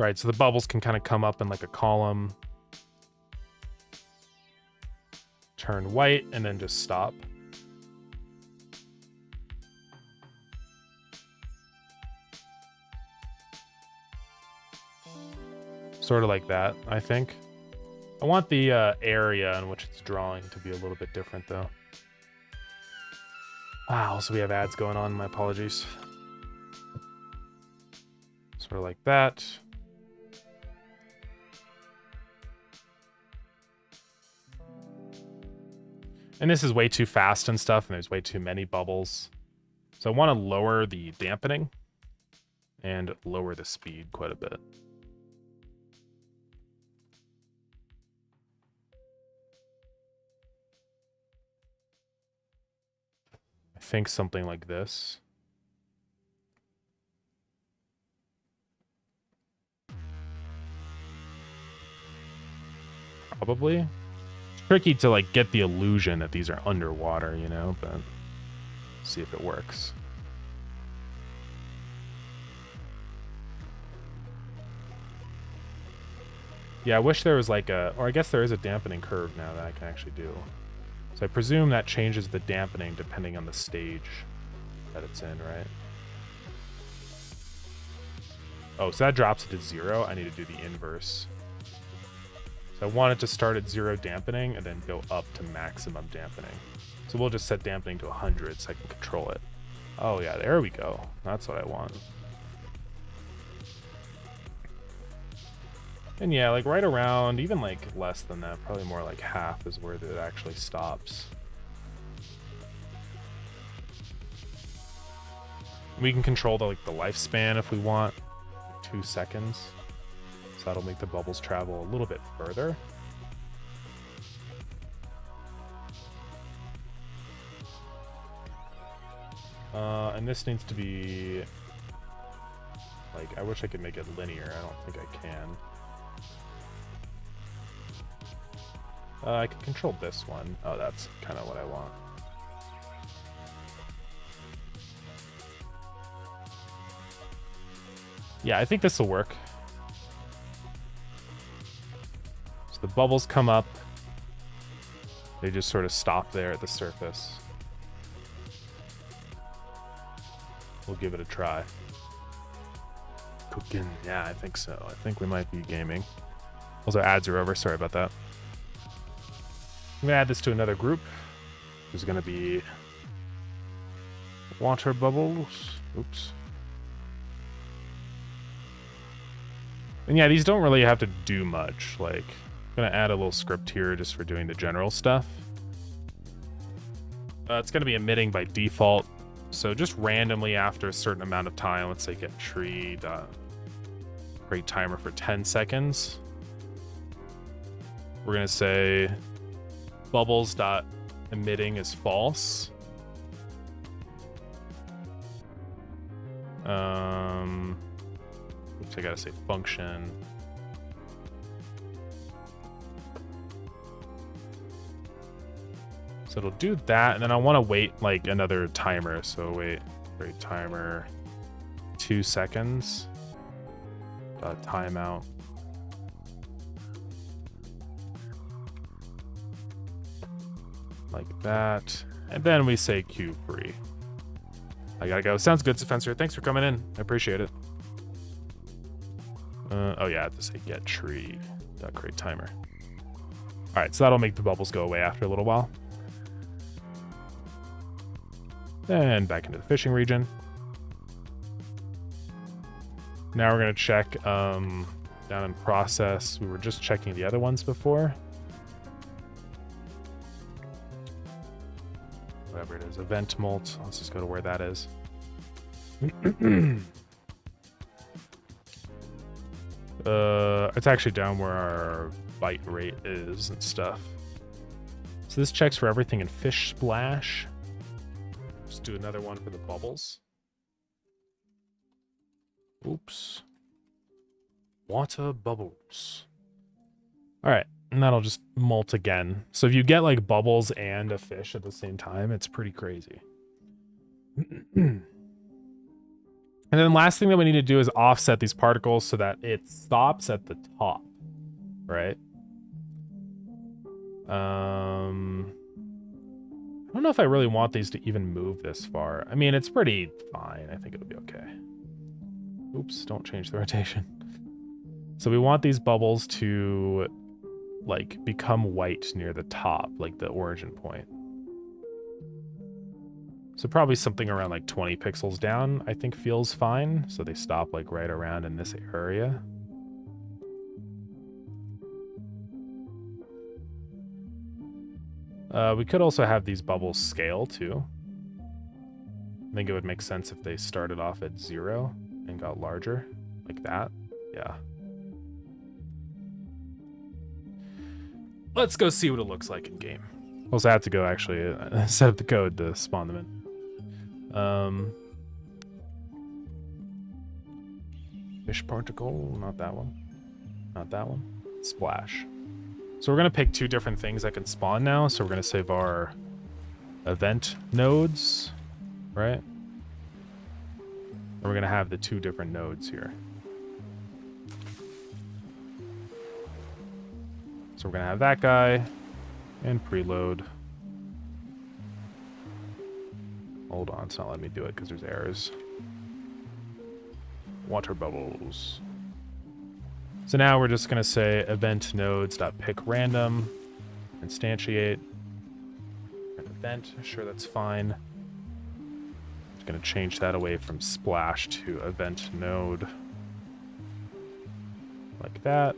Right, so the bubbles can kind of come up in like a column, turn white, and then just stop. Sort of like that, I think. I want the area in which it's drawing to be a little bit different, though. Ah, also we have ads going on, my apologies. Sort of like that. And this is way too fast and stuff, and there's way too many bubbles. So I want to lower the dampening and lower the speed quite a bit. I think something like this. Probably. Tricky to like get the illusion that these are underwater, you know, but see if it works. Yeah, I wish there was like a, or I guess there is a dampening curve now that I can actually do. So I presume that changes the dampening depending on the stage that it's in, right? Oh, so that drops it to 0. I need to do the inverse. So I want it to start at 0 dampening and then go up to maximum dampening. So we'll just set dampening to 100 so I can control it. Oh yeah, there we go. That's what I want. And yeah, like right around, even like less than that, probably more like half is where it actually stops. We can control the lifespan if we want, 2 seconds. So that'll make the bubbles travel a little bit further. And this needs to be like, I wish I could make it linear. I don't think I can. I can control this one. Oh, that's kind of what I want. Yeah, I think this will work. So the bubbles come up. They just sort of stop there at the surface. We'll give it a try. Cooking. Yeah, I think so. I think we might be gaming. Also, ads are over. Sorry about that. I'm going to add this to another group. There's going to be water bubbles. Oops. And yeah, these don't really have to do much. Like, I'm going to add a little script here just for doing the general stuff. It's going to be emitting by default. So just randomly after a certain amount of time, let's say get tree dot create timer for 10 seconds. We're going to say bubbles dot emitting is false. Oops, I gotta say function. So it'll do that, and then I want to wait like another timer. So wait, create timer 2 seconds. Timeout. Like that, and then we say queue free. I gotta go. Sounds good, Spencer. Thanks for coming in. I appreciate it. Oh yeah, I have to say get tree dot create timer. All right, so that'll make the bubbles go away after a little while. Then back into the fishing region. Now we're gonna check down in process. We were just checking the other ones before. Whatever it is, event molt. Let's just go to where that is. It's actually down where our bite rate is and stuff. So this checks for everything in fish splash. Just do another one for the bubbles. Oops. Water bubbles. All right. And that'll just molt again. So if you get like bubbles and a fish at the same time, it's pretty crazy. And then last thing that we need to do is offset these particles so that it stops at the top, right? I don't know if I really want these to even move this far. I mean, it's pretty fine. I think it'll be okay. Oops, don't change the rotation. So we want these bubbles to like become white near the top, like the origin point. So probably something around like 20 pixels down, I think feels fine. So they stop like right around in this area. We could also have these bubbles scale too. I think it would make sense if they started off at 0 and got larger, like that. Yeah. Let's go see what it looks like in game. Also, I have to go actually set up the code to spawn them in. Fish particle, not that one. Not that one. Splash. So we're gonna pick 2 different things that can spawn now. So we're gonna save our event nodes, right? And we're gonna have the 2 different nodes here. So we're gonna have that guy and preload. Hold on, it's not letting me do it because there's errors. Water bubbles. So now we're just gonna say event nodes.pick random, instantiate an event. Sure, that's fine. Just gonna change that away from splash to event node. Like that.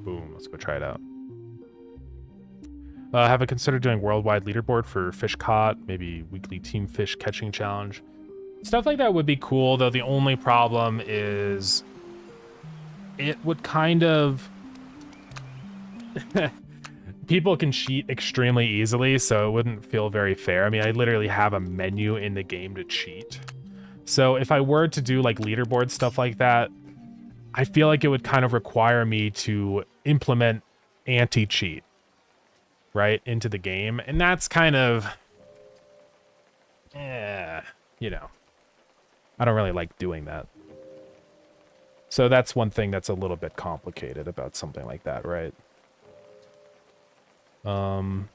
Boom, let's go try it out. Have I considered doing worldwide leaderboard for fish caught, maybe weekly team fish catching challenge? Stuff like that would be cool, though the only problem is it would kind of... People can cheat extremely easily, so it wouldn't feel very fair. I mean, I literally have a menu in the game to cheat. So if I were to do like leaderboard stuff like that, I feel like it would kind of require me to implement anti-cheat, right, into the game. And that's kind of, you know, I don't really like doing that. So that's one thing that's a little bit complicated about something like that, right? So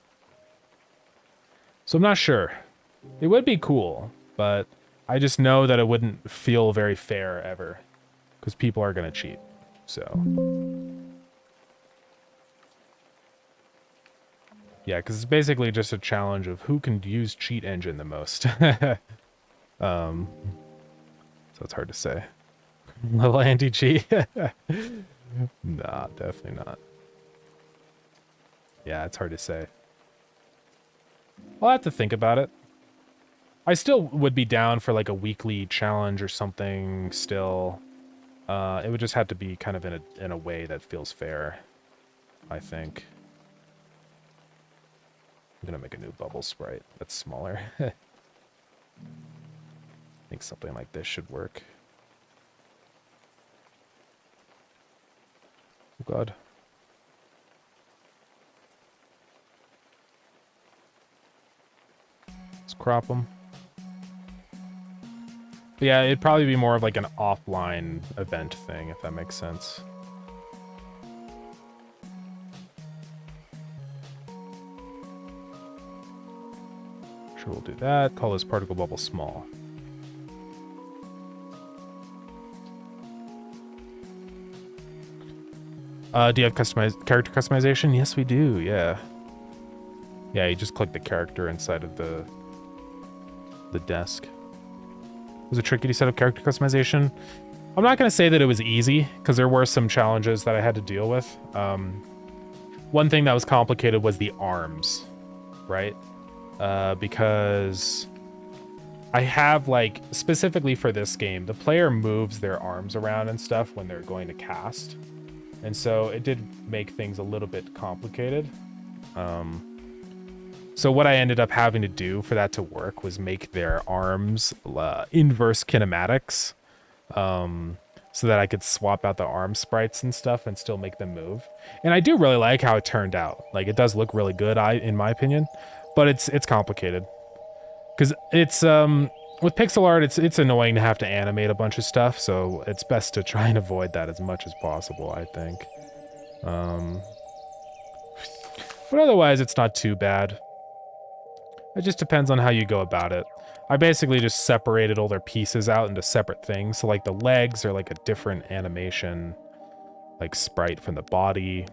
I'm not sure. It would be cool, but I just know that it wouldn't feel very fair ever, because people are going to cheat. So yeah, because it's basically just a challenge of who can use cheat engine the most. So it's hard to say. Level anti-cheat? Nah, definitely not. Yeah, it's hard to say. I'll have to think about it. I still would be down for like a weekly challenge or something still. It would just have to be kind of in a way that feels fair, I think. I'm gonna make a new bubble sprite that's smaller. I think something like this should work. Oh god. Let's crop them. But yeah, it'd probably be more of like an offline event thing, if that makes sense. Sure, we'll do that. Call this particle bubble small. Do you have character customization? Yes, we do. Yeah. Yeah, you just click the character inside of the desk. Was it tricky to set up character customization? I'm not going to say that it was easy, because there were some challenges that I had to deal with. One thing that was complicated was the arms, right? Because I have, like, specifically for this game, the player moves their arms around and stuff when they're going to cast. And so it did make things a little bit complicated. So what I ended up having to do for that to work was make their arms inverse kinematics, so that I could swap out the arm sprites and stuff and still make them move. And I do really like how it turned out. Like, it does look really good, in my opinion, but it's complicated because it's with pixel art, it's annoying to have to animate a bunch of stuff, so it's best to try and avoid that as much as possible, I think. But otherwise, it's not too bad. It just depends on how you go about it. I basically just separated all their pieces out into separate things. So like the legs are like a different animation, like sprite from the body.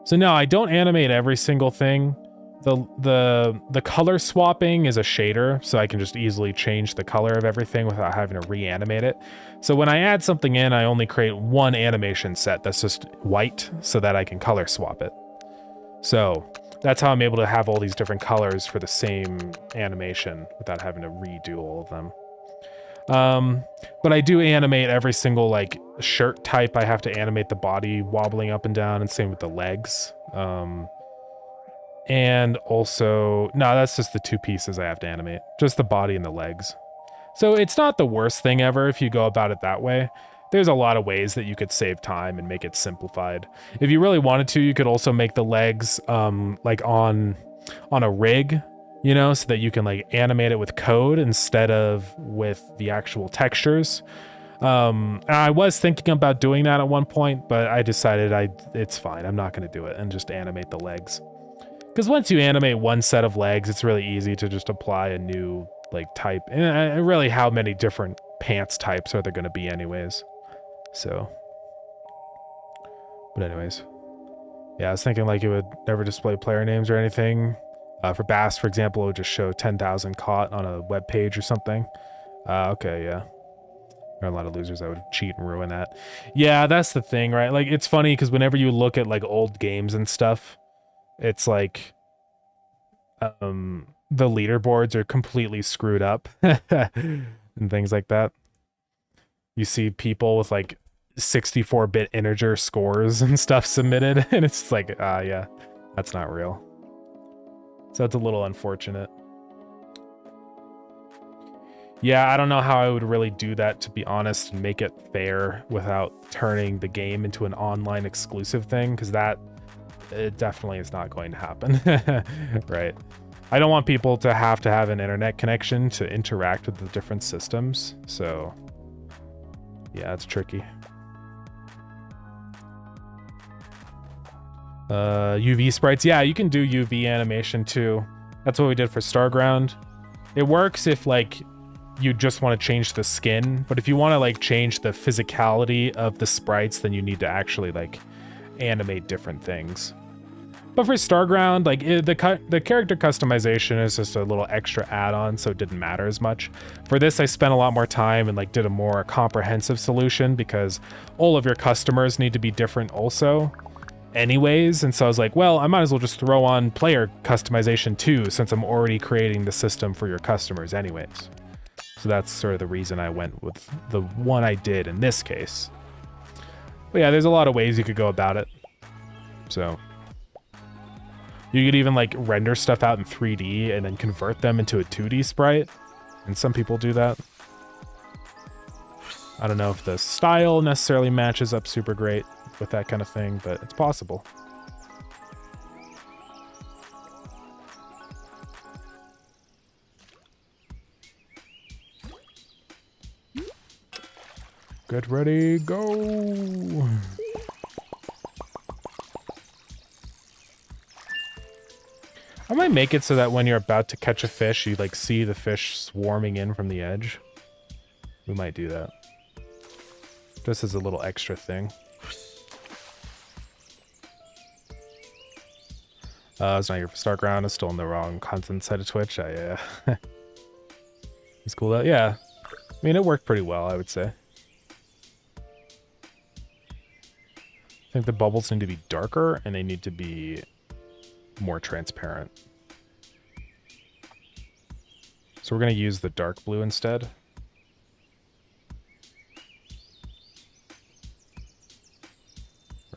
So no, I don't animate every single thing. The color swapping is a shader, so I can just easily change the color of everything without having to reanimate it. So when I add something in, I only create one animation set that's just white so that I can color swap it. So that's how I'm able to have all these different colors for the same animation without having to redo all of them. But I do animate every single like shirt type. I have to animate the body wobbling up and down, and same with the legs. And also, no, that's just the two pieces I have to animate, just the body and the legs. So it's not the worst thing ever if you go about it that way. There's a lot of ways that you could save time and make it simplified. If you really wanted to, you could also make the legs like on a rig, you know, so that you can like animate it with code instead of with the actual textures. I was thinking about doing that at one point, but I decided it's fine. I'm not going to do it and just animate the legs. Because once you animate one set of legs, it's really easy to just apply a new like type. And really, how many different pants types are there going to be anyways? So, but anyways, yeah, I was thinking like it would never display player names or anything. For Bass, for example, it would just show 10,000 caught on a web page or something. Okay, yeah. There are a lot of losers that would cheat and ruin that. Yeah, that's the thing, right? Like, it's funny because whenever you look at like old games and stuff, it's like the leaderboards are completely screwed up and things like that. You see people with like 64-bit integer scores and stuff submitted, and it's like, yeah, that's not real. So it's a little unfortunate. Yeah, I don't know how I would really do that, to be honest, and make it fair without turning the game into an online exclusive thing, because it definitely is not going to happen. Right. I don't want people to have an internet connection to interact with the different systems, so yeah, it's tricky. UV sprites. Yeah, you can do UV animation too. That's what we did for Starground. It works if like you just want to change the skin, but if you want to like change the physicality of the sprites, then you need to actually like animate different things. But for Starground, like the character customization is just a little extra add-on, so it didn't matter as much. For this, I spent a lot more time and like did a more comprehensive solution because all of your customers need to be different also anyways. And so I was like, well, I might as well just throw on player customization too, since I'm already creating the system for your customers anyways. So that's sort of the reason I went with the one I did in this case. But yeah, there's a lot of ways you could go about it. So you could even like render stuff out in 3D and then convert them into a 2D sprite. And some people do that. I don't know if the style necessarily matches up super great with that kind of thing, but it's possible. Get ready, go! I might make it so that when you're about to catch a fish, you like see the fish swarming in from the edge. We might do that. Just as a little extra thing. It's not here for Starground. It's still in the wrong content side of Twitch. It's cool though. Yeah. I mean, it worked pretty well, I would say. I think the bubbles need to be darker and they need to be more transparent. So we're going to use the dark blue instead.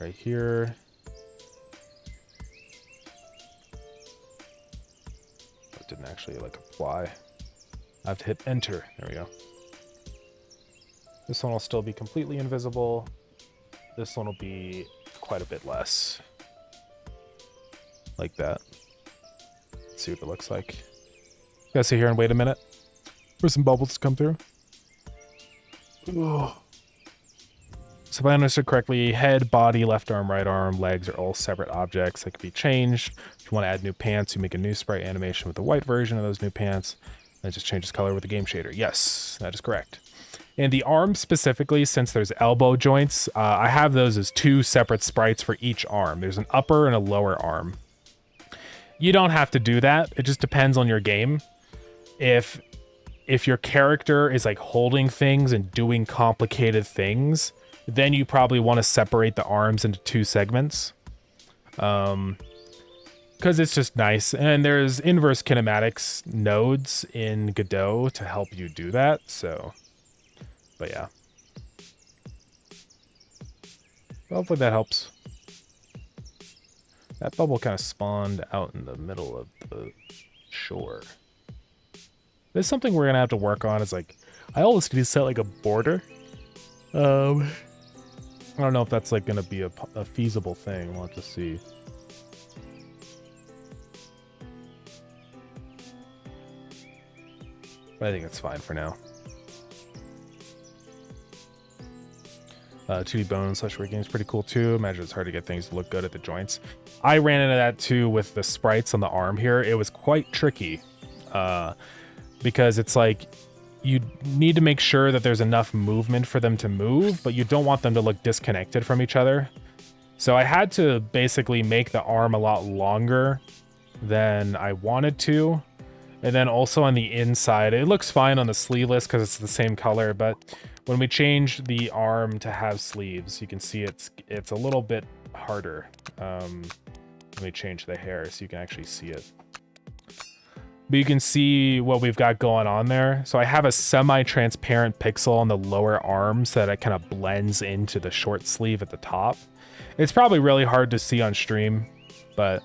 Right here. That didn't actually like apply. I have to hit enter. There we go. This one will still be completely invisible. This one will be quite a bit less. Like that. Let's see what it looks like. You guys sit here and wait a minute. for some bubbles to come through. Ugh. So if I understood correctly, head, body, left arm, right arm, legs are all separate objects that can be changed. If you want to add new pants, you make a new sprite animation with the white version of those new pants. That just changes color with the game shader. Yes, that is correct. And the arm specifically, since there's elbow joints, I have those as 2 separate sprites for each arm. There's an upper and a lower arm. You don't have to do that. It just depends on your game. If your character is like holding things and doing complicated things, then you probably want to separate the arms into 2 segments. Because it's just nice. And there's inverse kinematics nodes in Godot to help you do that. So, but yeah. Hopefully that helps. That bubble kind of spawned out in the middle of the shore. There's something we're going to have to work on. Is like, I always need to set like a border. I don't know if that's like going to be a feasible thing. We'll have to see. But I think it's fine for now. 2D bone / rig game is pretty cool too. Imagine it's hard to get things to look good at the joints. I ran into that too with the sprites on the arm here. It was quite tricky because it's like you need to make sure that there's enough movement for them to move, but you don't want them to look disconnected from each other. So I had to basically make the arm a lot longer than I wanted to. And then also on the inside, it looks fine on the sleeveless because it's the same color, but when we change the arm to have sleeves, you can see it's a little bit harder. Let me change the hair so you can actually see it. But you can see what we've got going on there. So I have a semi-transparent pixel on the lower arm so that it kind of blends into the short sleeve at the top. It's probably really hard to see on stream, but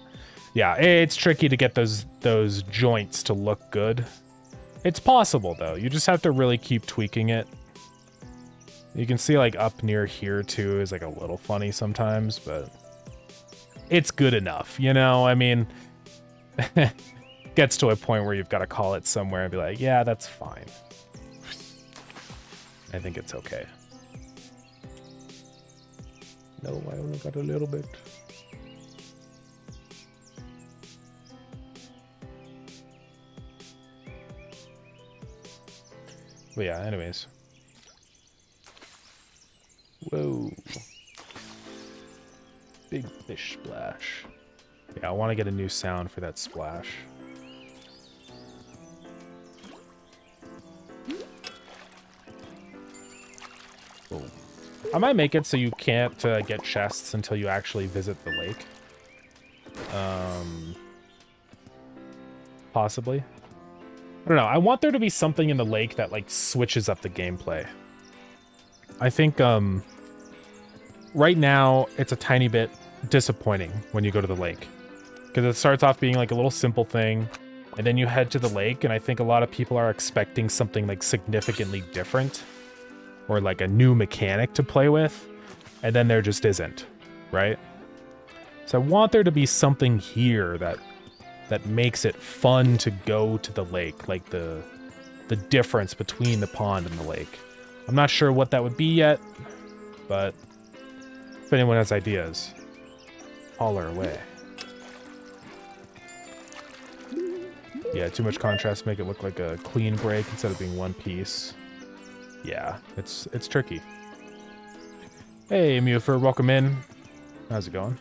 yeah, it's tricky to get those joints to look good. It's possible though. You just have to really keep tweaking it. You can see like up near here too is like a little funny sometimes, but it's good enough, you know? I mean, gets to a point where you've got to call it somewhere and be like, yeah, that's fine. I think it's okay. No, I only got a little bit. But yeah, anyways. Whoa. Big fish splash. Yeah, I want to get a new sound for that splash. Whoa. I might make it so you can't get chests until you actually visit the lake. Possibly. I don't know. I want there to be something in the lake that like switches up the gameplay. I think right now it's a tiny bit disappointing when you go to the lake, because it starts off being like a little simple thing, and then you head to the lake, and I think a lot of people are expecting something like significantly different or like a new mechanic to play with, and then there just isn't, right? So I want there to be something here that makes it fun to go to the lake, like the difference between the pond and the lake. I'm not sure what that would be yet, but if anyone has ideas, holler away. Yeah, too much contrast, make it look like a clean break instead of being one piece. Yeah, it's tricky. Hey, Mufer, welcome in. How's it going?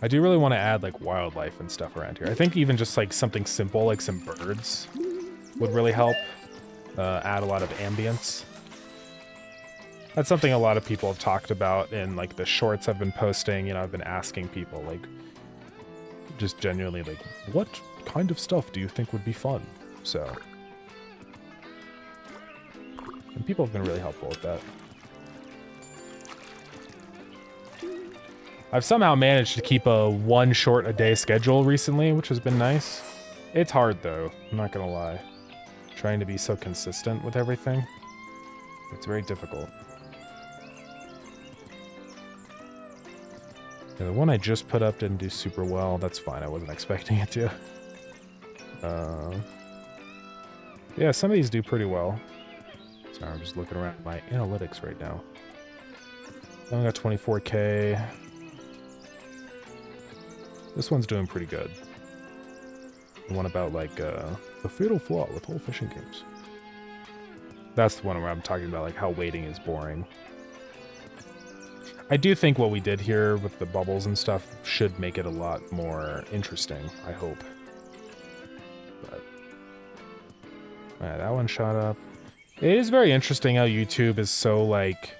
I do really want to add like wildlife and stuff around here. I think even just like something simple like some birds would really help add a lot of ambience. That's something a lot of people have talked about in like the shorts I've been posting. You know, I've been asking people like, just genuinely like, what kind of stuff do you think would be fun? So, and people have been really helpful with that. I've somehow managed to keep a 1 short a day schedule recently, which has been nice. It's hard though, I'm not gonna lie. Trying to be so consistent with everything. It's very difficult. Yeah, the one I just put up didn't do super well. That's fine, I wasn't expecting it to. Yeah, some of these do pretty well. Sorry, I'm just looking around my analytics right now. I only got 24K. This one's doing pretty good. The one about like the fatal flaw with all fishing games. That's the one where I'm talking about like how waiting is boring. I do think what we did here with the bubbles and stuff should make it a lot more interesting, I hope. But alright, that one shot up. It is very interesting how YouTube is so like...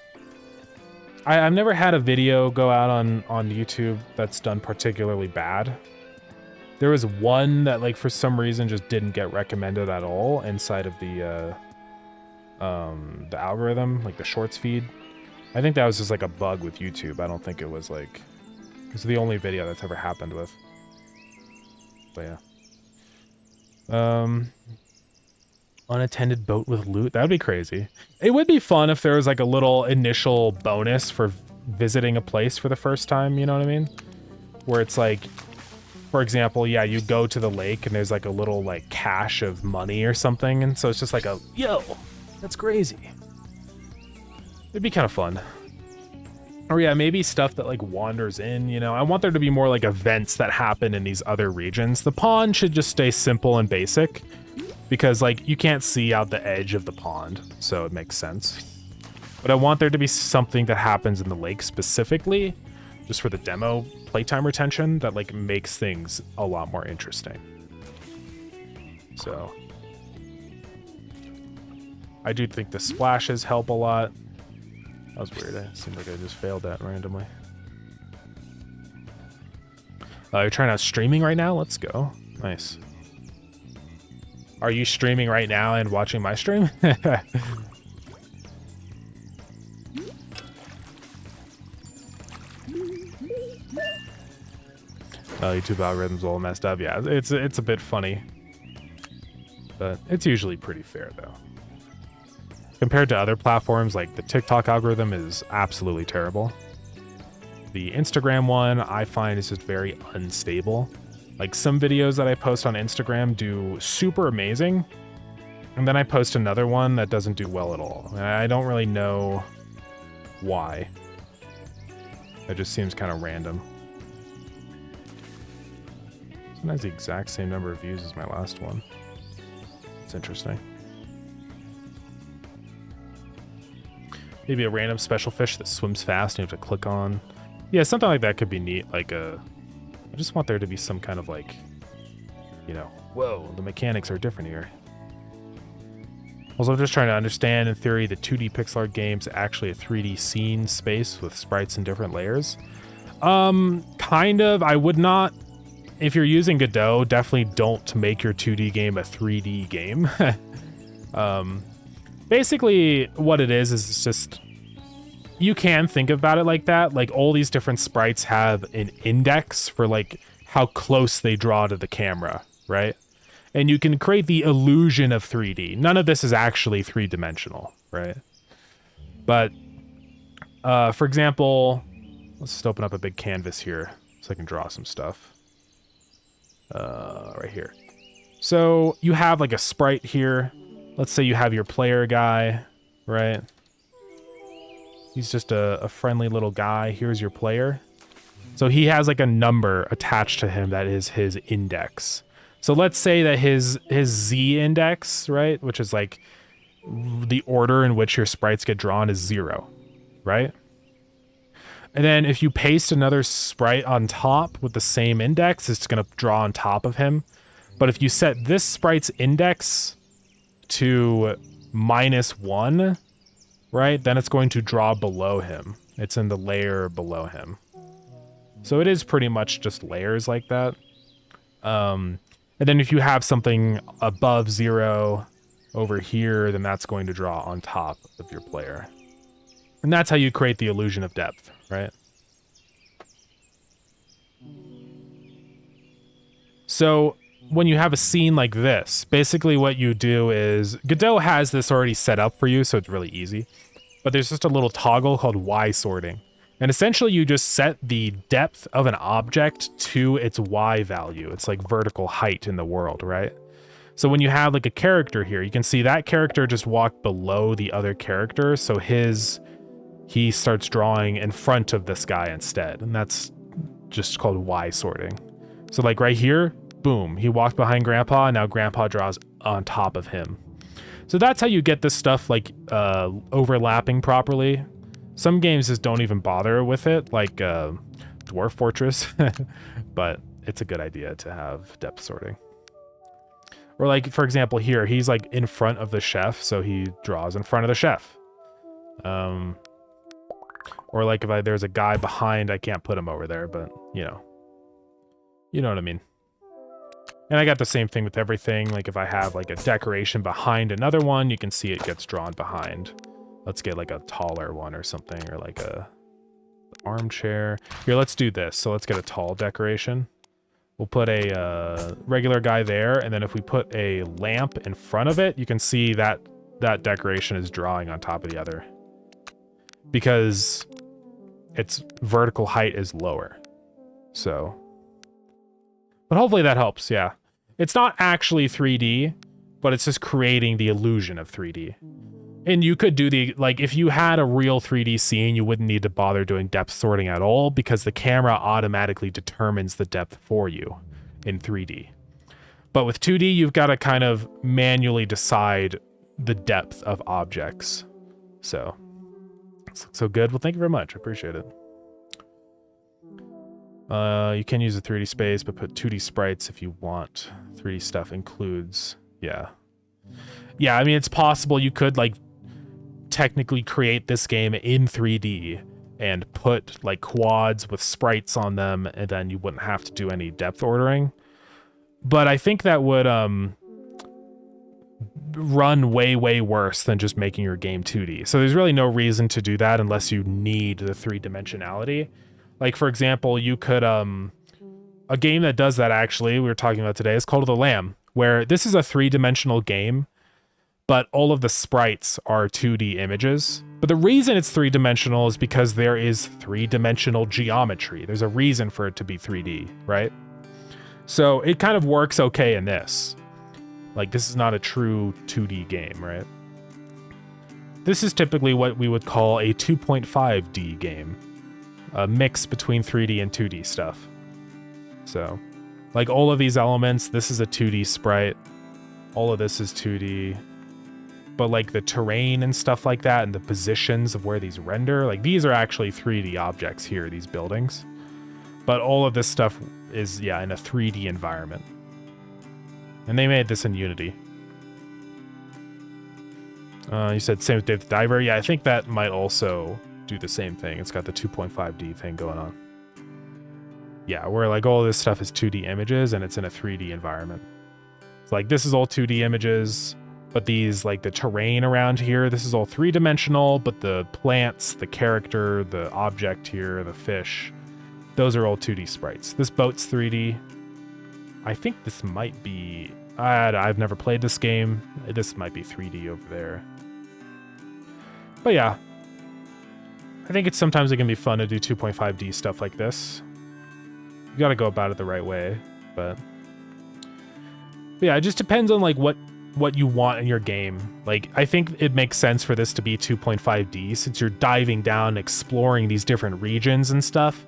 I've never had a video go out on YouTube that's done particularly bad. There was one that like for some reason just didn't get recommended at all inside of the algorithm, like the shorts feed. I think that was just like a bug with YouTube. I don't think it was like... It's the only video that's ever happened with. But yeah. Unattended boat with loot. That would be crazy. It would be fun if there was like a little initial bonus for visiting a place for the first time, you know what I mean? Where it's like, for example, yeah, you go to the lake and there's like a little like cache of money or something. And so it's just like a, yo, that's crazy. It'd be kind of fun. Or yeah, maybe stuff that like wanders in, you know? I want there to be more like events that happen in these other regions. The pond should just stay simple and basic. Because, like, you can't see out the edge of the pond, so it makes sense. But I want there to be something that happens in the lake specifically, just for the demo playtime retention, that, like, makes things a lot more interesting. So. I do think the splashes help a lot. That was weird. It seemed like I just failed that randomly. You're trying out streaming right now? Let's go. Nice. Are you streaming right now and watching my stream? YouTube algorithm's all messed up. Yeah, it's a bit funny. But it's usually pretty fair, though. Compared to other platforms, like the TikTok algorithm is absolutely terrible. The Instagram one, I find, is just very unstable. Like some videos that I post on Instagram do super amazing, and then I post another one that doesn't do well at all. And I don't really know why. It just seems kind of random. Sometimes the exact same number of views as my last one. It's interesting. Maybe a random special fish that swims fast and you have to click on. Yeah, something like that could be neat. Like I just want there to be some kind of like, you know, whoa, the mechanics are different here. Also, I'm just trying to understand, in theory, the 2D pixel art game's actually a 3D scene space with sprites in different layers. Kind of. I would not, if you're using Godot, definitely don't make your 2D game a 3D game. Basically, what it is it's just, you can think about it like that. Like all these different sprites have an index for like how close they draw to the camera, right? And you can create the illusion of 3D. None of this is actually three-dimensional, right? But for example, let's just open up a big canvas here so I can draw some stuff. Right here. So you have like a sprite here. Let's say you have your player guy, right? He's just a friendly little guy. Here's your player. So he has like a number attached to him that is his index. So let's say that his Z index, right, which is like the order in which your sprites get drawn, is 0, right? And then if you paste another sprite on top with the same index, it's going to draw on top of him. But if you set this sprite's index to -1, right, then it's going to draw below him. It's in the layer below him. So it is pretty much just layers like that. And then if you have something above 0 over here, then that's going to draw on top of your player. And that's how you create the illusion of depth, right? So when you have a scene like this, basically what you do is, Godot has this already set up for you, so it's really easy. But there's just a little toggle called Y sorting. And essentially you just set the depth of an object to its Y value. It's like vertical height in the world, right? So when you have like a character here, you can see that character just walked below the other character. So he starts drawing in front of this guy instead. And that's just called Y sorting. So like right here, boom, he walked behind Grandpa, and now Grandpa draws on top of him. So that's how you get this stuff like overlapping properly. Some games just don't even bother with it, like Dwarf Fortress, but it's a good idea to have depth sorting. Or like, for example, here, he's like in front of the chef, so he draws in front of the chef. Or like if there's a guy behind, I can't put him over there, but you know what I mean. And I got the same thing with everything. Like if I have like a decoration behind another one, you can see it gets drawn behind. Let's get like a taller one or something, or like a armchair. Here, let's do this. So let's get a tall decoration. We'll put a regular guy there, and then if we put a lamp in front of it, you can see that that decoration is drawing on top of the other, because its vertical height is lower. So, but hopefully that helps. Yeah, it's not actually 3D, but it's just creating the illusion of 3D. And you could do the, like, if you had a real 3D scene, you wouldn't need to bother doing depth sorting at all, because the camera automatically determines the depth for you in 3D. But with 2D, you've got to kind of manually decide the depth of objects. So, this looks so good. Well, thank you very much. I appreciate it. You can use a 3D space, but put 2D sprites if you want. 3D stuff includes, yeah. Yeah, I mean, it's possible you could, like, technically create this game in 3D and put, like, quads with sprites on them, and then you wouldn't have to do any depth ordering. But I think that would, run way, way worse than just making your game 2D. So there's really no reason to do that unless you need the three-dimensionality. Like, for example, you could, a game that does that, actually, we were talking about today, is called The Lamb, where this is a three-dimensional game, but all of the sprites are 2D images. But the reason it's three-dimensional is because there is three-dimensional geometry. There's a reason for it to be 3D, right? So it kind of works okay in this. Like, this is not a true 2D game, right? This is typically what we would call a 2.5D game. A mix between 3D and 2D stuff. So, like, all of these elements, this is a 2D sprite. All of this is 2D. But, like, the terrain and stuff like that, and the positions of where these render, like, these are actually 3D objects here, these buildings. But all of this stuff is, yeah, in a 3D environment. And they made this in Unity. You said same with Dave the Diver. Yeah, I think that might also do the same thing. It's got the 2.5D thing going on. Yeah, where like all this stuff is 2D images and it's in a 3D environment. It's like this is all 2D images, but these, like the terrain around here, this is all three-dimensional, but the plants, the character, the object here, the fish, those are all 2D sprites. This boat's 3D. I think this might be... I've never played this game. This might be 3D over there. But yeah. I think sometimes it can be fun to do 2.5D stuff like this. You gotta go about it the right way. But yeah, it just depends on like what you want in your game. Like, I think it makes sense for this to be 2.5D since you're diving down, exploring these different regions and stuff.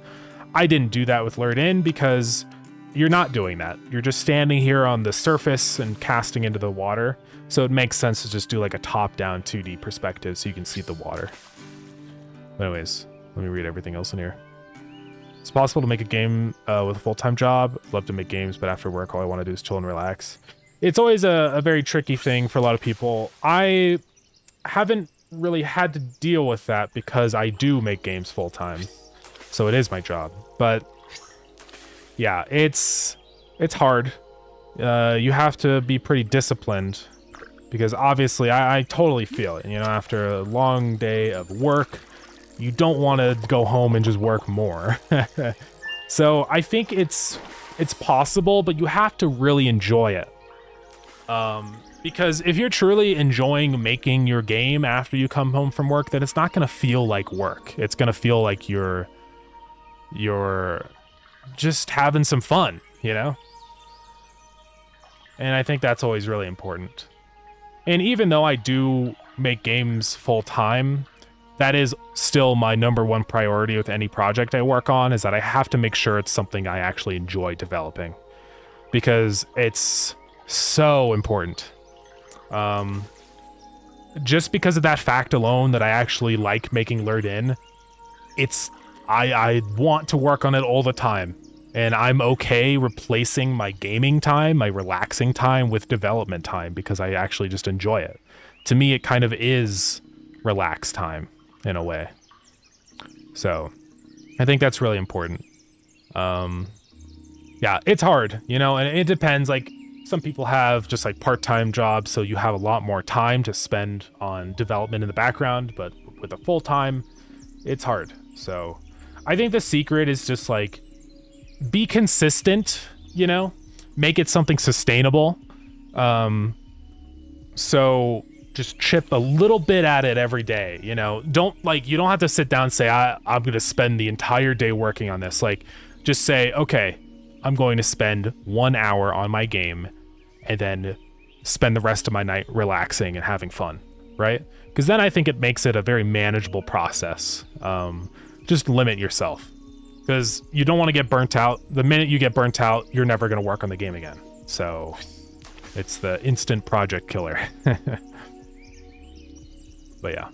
I didn't do that with Lured In because you're not doing that. You're just standing here on the surface and casting into the water. So it makes sense to just do like a top-down 2D perspective so you can see the water. But anyways, let me read everything else in here. It's possible to make a game with a full-time job. Love to make games, but after work, all I want to do is chill and relax. It's always a very tricky thing for a lot of people. I haven't really had to deal with that because I do make games full-time. So it is my job. But yeah, it's hard. You have to be pretty disciplined because obviously I totally feel it. You know, after a long day of work, you don't want to go home and just work more. So I think it's possible, but you have to really enjoy it. Because if you're truly enjoying making your game after you come home from work, then it's not going to feel like work. It's going to feel like you're just having some fun, you know? And I think that's always really important. And even though I do make games full time, that is still my number one priority with any project I work on, is that I have to make sure it's something I actually enjoy developing, because it's so important. Just because of that fact alone, that I actually like making Lured In, I want to work on it all the time. And I'm okay replacing my gaming time, my relaxing time, with development time, because I actually just enjoy it. To me, it kind of is relaxed time in a way. So I think that's really important. Yeah, it's hard, you know, and it depends. Like, some people have just like part-time jobs, so you have a lot more time to spend on development in the background, but with a full-time, it's hard. So I think the secret is just like, be consistent, you know, make it something sustainable. So just chip a little bit at it every day, you know. You don't have to sit down and say, I'm going to spend the entire day working on this. Like, just say, okay, I'm going to spend 1 hour on my game and then spend the rest of my night relaxing and having fun, right? Because then I think it makes it a very manageable process. Just limit yourself, because you don't want to get burnt out. The minute you get burnt out, you're never going to work on the game again. So it's the instant project killer. But yeah,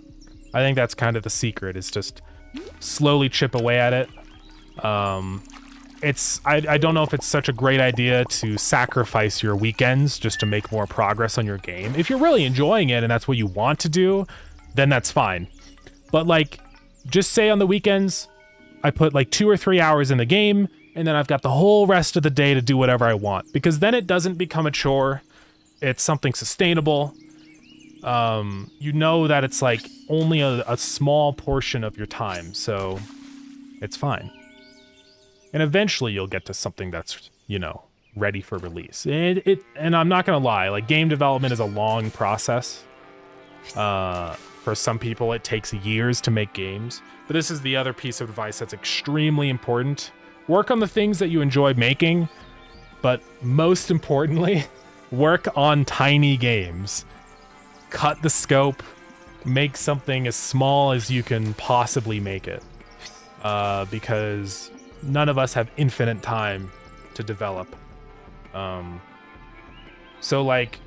I think that's kind of the secret, is just slowly chip away at it. I don't know if it's such a great idea to sacrifice your weekends just to make more progress on your game. If you're really enjoying it and that's what you want to do, then that's fine. But like, just say on the weekends, I put like 2 or 3 hours in the game, and then I've got the whole rest of the day to do whatever I want, because then it doesn't become a chore. It's something sustainable. You know that it's like only a small portion of your time, so it's fine. And eventually you'll get to something that's, you know, ready for release. And I'm not gonna lie, like, game development is a long process. For some people, it takes years to make games. But this is the other piece of advice that's extremely important. Work on the things that you enjoy making, but most importantly, work on tiny games. Cut the scope, make something as small as you can possibly make it. Because none of us have infinite time to develop. So like,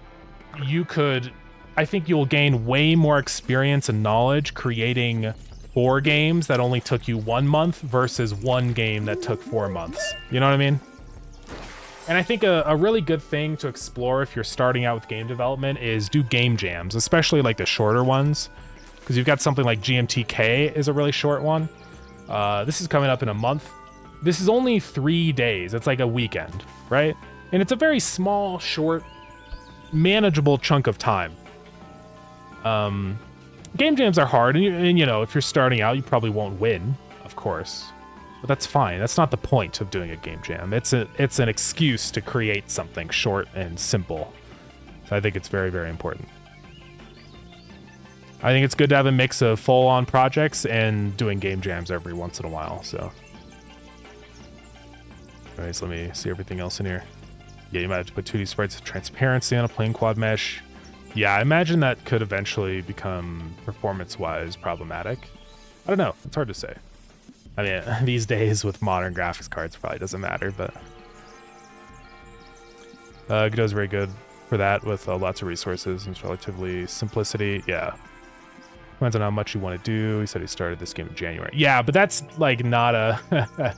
I think you'll gain way more experience and knowledge creating 4 games that only took you 1 month versus 1 game that took 4 months. You know what I mean? And I think a really good thing to explore if you're starting out with game development is do game jams, especially like the shorter ones, because you've got something like GMTK is a really short one. This is coming up in a month. This is only 3 days. It's like a weekend, right? And it's a very small, short, manageable chunk of time. Game jams are hard, and you know, if you're starting out, you probably won't win, of course. But that's fine. That's not the point of doing a game jam. It's an excuse to create something short and simple. So I think it's very, very important. I think it's good to have a mix of full-on projects and doing game jams every once in a while, so. Alright, so let me see everything else in here. Yeah, you might have to put 2D sprites of transparency on a plain quad mesh. Yeah, I imagine that could eventually become performance-wise problematic. I don't know. It's hard to say. I mean, these days with modern graphics cards, probably doesn't matter, but Godot's very good for that with lots of resources and relatively simplicity. Yeah. Depends on how much you want to do. He said he started this game in January. Yeah, but that's like not a...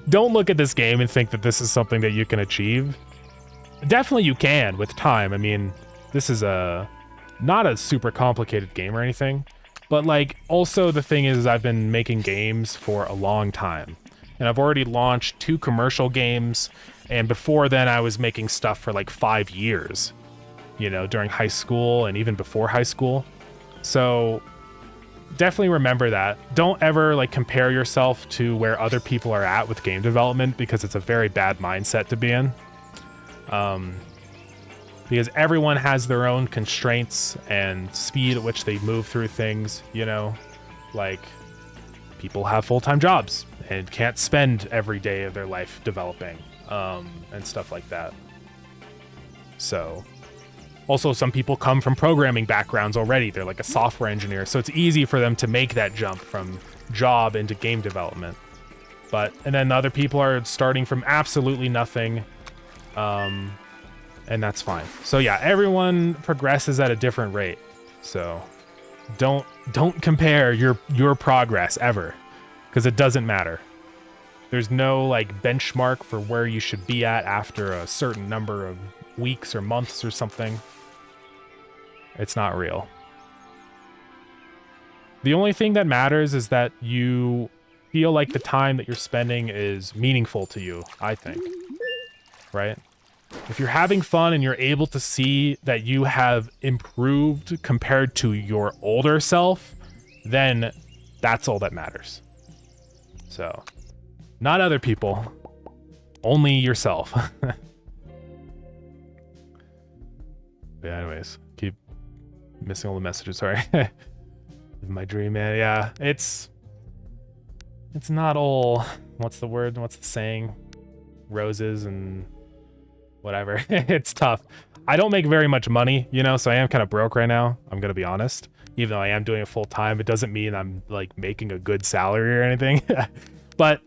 Don't look at this game and think that this is something that you can achieve. Definitely you can with time. I mean, this is not a super complicated game or anything. But like, also the thing is, I've been making games for a long time, and I've already launched 2 commercial games, and before then I was making stuff for like 5 years, you know, during high school and even before high school. So definitely remember that. Don't ever like compare yourself to where other people are at with game development, because it's a very bad mindset to be in. Because everyone has their own constraints and speed at which they move through things, you know? Like, people have full-time jobs and can't spend every day of their life developing, and stuff like that. So also some people come from programming backgrounds already. They're like a software engineer. So it's easy for them to make that jump from job into game development. And then other people are starting from absolutely nothing. And that's fine. So yeah, everyone progresses at a different rate. So don't compare your progress ever, because it doesn't matter. There's no like benchmark for where you should be at after a certain number of weeks or months or something. It's not real. The only thing that matters is that you feel like the time that you're spending is meaningful to you, I think. Right? If you're having fun and you're able to see that you have improved compared to your older self, then that's all that matters. So, not other people, only yourself. Yeah, anyways, keep missing all the messages, sorry. My dream, man, yeah, it's not all, what's the word, what's the saying? Roses and whatever. It's tough. I don't make very much money, you know, so I am kind of broke right now, I'm gonna be honest. Even though I am doing it full time, it doesn't mean I'm like making a good salary or anything. But,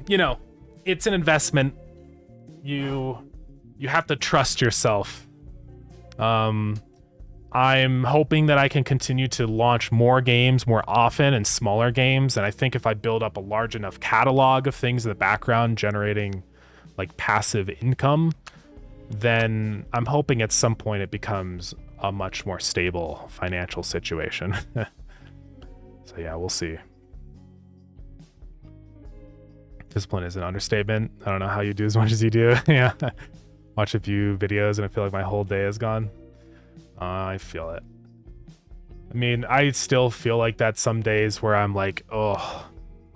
you know, it's an investment. You have to trust yourself. I'm hoping that I can continue to launch more games more often and smaller games. And I think if I build up a large enough catalog of things in the background generating like passive income, then I'm hoping at some point it becomes a much more stable financial situation. So yeah, we'll see. Discipline is an understatement. I don't know how you do as much as you do. Yeah. Watch a few videos and I feel like my whole day is gone. I feel it. I mean, I still feel like that some days where I'm like, oh,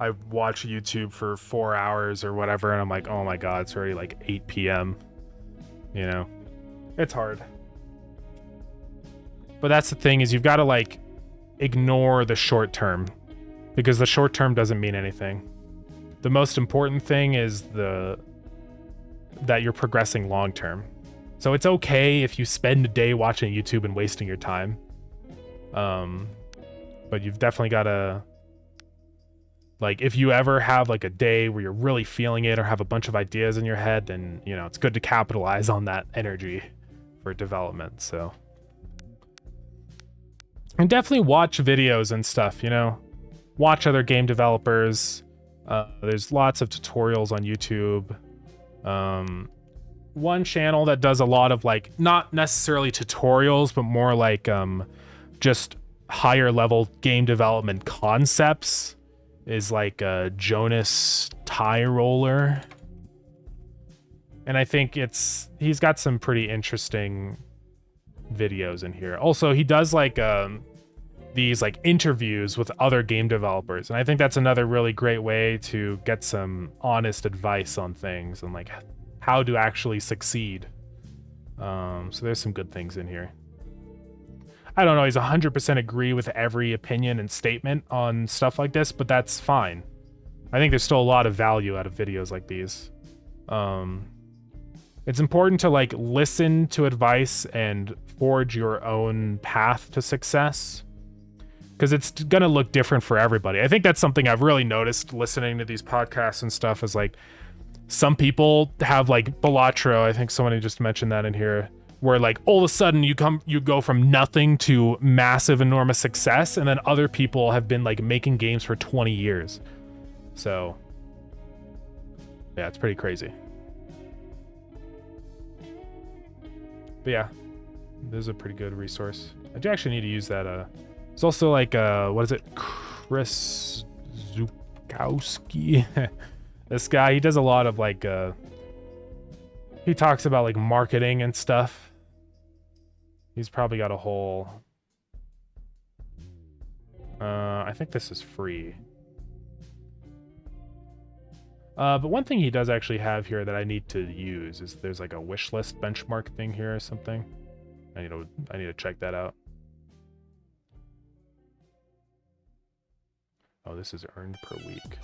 I watch YouTube for 4 hours or whatever, and I'm like, oh my God, it's already like 8 p.m. You know, it's hard. But that's the thing, is you've got to like ignore the short term, because the short term doesn't mean anything. The most important thing is that you're progressing long term. So it's okay if you spend a day watching YouTube and wasting your time. But you've definitely got to, like, if you ever have like a day where you're really feeling it or have a bunch of ideas in your head, then, you know, it's good to capitalize on that energy for development. So, and definitely watch videos and stuff, you know, watch other game developers. There's lots of tutorials on YouTube. One channel that does a lot of like, not necessarily tutorials, but more like just higher level game development concepts is like Jonas Tie Roller. And I think he's got some pretty interesting videos in here. Also, he does like these like interviews with other game developers. And I think that's another really great way to get some honest advice on things and like how to actually succeed. So there's some good things in here. I don't always 100% agree with every opinion and statement on stuff like this, but that's fine. I think there's still a lot of value out of videos like these. It's important to like listen to advice and forge your own path to success, because it's gonna look different for everybody. I think that's something I've really noticed listening to these podcasts and stuff, is like some people have like Balatro, I think somebody just mentioned that in here, where like all of a sudden you go from nothing to massive, enormous success, and then other people have been like making games for 20 years. So yeah, it's pretty crazy. But yeah, this is a pretty good resource. I do actually need to use that. It's also like, what is it? Chris Zukowski. This guy, he does a lot of like, he talks about like marketing and stuff. He's probably got a whole, I think this is free. But one thing he does actually have here that I need to use is there's like a wish list benchmark thing here or something. I need to check that out. Oh, this is earned per week.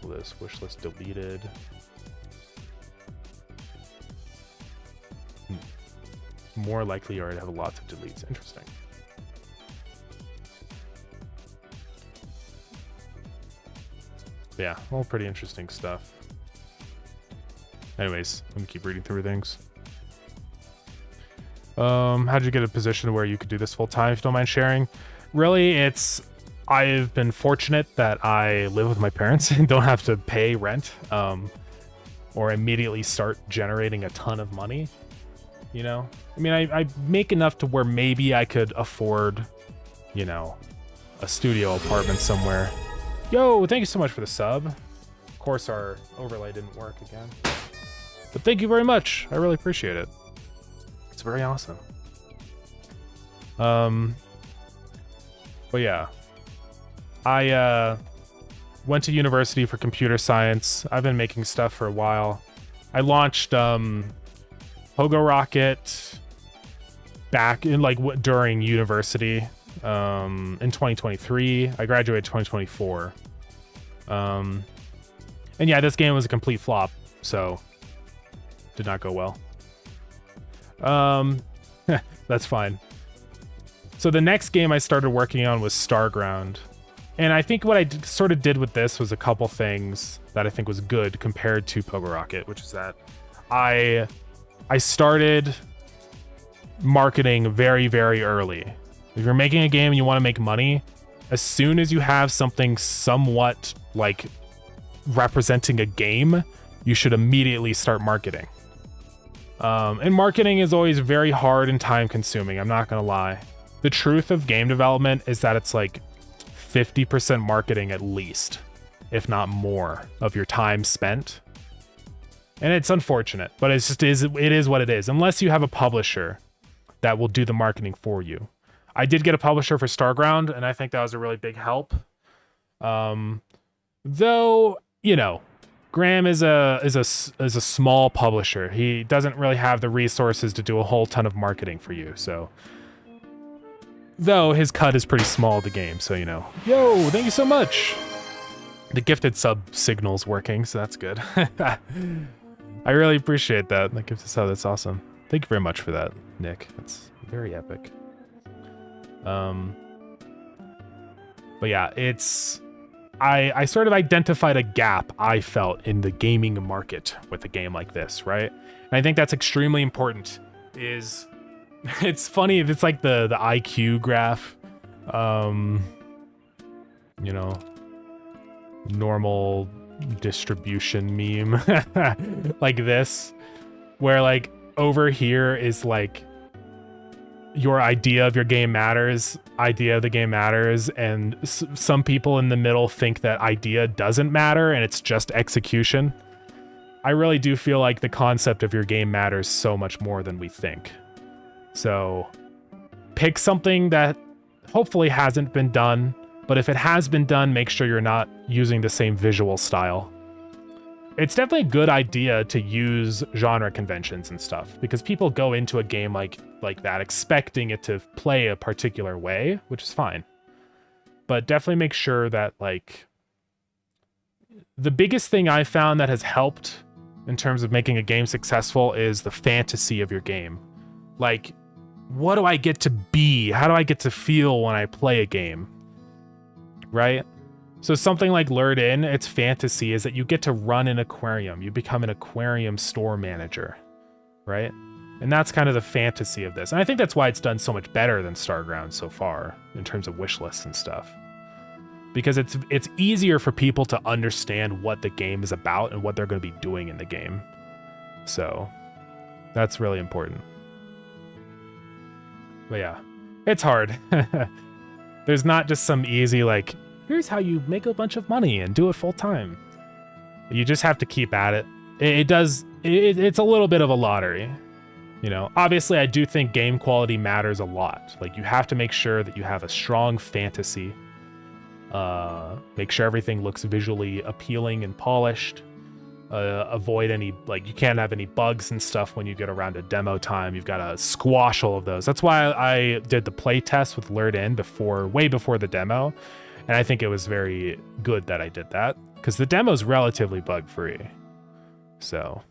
This wish list deleted. more likely you already have a lot of deletes. Interesting. Yeah, all pretty interesting stuff. Anyways, let me keep reading through things. How'd you get a position where you could do this full time, if you don't mind sharing? Really, I've been fortunate that I live with my parents and don't have to pay rent, or immediately start generating a ton of money. You know, I mean, I make enough to where maybe I could afford, you know, a studio apartment somewhere. Yo, thank you so much for the sub. Of course, our overlay didn't work again, but thank you very much. I really appreciate it. It's very awesome. But yeah, I went to university for computer science. I've been making stuff for a while. I launched Pogo Rocket back in during university in 2023. I graduated 2024. And yeah, this game was a complete flop, so did not go well. That's fine. So the next game I started working on was Starground. And I think what I sort of did with this was a couple things that I think was good compared to Pogo Rocket, which is that I started marketing very, very early. If you're making a game and you want to make money, as soon as you have something somewhat like representing a game, you should immediately start marketing. And marketing is always very hard and time consuming. I'm not going to lie. The truth of game development is that it's like 50% marketing at least, if not more, of your time spent. And it's unfortunate, but it is what it is. Unless you have a publisher that will do the marketing for you. I did get a publisher for Starground, and I think that was a really big help. Though, you know, Graham is a small publisher. He doesn't really have the resources to do a whole ton of marketing for you. So, though his cut is pretty small of the game, so you know. Yo, thank you so much. The gifted sub signal's working, so that's good. I really appreciate that. That gifted sub, that's awesome. Thank you very much for that, Nick. That's very epic. But yeah, I sort of identified a gap I felt in the gaming market with a game like this, right? And I think that's extremely important. It's funny if it's like the IQ graph, you know, normal distribution meme like this, where like over here is like your idea of your game matters, idea of the game matters, and some people in the middle think that idea doesn't matter and it's just execution. I really do feel like the concept of your game matters so much more than we think. So pick something that hopefully hasn't been done, but if it has been done, make sure you're not using the same visual style. It's definitely a good idea to use genre conventions and stuff, because people go into a game like that expecting it to play a particular way, which is fine. But definitely make sure that, like, the biggest thing I found that has helped in terms of making a game successful is the fantasy of your game. Like, what do I get to be? How do I get to feel when I play a game? Right? So something like Lured In, its fantasy is that you get to run an aquarium. You become an aquarium store manager, right? And that's kind of the fantasy of this. And I think that's why it's done so much better than Starground so far in terms of wish lists and stuff. Because it's easier for people to understand what the game is about and what they're going to be doing in the game. So that's really important. But yeah, it's hard. There's not just some easy, like, here's how you make a bunch of money and do it full time. You just have to keep at it. It's a little bit of a lottery. You know, obviously I do think game quality matters a lot. Like, you have to make sure that you have a strong fantasy. Make sure everything looks visually appealing and polished. Avoid any, like, you can't have any bugs and stuff when you get around to demo time. You've got to squash all of those. That's why I did the play test with Lured In way before the demo. And I think it was very good that I did that, because the demo's relatively bug-free. So,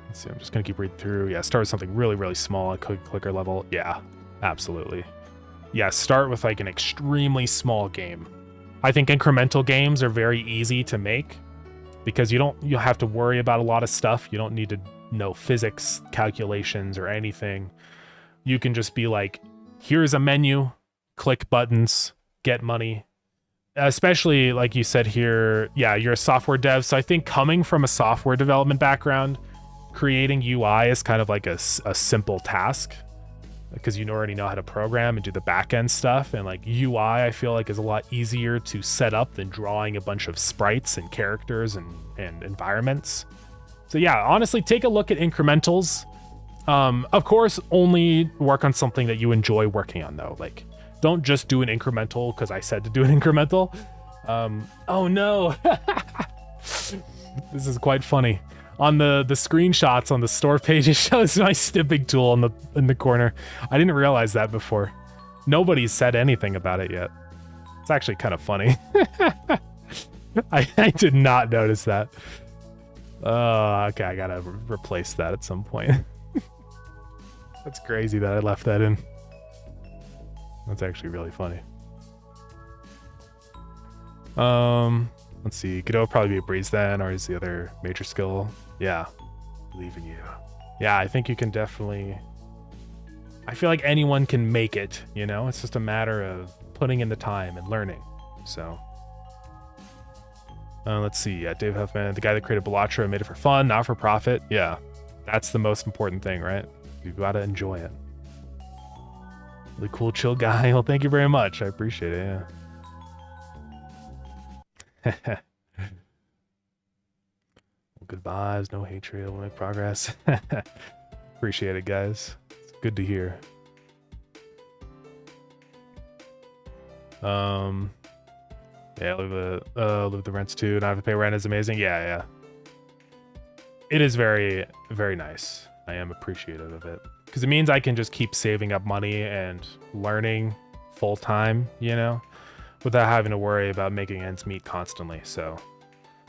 Let's see, I'm just gonna keep reading through. Yeah, start with something really, really small at clicker level. Yeah, absolutely. Yeah, start with like an extremely small game. I think incremental games are very easy to make because you'll have to worry about a lot of stuff. You don't need to know physics, calculations, or anything. You can just be like, here's a menu, click buttons, get money. Especially like you said here, yeah, you're a software dev. So I think coming from a software development background, creating UI is kind of like a simple task because you already know how to program and do the back end stuff. And like UI, I feel like is a lot easier to set up than drawing a bunch of sprites and characters and environments. So yeah, honestly, take a look at incrementals. Of course, only work on something that you enjoy working on though. Like, don't just do an incremental because I said to do an incremental. Oh no. This is quite funny. On the screenshots on the store page, it shows my snipping tool in the corner. I didn't realize that before. Nobody's said anything about it yet. It's actually kind of funny. I did not notice that. Okay, I gotta replace that at some point. That's crazy that I left that in. That's actually really funny. Let's see. Godot would probably be a breeze then, or is the other major skill? Yeah. Believe in you. Yeah, I think you can definitely... I feel like anyone can make it, you know? It's just a matter of putting in the time and learning. So... let's see. Yeah, Dave Huffman, the guy that created Bellatra, made it for fun, not for profit. Yeah, that's the most important thing, right? You gotta enjoy it. Really cool, chill guy. Well, thank you very much. I appreciate it, yeah. Good vibes, no hatred, we'll make progress. Appreciate it, guys. It's good to hear. Yeah, live the rents too. Not have to pay rent is amazing. Yeah. It is very, very nice. I am appreciative of it because it means I can just keep saving up money and learning full time, you know, without having to worry about making ends meet constantly. So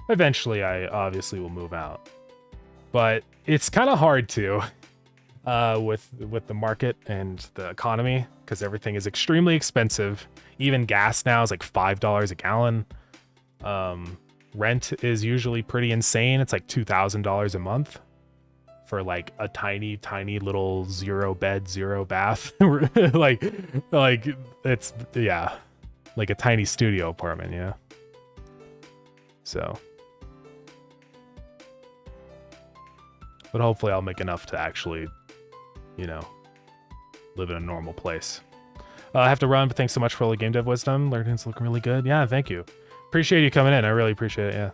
eventually I obviously will move out, but it's kind of hard to with the market and the economy because everything is extremely expensive. Even gas now is like $5 a gallon. Rent is usually pretty insane. It's like $2,000 a month for like a tiny little 0 bed, 0 bath. like it's, yeah, like a tiny studio apartment. Yeah. So, but hopefully I'll make enough to actually, you know, live in a normal place. I have to run, but thanks so much for all the game dev wisdom. Learning's looking really good. Yeah, thank you. Appreciate you coming in. I really appreciate it. Yeah.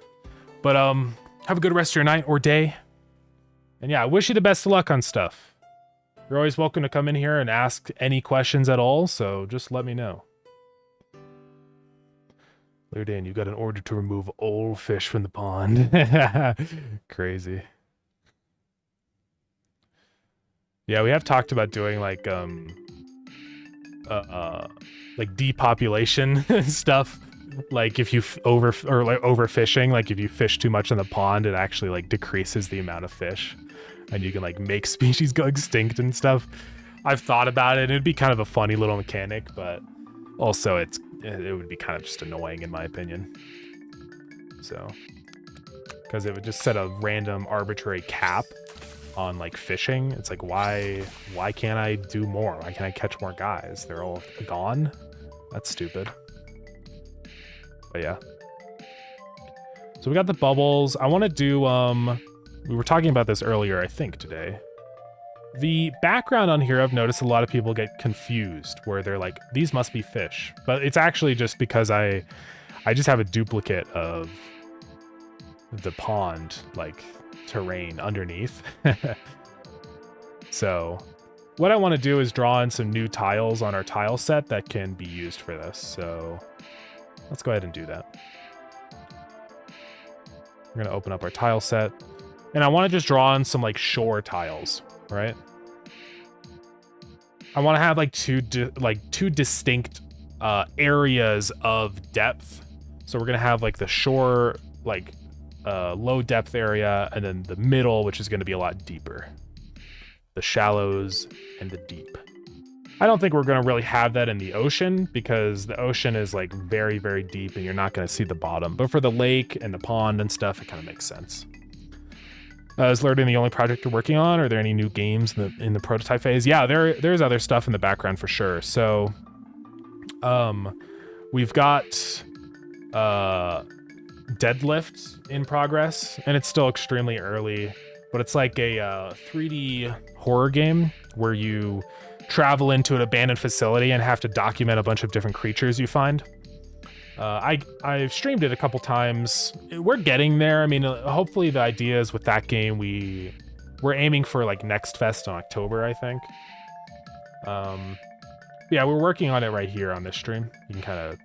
But have a good rest of your night or day. And yeah, I wish you the best of luck on stuff. You're always welcome to come in here and ask any questions at all, so just let me know. Later, Dan, you got an order to remove old fish from the pond. Crazy. Yeah, we have talked about doing like depopulation stuff. Like if you overfishing, like if you fish too much in the pond, it actually like decreases the amount of fish, and you can like make species go extinct and stuff. I've thought about it. It'd be kind of a funny little mechanic, but also it would be kind of just annoying in my opinion. So, because it would just set a random arbitrary cap on like fishing. It's like, why can't I do more? Why can't I catch more guys? They're all gone. That's stupid. But yeah. So we got the bubbles. I want to do we were talking about this earlier, I think today. The background on here, I've noticed a lot of people get confused where they're like, these must be fish. But it's actually just because I just have a duplicate of the pond like terrain underneath. So what I want to do is draw in some new tiles on our tile set that can be used for this. So let's go ahead and do that. We're going to open up our tile set, and I want to just draw in some like shore tiles, right? I want to have like two distinct areas of depth. So we're going to have like the shore, like low depth area, and then the middle, which is going to be a lot deeper. The shallows and the deep. I don't think we're going to really have that in the ocean because the ocean is like very, very deep and you're not going to see the bottom. But for the lake and the pond and stuff, it kind of makes sense. Is learning the only project you're working on? Are there any new games in the prototype phase? Yeah, there's other stuff in the background for sure. So, we've got Deadlift in progress, and it's still extremely early, but it's like a 3D horror game where you travel into an abandoned facility and have to document a bunch of different creatures you find. I've streamed it a couple times. We're getting there. I mean, hopefully the idea is with that game, we're aiming for like Next Fest in October, I think. Yeah, we're working on it right here on this stream. You can kind of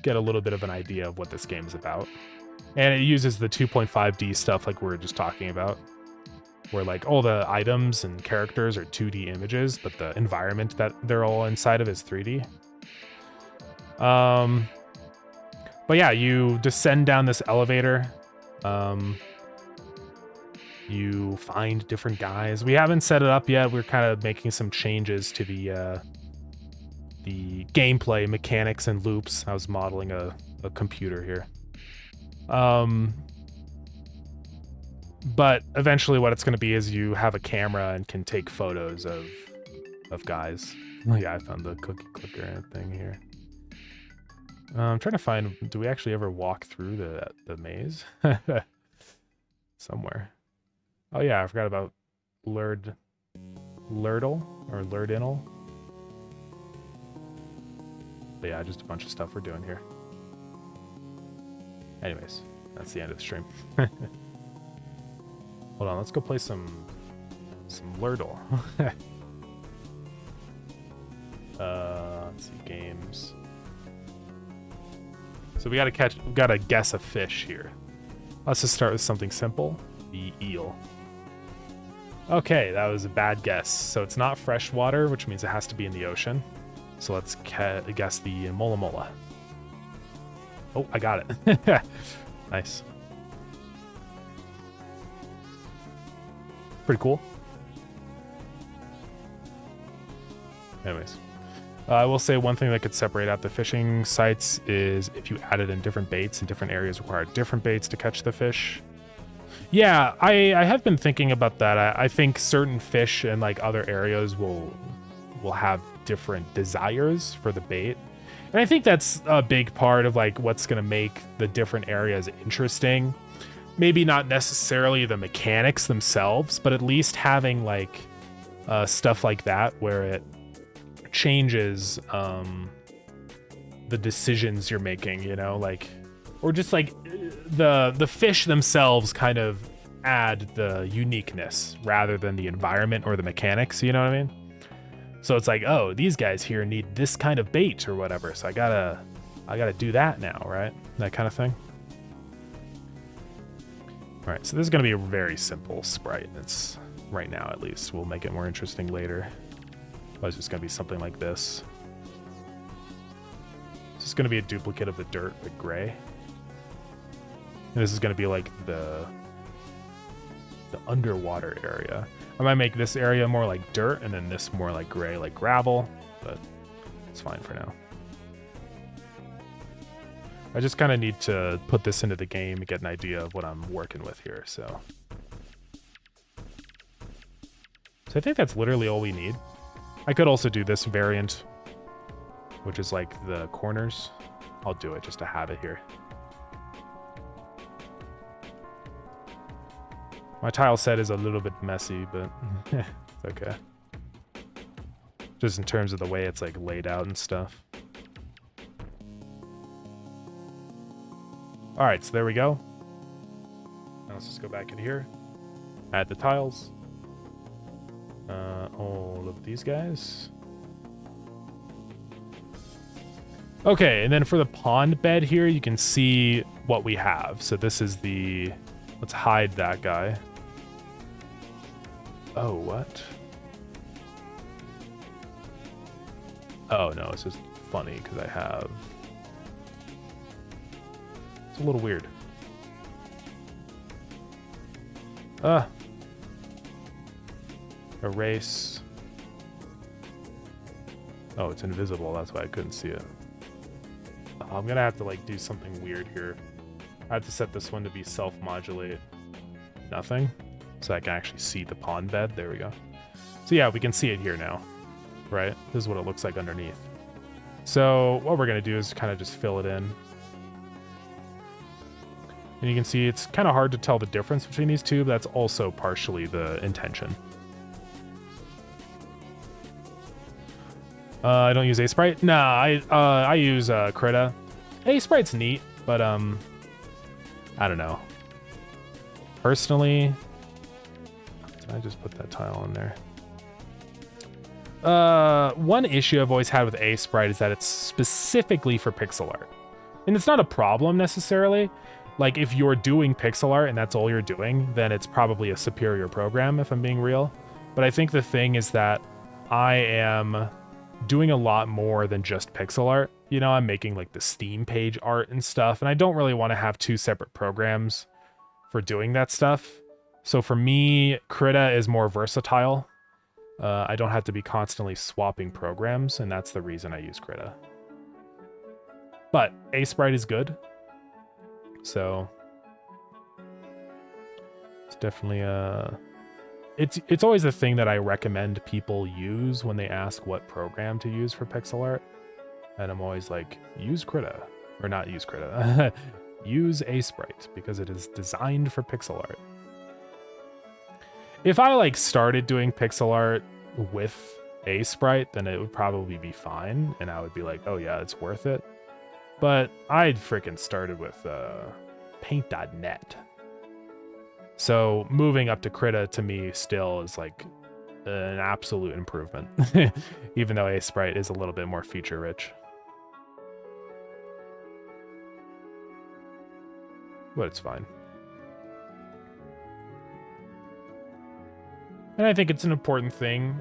get a little bit of an idea of what this game is about. And it uses the 2.5D stuff like we were just talking about, where like all the items and characters are 2D images, but the environment that they're all inside of is 3D. But yeah, you descend down this elevator. You find different guys. We haven't set it up yet. We're kind of making some changes to the gameplay mechanics and loops. I was modeling a computer here. But eventually what it's going to be is you have a camera and can take photos of guys. Oh yeah, I found the cookie clicker thing here. I'm trying to find, do we actually ever walk through the maze? Somewhere. Oh yeah, I forgot about Lurdle or Lurdinal. But yeah, just a bunch of stuff we're doing here. Anyways, that's the end of the stream. Hold on, let's go play some Lurdle. Let's see, games. So we gotta guess a fish here. Let's just start with something simple. The eel. Okay, that was a bad guess. So it's not freshwater, which means it has to be in the ocean. So let's guess the mola mola. Oh, I got it. Nice. Pretty cool. Anyways. I will say one thing that could separate out the fishing sites is if you added in different baits and different areas require different baits to catch the fish. Yeah, I have been thinking about that. I think certain fish in like other areas will have different desires for the bait. And I think that's a big part of like what's going to make the different areas interesting. Maybe not necessarily the mechanics themselves, but at least having like stuff like that where it changes the decisions you're making, you know, like, or just like the fish themselves kind of add the uniqueness rather than the environment or the mechanics, you know what I mean? So it's like, oh, these guys here need this kind of bait or whatever, so I gotta do that now, right? That kind of thing. All right, so this is gonna be a very simple sprite. It's right now, at least. We'll make it more interesting later. It's just gonna be something like this. This is gonna be a duplicate of the dirt, but gray. And this is gonna be like the underwater area. I might make this area more like dirt and then this more like gray, like gravel, but it's fine for now. I just kind of need to put this into the game to get an idea of what I'm working with here, so I think that's literally all we need. I could also do this variant, which is like the corners. I'll do it just to have it here. My tile set is a little bit messy, but it's okay. Just in terms of the way it's like laid out and stuff. All right, so there we go. Now let's just go back in here. Add the tiles. All of these guys. Okay, and then for the pond bed here, you can see what we have. So this is the... Let's hide that guy. Oh, what? Oh, no, it's just funny because I have... It's a little weird. Erase. Oh, it's invisible. That's why I couldn't see it. I'm gonna have to like do something weird here. I have to set this one to be self-modulate. Nothing. So I can actually see the pond bed. There we go. So yeah, we can see it here now. Right? This is what it looks like underneath. So what we're gonna do is kind of just fill it in. And you can see it's kind of hard to tell the difference between these two, but that's also partially the intention. I don't use A-Sprite. Nah, I use Krita. A-Sprite's neat, but I don't know. Personally, did I just put that tile on there? One issue I've always had with A-Sprite is that it's specifically for pixel art. And it's not a problem necessarily. Like if you're doing pixel art and that's all you're doing, then it's probably a superior program if I'm being real. But I think the thing is that I am doing a lot more than just pixel art. You know, I'm making like the Steam page art and stuff, and I don't really want to have two separate programs for doing that stuff. So for me, Krita is more versatile. I don't have to be constantly swapping programs, and that's the reason I use Krita. But A-Sprite is good. So it's definitely it's always a thing that I recommend people use when they ask what program to use for pixel art. And I'm always like, use Krita. Or not use Krita. Use A-Sprite, because it is designed for pixel art. If I like started doing pixel art with A-Sprite, then it would probably be fine. And I would be like, oh yeah, it's worth it. But I'd freaking started with paint.net. So moving up to Krita to me still is like an absolute improvement, even though A-Sprite is a little bit more feature rich. But it's fine. And I think it's an important thing,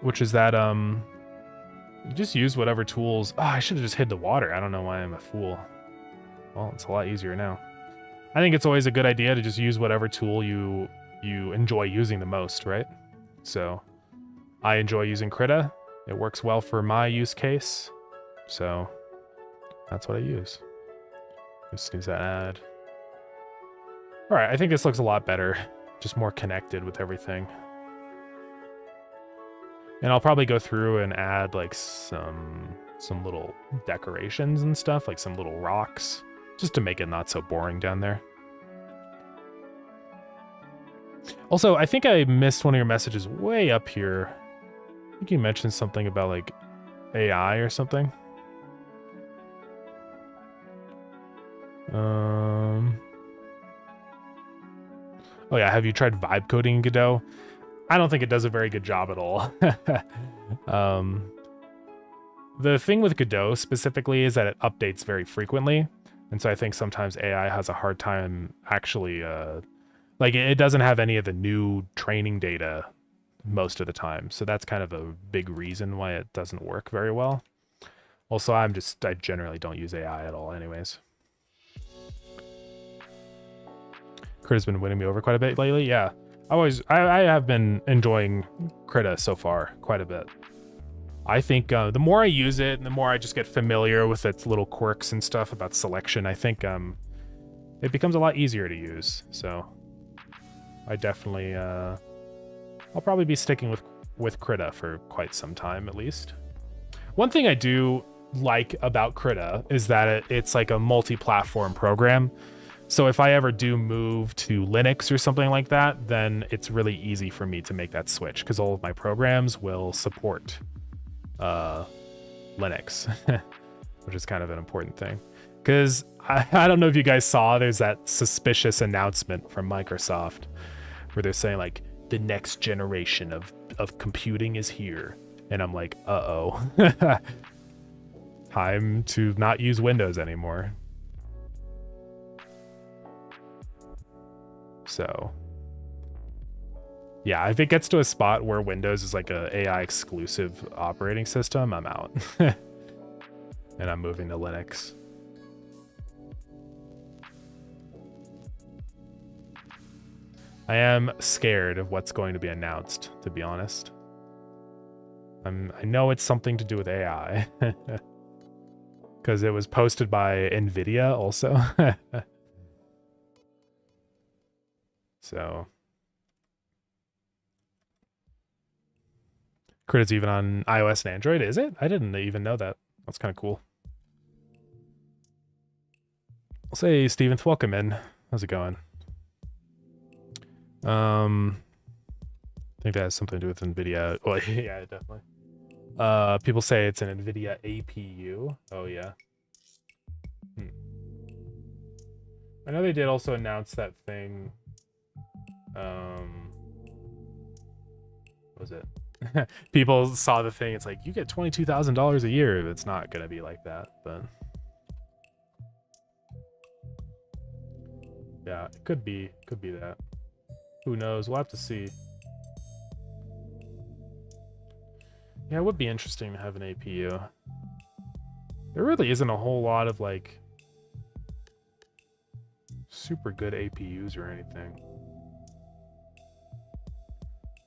which is that just use whatever tools. Oh, I should have just hid the water. I don't know why I'm a fool. Well, it's a lot easier now. I think it's always a good idea to just use whatever tool you enjoy using the most, right? So I enjoy using Krita. It works well for my use case. So that's what I use. Just use that add. All right, I think this looks a lot better. Just more connected with everything. And I'll probably go through and add like some little decorations and stuff, like some little rocks, just to make it not so boring down there. Also, I think I missed one of your messages way up here. I think you mentioned something about like AI or something. Oh yeah, have you tried vibe coding in Godot? I don't think it does a very good job at all. The thing with Godot specifically is that it updates very frequently. And so I think sometimes AI has a hard time actually, like it doesn't have any of the new training data most of the time. So that's kind of a big reason why it doesn't work very well. Also, I generally don't use AI at all anyways. Krita's been winning me over quite a bit lately. Yeah, I have been enjoying Krita so far quite a bit. I think the more I use it and the more I just get familiar with its little quirks and stuff about selection, I think it becomes a lot easier to use. So I definitely, I'll probably be sticking with Krita for quite some time at least. One thing I do like about Krita is that it's like a multi-platform program. So if I ever do move to Linux or something like that, then it's really easy for me to make that switch because all of my programs will support Linux, which is kind of an important thing. Because I don't know if you guys saw, there's that suspicious announcement from Microsoft where they're saying like the next generation of computing is here. And I'm like, uh-oh. Time to not use Windows anymore. So yeah, if it gets to a spot where Windows is like a AI exclusive operating system, I'm out. And I'm moving to Linux. I am scared of what's going to be announced, to be honest. I know it's something to do with AI. Because it was posted by NVIDIA also. So. Crit's even on iOS and Android, is it? I didn't even know that. That's kind of cool. I'll say, Steven, welcome in. How's it going? I think that has something to do with NVIDIA. Well, yeah, definitely. People say it's an NVIDIA APU. Oh, yeah. I know they did also announce that thing. What was it? People saw the thing. It's like, you get $22,000 a year. It's not going to be like that, but... Yeah, it could be that. Who knows? We'll have to see. Yeah, it would be interesting to have an APU. There really isn't a whole lot of, like, super good APUs or anything.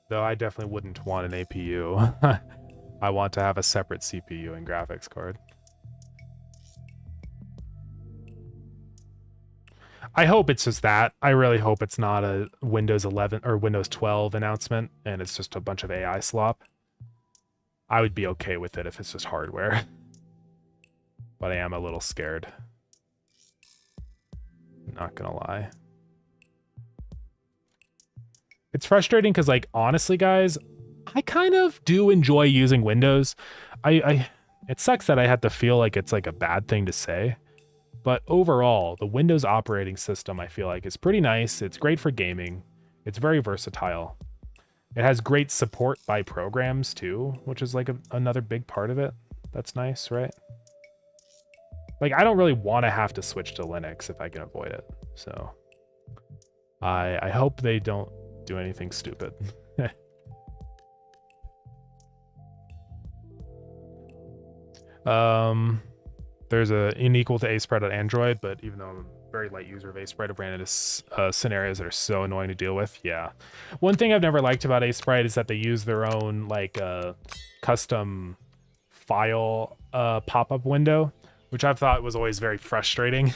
Though I definitely wouldn't want an APU. I want to have a separate CPU and graphics card. I hope it's just that. I really hope it's not a Windows 11 or Windows 12 announcement and it's just a bunch of AI slop. I would be okay with it if it's just hardware. But I am a little scared. Not gonna lie. It's frustrating because, like, honestly, guys, I kind of do enjoy using Windows. It sucks that I have to feel like it's like a bad thing to say. But overall, the Windows operating system, I feel like, is pretty nice. It's great for gaming. It's very versatile. It has great support by programs, too, which is like another big part of it. That's nice, right? Like, I don't really want to have to switch to Linux if I can avoid it. So I hope they don't do anything stupid. There's a unequal to Asprite on Android, but even though I'm a very light user of Asprite, I've ran into scenarios that are so annoying to deal with. Yeah. One thing I've never liked about Asprite is that they use their own, like, custom file pop-up window, which I've thought was always very frustrating.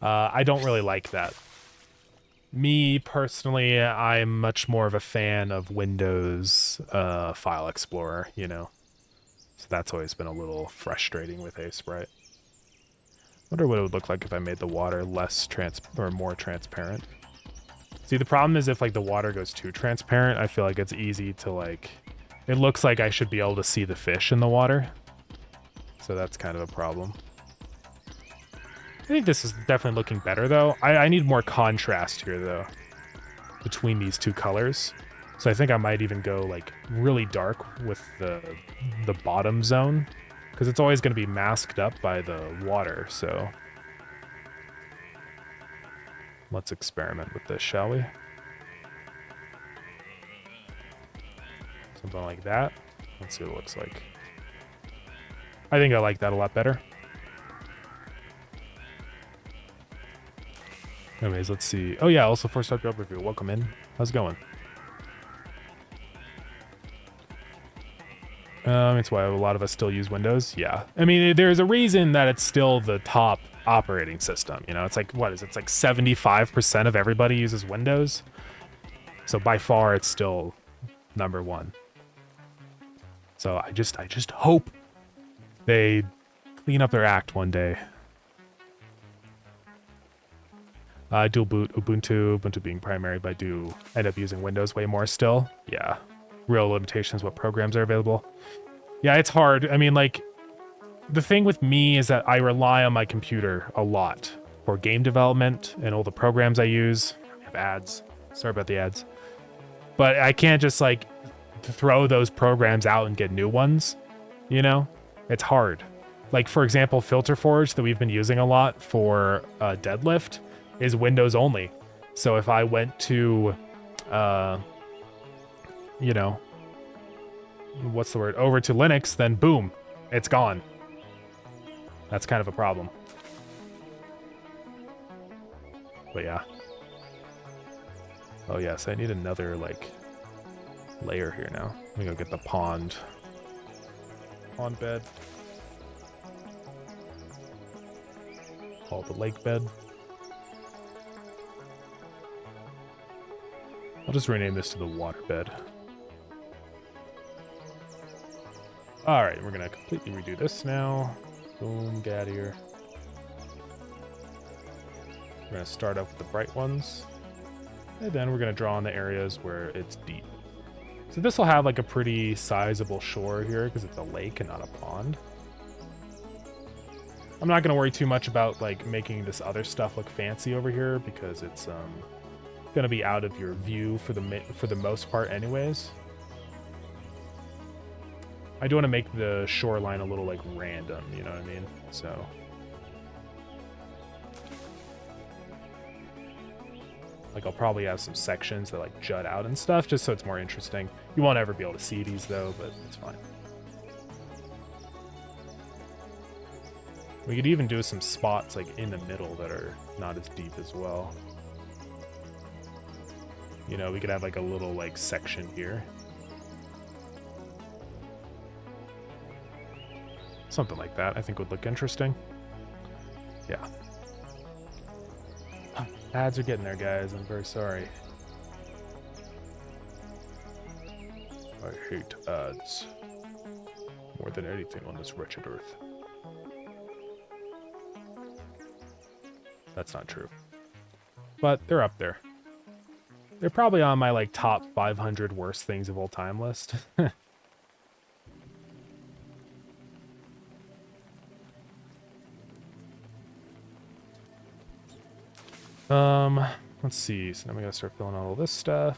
I don't really like that. Me, personally, I'm much more of a fan of Windows File Explorer, you know? So that's always been a little frustrating with Asprite. Wonder what it would look like if I made the water less more transparent. See, the problem is if, like, the water goes too transparent, I feel like it's easy to, like... It looks like I should be able to see the fish in the water. So that's kind of a problem. I think this is definitely looking better, though. I need more contrast here, though, between these two colors. So I think I might even go, like, really dark with the bottom zone, because it's always going to be masked up by the water, so... Let's experiment with this, shall we? Something like that. Let's see what it looks like. I think I like that a lot better. Anyways, let's see. Oh yeah, also first up review. Welcome in. How's it going? It's why a lot of us still use Windows. Yeah. I mean, there's a reason that it's still the top operating system. You know, it's like, what is it? It's like 75% of everybody uses Windows. So by far, it's still number one. So I just hope they clean up their act one day. Dual boot Ubuntu being primary, but I do end up using Windows way more still. Yeah. Real limitations, what programs are available. Yeah, it's hard. I mean, like, the thing with me is that I rely on my computer a lot for game development and all the programs I use. I have ads. Sorry about the ads. But I can't just, like, throw those programs out and get new ones, you know? It's hard. Like, for example, Filter Forge that we've been using a lot for Deadlift is Windows only. So if I went to, you know, what's the word? Over to Linux, then boom, it's gone. That's kind of a problem. But yeah. Oh yes, I need another like layer here now. Let me go get the pond bed. Call it the lake bed. I'll just rename this to the water bed. All right, we're gonna completely redo this now. Boom, get out of here. We're gonna start off with the bright ones, and then we're gonna draw on the areas where it's deep. So this will have like a pretty sizable shore here because it's a lake and not a pond. I'm not gonna worry too much about like making this other stuff look fancy over here because it's gonna be out of your view for the most part anyways. I do want to make the shoreline a little like random, you know what I mean? So like I'll probably have some sections that like jut out and stuff just so it's more interesting. You won't ever be able to see these though, but it's fine. We could even do some spots like in the middle that are not as deep as well. You know, we could have like a little like section here. Something like that, I think would look interesting. Yeah. Ads are getting there, guys. I'm very sorry. I hate ads more than anything on this wretched earth. That's not true. But they're up there. They're probably on my like top 500 worst things of all time list. Let's see. So now we gotta start filling out all this stuff.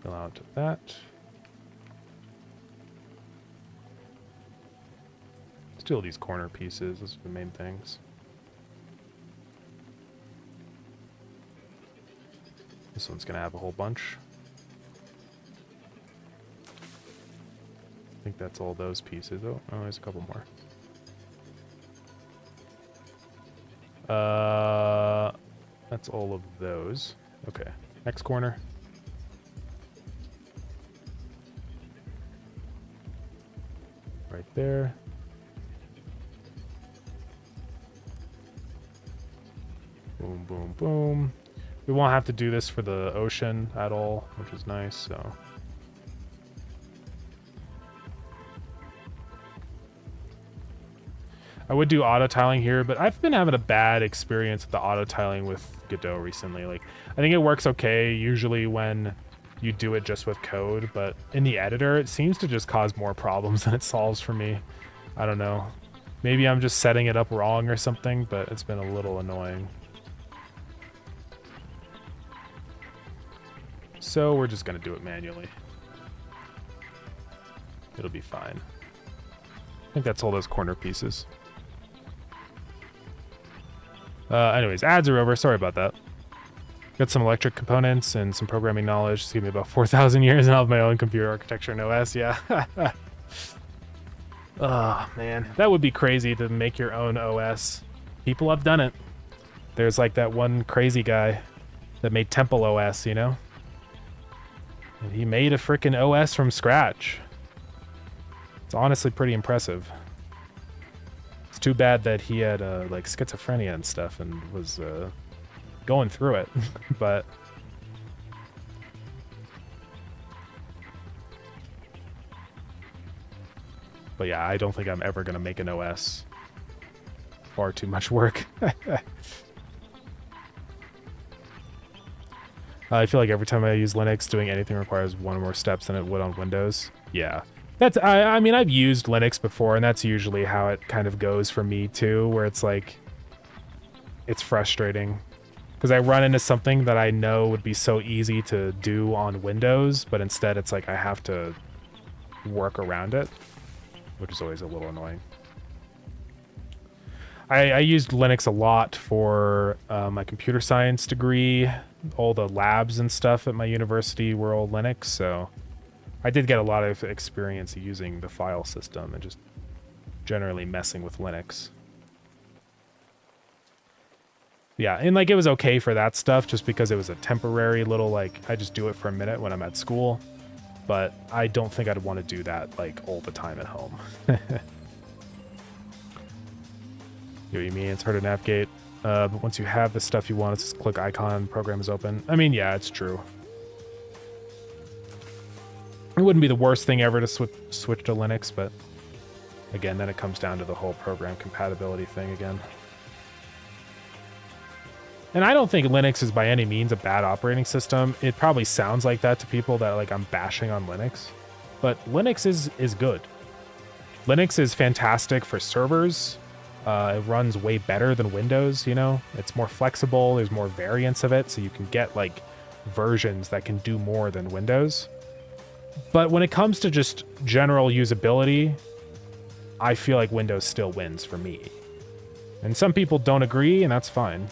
Fill out that. Steal these corner pieces. Those are the main things. This one's gonna have a whole bunch. I think that's all those pieces. Oh, there's a couple more. That's all of those. Okay, next corner. Right there. Boom, boom, boom. We won't have to do this for the ocean at all, which is nice, so. I would do auto tiling here, but I've been having a bad experience with the auto tiling with Godot recently. Like, I think it works okay usually when you do it just with code, but in the editor, it seems to just cause more problems than it solves for me. I don't know. Maybe I'm just setting it up wrong or something, but it's been a little annoying. So we're just gonna do it manually. It'll be fine. I think that's all those corner pieces. Anyways, ads are over. Sorry about that. Got some electric components and some programming knowledge. It's gonna be about 4,000 years and I'll have my own computer architecture and OS. Yeah. Oh, man. That would be crazy to make your own OS. People have done it. There's like that one crazy guy that made Temple OS, you know? And he made a freaking OS from scratch. It's honestly pretty impressive. It's too bad that he had like schizophrenia and stuff and was going through it, but yeah, I don't think I'm ever gonna make an OS. Far too much work. I feel like every time I use Linux, doing anything requires one or more steps than it would on Windows. Yeah. That's, I mean, I've used Linux before, and that's usually how it kind of goes for me too, where it's like, it's frustrating. Because I run into something that I know would be so easy to do on Windows, but instead it's like I have to work around it, which is always a little annoying. I used Linux a lot for my computer science degree. All the labs and stuff at my university were all Linux, so I did get a lot of experience using the file system and just generally messing with Linux. Yeah, and like it was okay for that stuff just because it was a temporary little, like, I just do it for a minute when I'm at school. But I don't think I'd want to do that like all the time at home. You know what you mean? It's hard to navigate. But once you have the stuff you want, it's just click icon, program is open. I mean, yeah, it's true. It wouldn't be the worst thing ever to switch to Linux, but again, then it comes down to the whole program compatibility thing again. And I don't think Linux is by any means a bad operating system. It probably sounds like that to people that like I'm bashing on Linux, but Linux is good. Linux is fantastic for servers. It runs way better than Windows, you know? It's more flexible, there's more variants of it, so you can get like versions that can do more than Windows. But when it comes to just general usability, I feel like Windows still wins for me. And some people don't agree, and that's fine.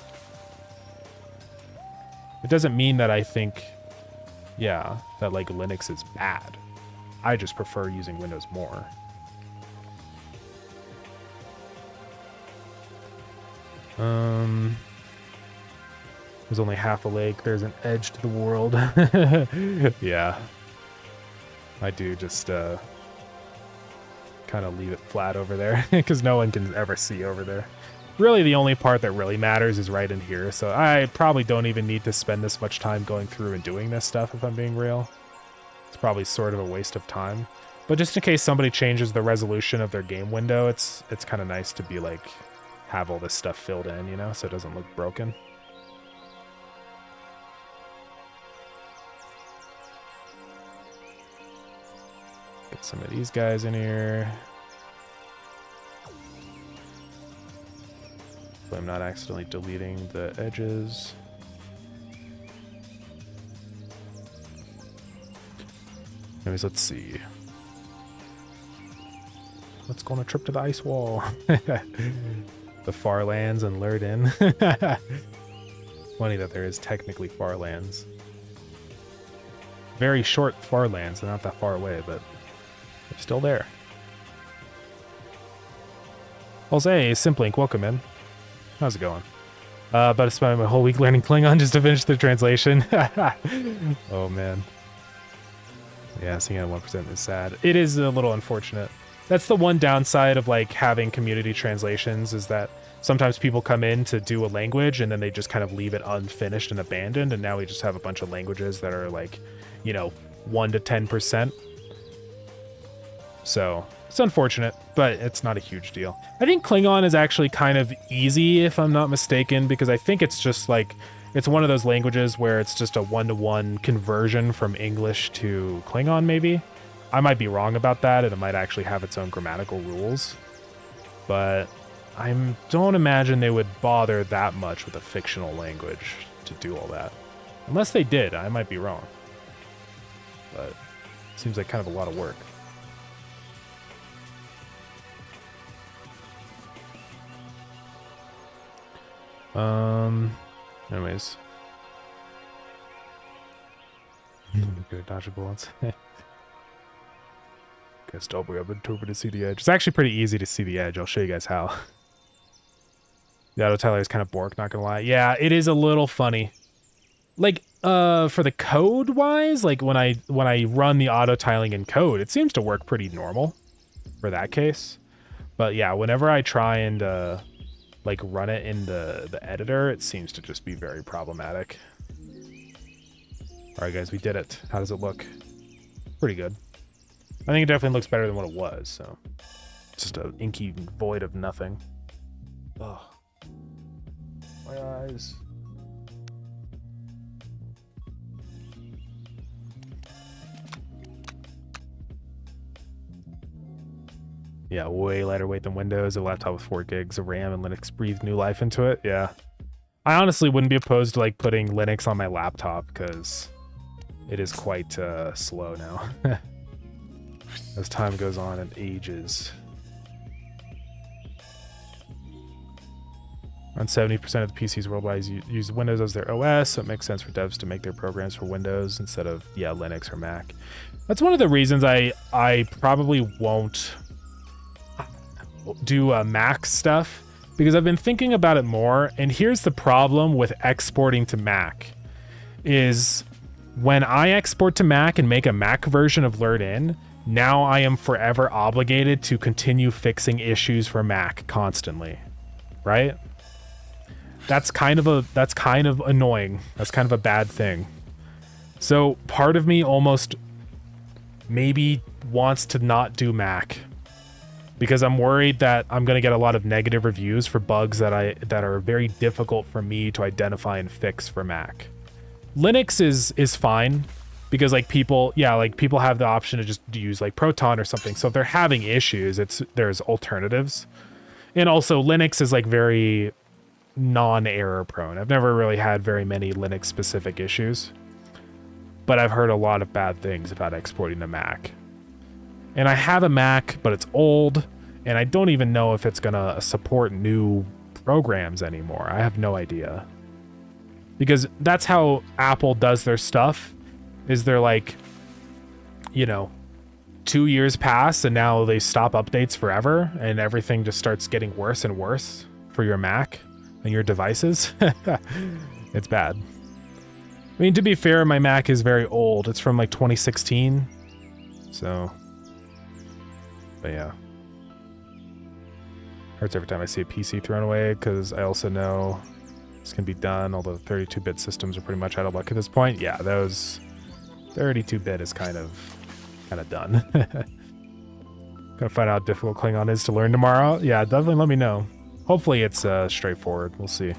It doesn't mean that I think, yeah, that like Linux is bad. I just prefer using Windows more. There's only half a lake. There's an edge to the world. Yeah. I do just kind of leave it flat over there because no one can ever see over there. Really, the only part that really matters is right in here, so I probably don't even need to spend this much time going through and doing this stuff if I'm being real. It's probably sort of a waste of time. But just in case somebody changes the resolution of their game window, it's kind of nice to be like, have all this stuff filled in, you know, so it doesn't look broken. Get some of these guys in here. So I'm not accidentally deleting the edges. Anyways, let's see. Let's go on a trip to the ice wall. The far lands and lured in. Funny that there is technically far lands. Very short far lands, they're not that far away, but they're still there. Jose, Simplink, welcome in. How's it going? About to spend my whole week learning Klingon just to finish the translation. Oh man. Yeah, seeing it at 1% is sad. It is a little unfortunate. That's the one downside of like having community translations, is that sometimes people come in to do a language and then they just kind of leave it unfinished and abandoned, and now we just have a bunch of languages that are like, you know, 1 to 10%. So it's unfortunate, but it's not a huge deal. I think Klingon is actually kind of easy, if I'm not mistaken, because I think it's just like, it's one of those languages where it's just a one-to-one conversion from English to Klingon, maybe. I might be wrong about that, and it might actually have its own grammatical rules. But I don't imagine they would bother that much with a fictional language to do all that. Unless they did, I might be wrong. But it seems like kind of a lot of work. Anyways. Good dodge bullets. Guess double up interpret to see the edge. It's actually pretty easy to see the edge. I'll show you guys how. The auto tiler is kind of bork, not gonna lie. Yeah, it is a little funny. Like, for the code wise, like when I run the auto tiling in code, it seems to work pretty normal for that case. But yeah, whenever I try and like run it in the editor, it seems to just be very problematic. All right, guys, we did it. How does it look? Pretty good. I think it definitely looks better than what it was, so. It's just an inky void of nothing. Ugh. My eyes. Yeah, way lighter weight than Windows. A laptop with 4 gigs of RAM and Linux breathed new life into it. Yeah. I honestly wouldn't be opposed to like putting Linux on my laptop because it is quite slow now. As time goes on and ages. Around 70% of the PCs worldwide use Windows as their OS, so it makes sense for devs to make their programs for Windows instead of, yeah, Linux or Mac. That's one of the reasons I probably won't... do Mac stuff, because I've been thinking about it more, and here's the problem with exporting to Mac is when I export to Mac and make a Mac version of LurtIn, now I am forever obligated to continue fixing issues for Mac constantly, right? That's kind of annoying. That's kind of a bad thing. So part of me almost maybe wants to not do Mac, because I'm worried that I'm going to get a lot of negative reviews for bugs that are very difficult for me to identify and fix for Mac. Linux is fine, because like people have the option to just use like Proton or something. So if they're having issues, there's alternatives. And also Linux is like very non-error prone. I've never really had very many Linux specific issues, but I've heard a lot of bad things about exporting to Mac. And I have a Mac, but it's old, and I don't even know if it's gonna support new programs anymore. I have no idea. Because that's how Apple does their stuff, is they're like, 2 years pass and now they stop updates forever, and everything just starts getting worse and worse for your Mac and your devices. It's bad. I mean, to be fair, my Mac is very old. It's from like 2016. So, but yeah. Hurts every time I see a PC thrown away, because I also know this can be done, although 32-bit systems are pretty much out of luck at this point. Yeah, those 32-bit is kind of done. Gonna find out how difficult Klingon is to learn tomorrow. Yeah, definitely let me know. Hopefully it's straightforward. We'll see.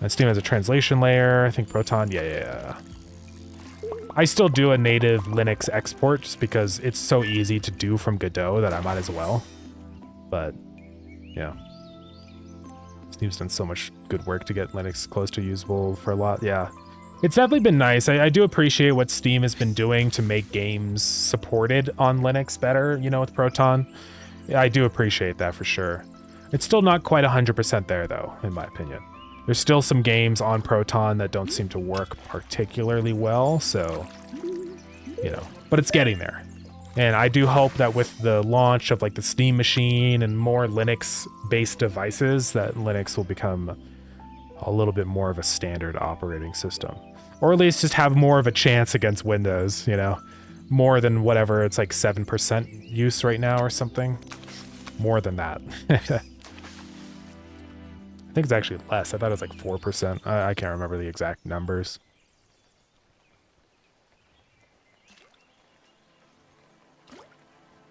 And Steam has a translation layer. I think Proton. Yeah. I still do a native Linux export just because it's so easy to do from Godot that I might as well. But yeah. Steam's done so much good work to get Linux close to usable for a lot. Yeah. It's definitely been nice. I do appreciate what Steam has been doing to make games supported on Linux better, with Proton. Yeah, I do appreciate that for sure. It's still not quite 100% there, though, in my opinion. There's still some games on Proton that don't seem to work particularly well, so, but it's getting there. And I do hope that with the launch of like the Steam machine and more Linux-based devices, that Linux will become a little bit more of a standard operating system. Or at least just have more of a chance against Windows, more than whatever, it's like 7% use right now or something. More than that. I think it's actually less. I thought it was like 4%. I can't remember the exact numbers.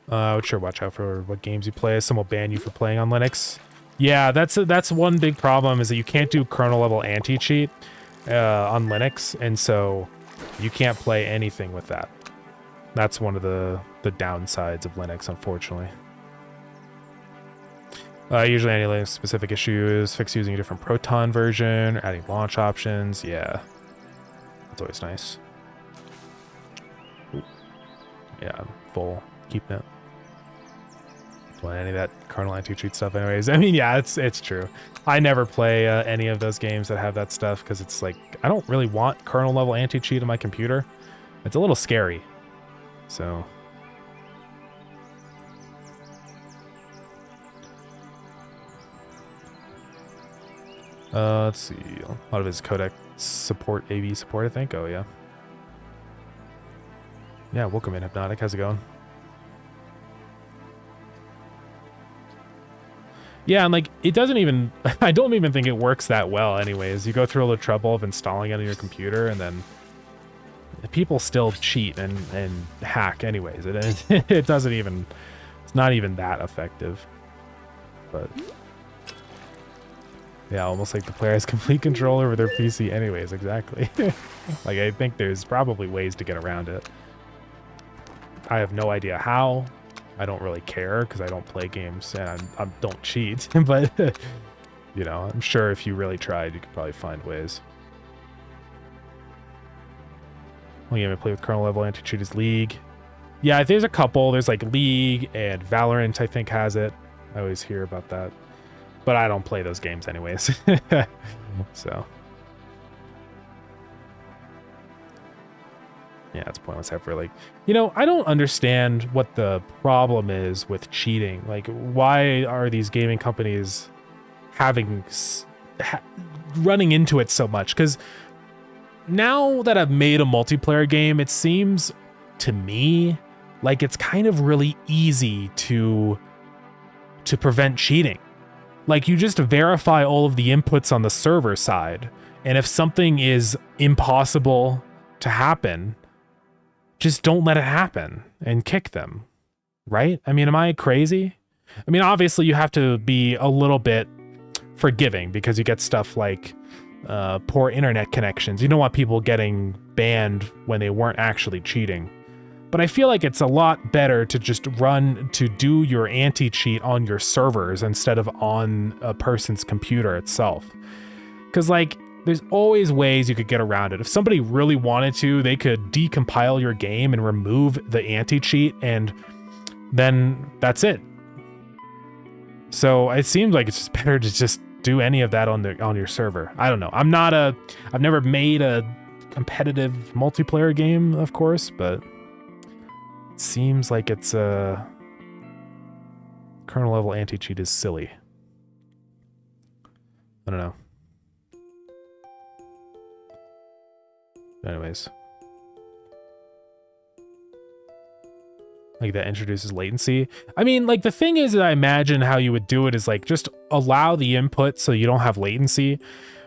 I would sure watch out for what games you play. Some will ban you for playing on Linux. Yeah, that's one big problem, is that you can't do kernel level anti-cheat on Linux, and so you can't play anything with that. That's one of the downsides of Linux, unfortunately. Usually any Linux specific issues, fix using a different Proton version, or adding launch options. Yeah, that's always nice. Ooh. Yeah, I'm full. Keeping it. Any of that kernel anti-cheat stuff anyways. I mean, yeah, it's true. I never play any of those games that have that stuff, because it's like, I don't really want kernel level anti-cheat on my computer. It's a little scary. So let's see. A lot of his codec support, AV support, I think. Oh yeah. Yeah, welcome in, Hypnotic. How's it going? Yeah, and like, it doesn't even, I don't even think it works that well anyways. You go through all the trouble of installing it on your computer, and then people still cheat and hack anyways. It doesn't even, it's not even that effective. But yeah, almost like the player has complete control over their PC anyways, exactly. Like, I think there's probably ways to get around it. I have no idea how. I don't really care, because I don't play games and I don't cheat. But, I'm sure if you really tried, you could probably find ways. Only game I play with kernel level anti-cheat is League. Yeah, there's a couple. There's like League and Valorant, I think, has it. I always hear about that. But I don't play those games anyways. So. Yeah, it's pointless effort. Like, I don't understand what the problem is with cheating. Like, why are these gaming companies running into it so much? Because now that I've made a multiplayer game, it seems to me like it's kind of really easy to prevent cheating. Like, you just verify all of the inputs on the server side, and if something is impossible to happen, just don't let it happen and kick them, right? I mean, am I crazy? I mean, obviously you have to be a little bit forgiving because you get stuff like poor internet connections. You don't want people getting banned when they weren't actually cheating. But I feel like it's a lot better to just do your anti-cheat on your servers instead of on a person's computer itself. Because, like, there's always ways you could get around it. If somebody really wanted to, they could decompile your game and remove the anti-cheat, and then that's it. So it seems like it's just better to just do any of that on your server. I don't know. I've never made a competitive multiplayer game, of course, but it seems like it's a kernel level anti-cheat is silly. I don't know. Anyways. Like, that introduces latency. I mean, like, the thing is that I imagine how you would do it is, like, just allow the input so you don't have latency,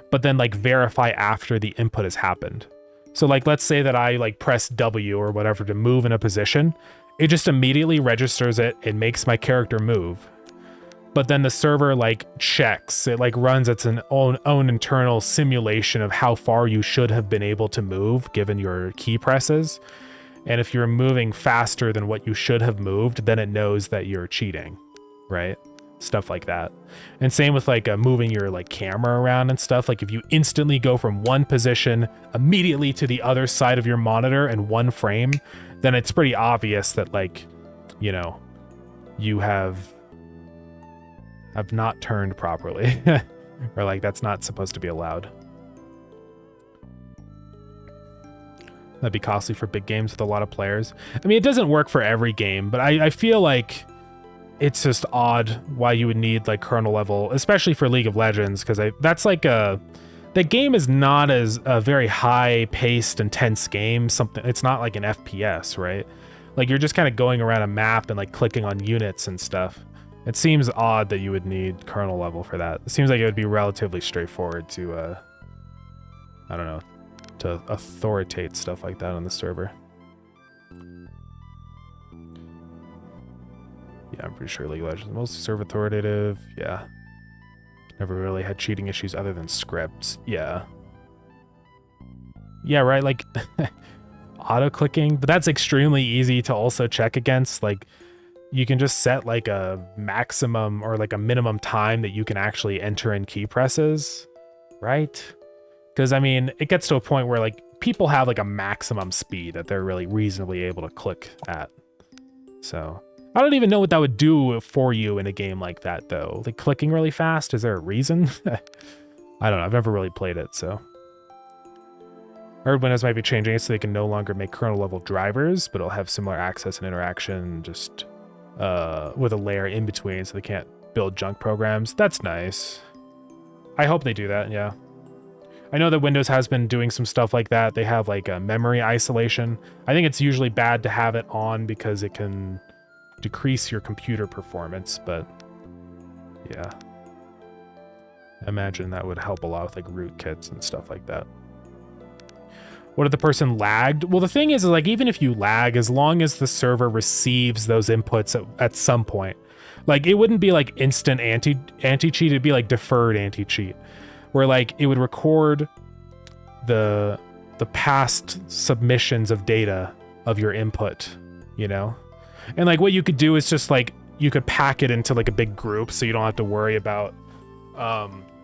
but then, like, verify after the input has happened. So, like, let's say that I, like, press W or whatever to move in a position. It just immediately registers it and makes my character move. But then the server, like, checks. It, like, runs its own internal simulation of how far you should have been able to move given your key presses. And if you're moving faster than what you should have moved, then it knows that you're cheating, right? Stuff like that. And same with, like, moving your, like, camera around and stuff. Like, if you instantly go from one position immediately to the other side of your monitor in one frame, then it's pretty obvious that, like, you have not turned properly. Or, like, that's not supposed to be allowed. That'd be costly for big games with a lot of players. I mean, it doesn't work for every game, but I feel like it's just odd why you would need, like, kernel level, especially for League of Legends, because that's like the game is not as a very high-paced, intense game. It's not like an FPS, right? Like, you're just kind of going around a map and, like, clicking on units and stuff. It seems odd that you would need kernel level for that. It seems like it would be relatively straightforward to, I don't know, to authoritate stuff like that on the server. Yeah, I'm pretty sure League of Legends mostly server authoritative. Yeah. Never really had cheating issues other than scripts. Yeah. Yeah, right, like auto-clicking, but that's extremely easy to also check against. Like, you can just set, like, a maximum or, like, a minimum time that you can actually enter in key presses, right? Because, I mean, it gets to a point where, like, people have, like, a maximum speed that they're really reasonably able to click at. So I don't even know what that would do for you in a game like that, though. Like, clicking really fast, is there a reason? I don't know. I've never really played it, so. I heard Windows might be changing it so they can no longer make kernel level drivers, but it'll have similar access and interaction, just with a layer in between so they can't build junk programs. That's nice. I hope they do that, yeah. I know that Windows has been doing some stuff like that. They have, like, a memory isolation. I think it's usually bad to have it on because it can decrease your computer performance, but yeah. I imagine that would help a lot with, like, rootkits and stuff like that. What if the person lagged? Well, the thing is, like, even if you lag, as long as the server receives those inputs at some point, like, it wouldn't be like instant anti-cheat, it'd be like deferred anti-cheat, where, like, it would record the past submissions of data of your input, And, like, what you could do is just, like, you could pack it into, like, a big group so you don't have to worry about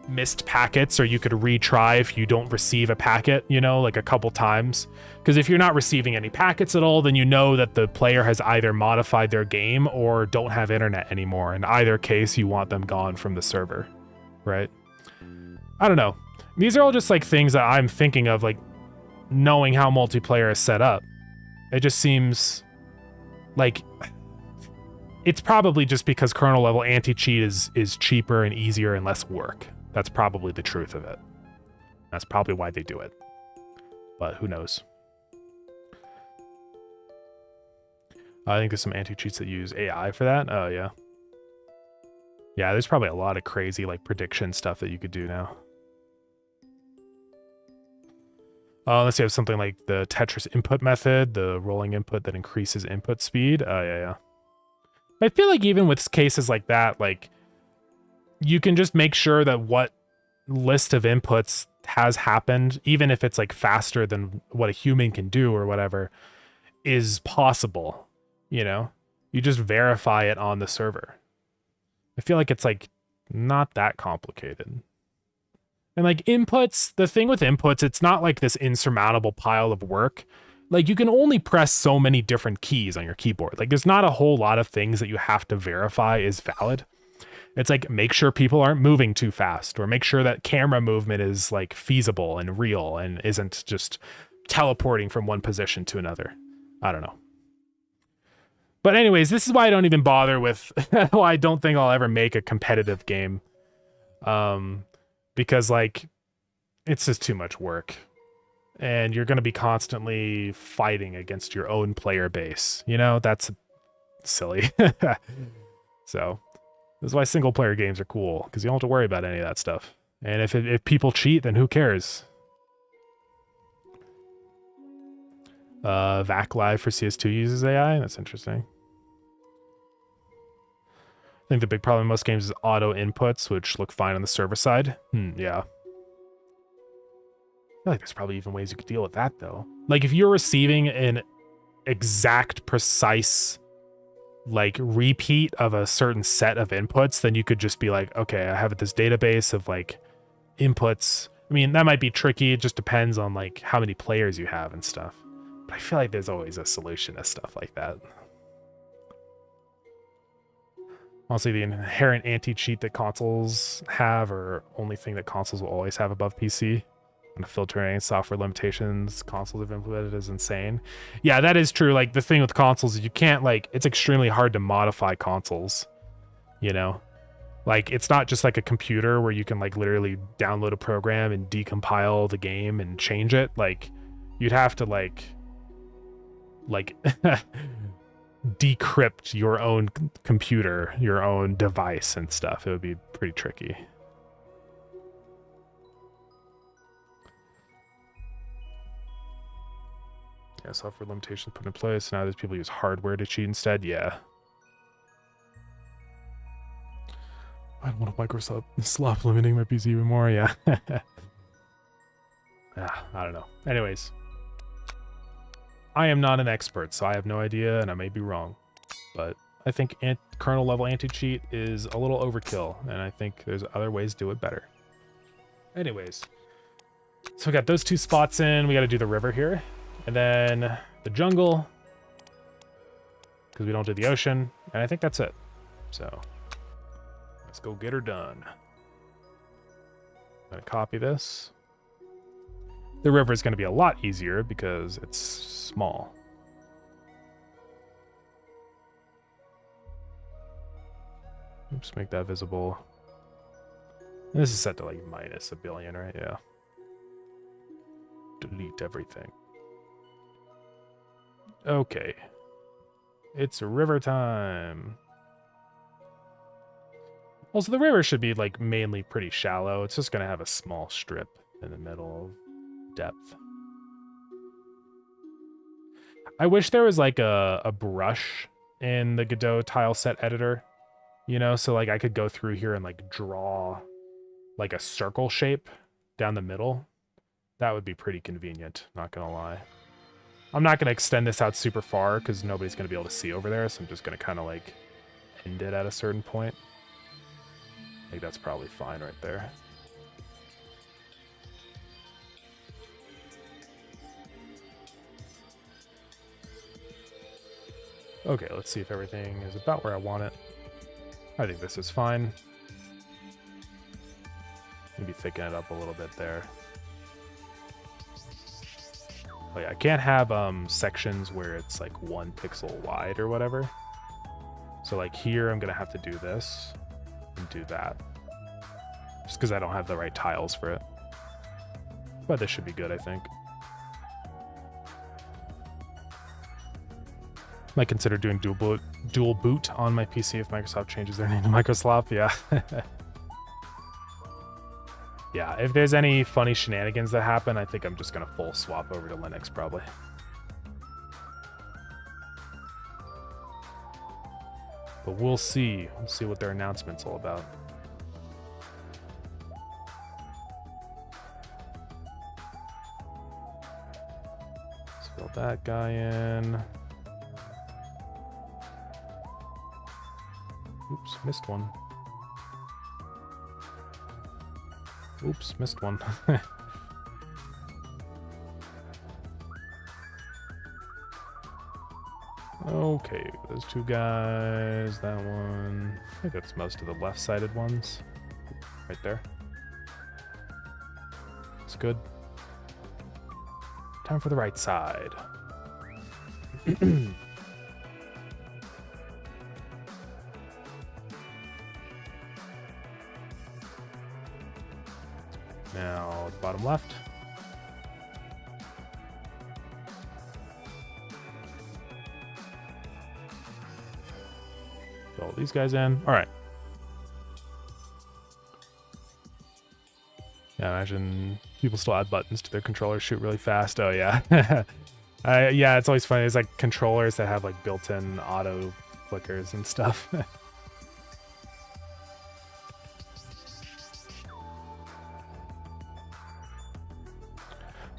missed packets, or you could retry if you don't receive a packet, like, a couple times. Because if you're not receiving any packets at all, then you know that the player has either modified their game or don't have internet anymore. In either case, you want them gone from the server, right? I don't know. These are all just, like, things that I'm thinking of, like, knowing how multiplayer is set up. It just seems like it's probably just because kernel level anti-cheat is cheaper and easier and less work. That's probably the truth of it. That's probably why they do it. But who knows? I think there's some anti-cheats that use AI for that. Oh, yeah. Yeah, there's probably a lot of crazy like prediction stuff that you could do now. Unless you have something like the Tetris input method, the rolling input that increases input speed. Oh, yeah. I feel like even with cases like that, like you can just make sure that what list of inputs has happened, even if it's like faster than what a human can do or whatever, is possible. You know, you just verify it on the server. I feel like it's like not that complicated. And like inputs, the thing with inputs, it's not like this insurmountable pile of work. Like you can only press so many different keys on your keyboard. Like there's not a whole lot of things that you have to verify is valid. It's like make sure people aren't moving too fast, or make sure that camera movement is like feasible and real and isn't just teleporting from one position to another. I don't know. But anyways, this is why I don't even bother with why I don't think I'll ever make a competitive game. Because like it's just too much work. And you're going to be constantly fighting against your own player base. You know, that's silly. So this is why single player games are cool, because you don't have to worry about any of that stuff. And if people cheat, then who cares? VAC Live for CS2 uses AI. That's interesting. I think the big problem in most games is auto inputs, which look fine on the server side. Yeah. I feel like there's probably even ways you could deal with that, though. Like, if you're receiving an exact, precise, like, repeat of a certain set of inputs, then you could just be like, okay, I have this database of, like, inputs. I mean, that might be tricky. It just depends on, like, how many players you have and stuff. But I feel like there's always a solution to stuff like that. Honestly, the inherent anti-cheat that consoles have, or only thing that consoles will always have above PC, and the filtering and software limitations consoles have implemented is insane. Yeah, that is true. Like, the thing with consoles is you can't, like, it's extremely hard to modify consoles, you know? Like, it's not just like a computer where you can, like, literally download a program and decompile the game and change it. Like, you'd have to, like decrypt your own computer, your own device and stuff. It would be pretty tricky. Yeah, software limitations put in place. Now there's people use hardware to cheat instead. Yeah. I don't want to Microsoft slop limiting my PC even more. Yeah. I don't know. Anyways. I am not an expert, so I have no idea, and I may be wrong. But I think kernel level anti-cheat is a little overkill, and I think there's other ways to do it better. Anyways, so we got those two spots in. We got to do the river here, and then the jungle, because we don't do the ocean, and I think that's it. So let's go get her done. I'm gonna copy this. The river is going to be a lot easier because it's small. Oops, make that visible. And this is set to like minus a billion, right? Yeah. Delete everything. Okay. It's river time. Also, the river should be like mainly pretty shallow. It's just going to have a small strip in the middle of depth. I wish there was like a brush in the Godot tile set editor, you know, so like I could go through here and like draw like a circle shape down the middle. That would be pretty convenient, not gonna lie. I'm not gonna extend this out super far because nobody's gonna be able to see over there, so I'm just gonna kind of like end it at a certain point. I think that's probably fine right there. Okay, let's see if everything is about where I want it. I think this is fine. Maybe thicken it up a little bit there. Oh yeah, I can't have sections where it's like 1 pixel wide or whatever. So like here, I'm gonna have to do this and do that, just because I don't have the right tiles for it. But this should be good, I think. Might consider doing dual boot on my PC if Microsoft changes their name to Microsoft. Yeah. Yeah, if there's any funny shenanigans that happen, I think I'm just gonna full swap over to Linux probably. But we'll see. We'll see what their announcement's all about. Let's fill that guy in. Oops, missed one. Oops, missed one. Okay, those 2 guys, that one. I think that's most of the left-sided ones. Right there. It's good. Time for the right side. Now, the bottom left. Fill these guys in. All right. Yeah, imagine people still add buttons to their controllers, shoot really fast. Oh, yeah. Yeah, it's always funny. There's like controllers that have like built-in auto flickers and stuff.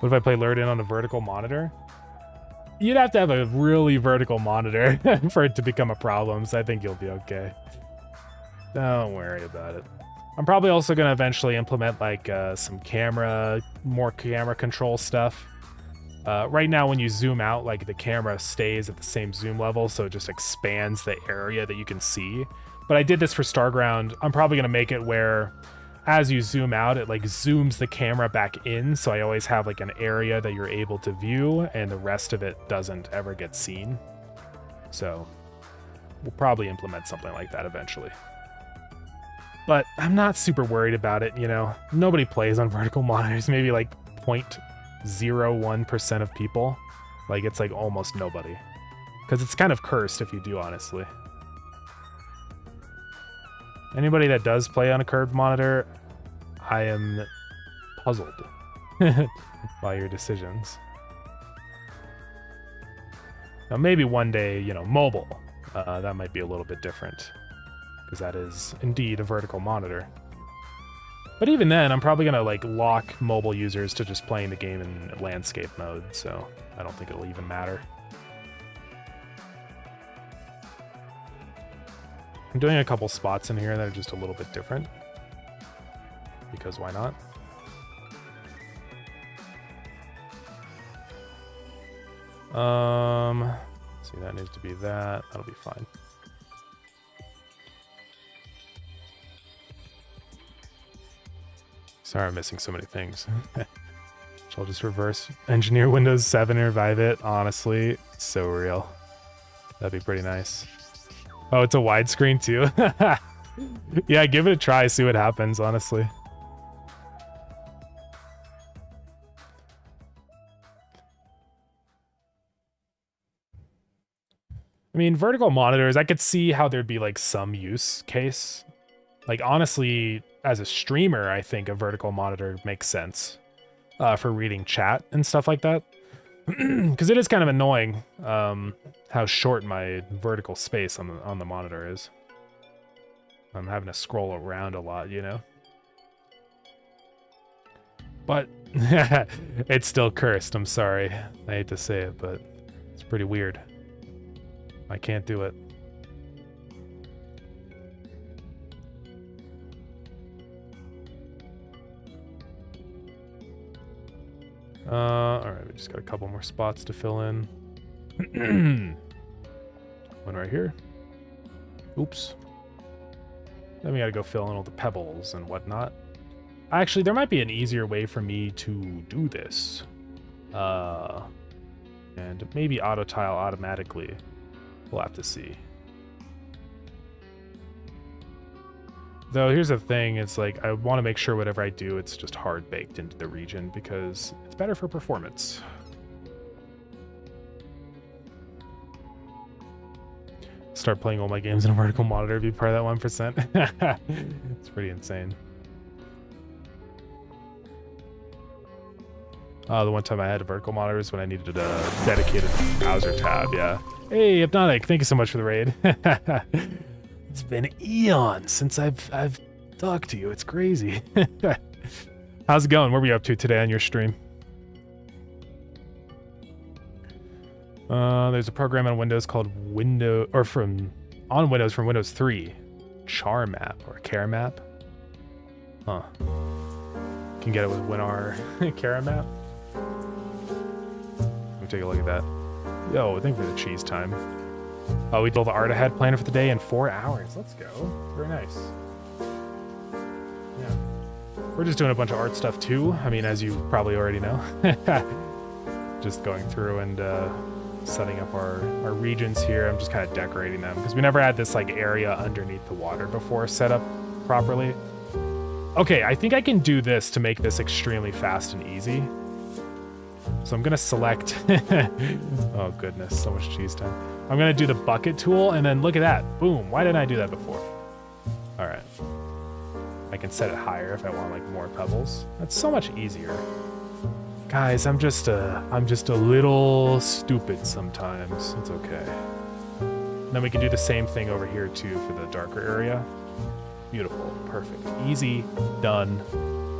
What if I play lured in on a vertical monitor? You'd have to have a really vertical monitor for it to become a problem, so I think you'll be okay. Don't worry about it. I'm probably also going to eventually implement like some more camera control stuff. Right now when you zoom out, like the camera stays at the same zoom level, so it just expands the area that you can see. But I did this for Starground. I'm probably going to make it where as you zoom out, it like zooms the camera back in, so I always have like an area that you're able to view and the rest of it doesn't ever get seen. So we'll probably implement something like that eventually. But I'm not super worried about it, you know. Nobody plays on vertical monitors, maybe like 0.01% of people. Like it's like almost nobody. Because it's kind of cursed if you do, honestly. Anybody that does play on a curved monitor, I am puzzled by your decisions. Now, maybe one day, you know, mobile, that might be a little bit different, because that is indeed a vertical monitor. But even then, I'm probably going to like lock mobile users to just playing the game in landscape mode, so I don't think it'll even matter. I'm doing a couple spots in here that are just a little bit different, because why not? See, that needs to be that. That'll be fine. Sorry, I'm missing so many things. I'll just reverse engineer Windows 7 and revive it. Honestly, it's so real. That'd be pretty nice. Oh, it's a widescreen too? Yeah, give it a try, see what happens, honestly. I mean, vertical monitors, I could see how there'd be like some use case. Like, honestly, as a streamer, I think a vertical monitor makes sense for reading chat and stuff like that. Because it is kind of annoying how short my vertical space on the monitor is. I'm having to scroll around a lot, you know? But it's still cursed, I'm sorry. I hate to say it, but it's pretty weird. I can't do it. Alright, we just got a couple more spots to fill in. One right here. Oops. Then we gotta go fill in all the pebbles and whatnot. Actually, there might be an easier way for me to do this. And maybe auto tile automatically. We'll have to see. Though here's the thing, it's like I want to make sure whatever I do, it's just hard baked into the region because it's better for performance. Start playing all my games in a vertical monitor, be part of that 1%. It's pretty insane. The one time I had a vertical monitor is when I needed a dedicated browser tab, yeah. Hey, Hypnotic, thank you so much for the raid. It's been eons since I've talked to you. It's crazy. How's it going? What were you up to today on your stream? There's a program on Windows called on Windows from Windows 3. Char Map or Care Map. Huh. Can get it with WinR Care Map. Let me take a look at that. Yo, thank you for the cheese time. Oh, we built the art ahead planner for the day in 4 hours. Let's go. Very nice. Yeah. We're just doing a bunch of art stuff too. I mean, as you probably already know. Just going through and setting up our regions here. I'm just kind of decorating them because we never had this like area underneath the water before set up properly. Okay, I think I can do this to make this extremely fast and easy. So I'm gonna select, oh goodness, so much cheese time. I'm gonna do the bucket tool and then look at that, boom. Why didn't I do that before? All right. I can set it higher if I want like more pebbles. That's so much easier. Guys, I'm just a little stupid sometimes. It's okay. Then we can do the same thing over here too for the darker area. Beautiful, perfect, easy, done.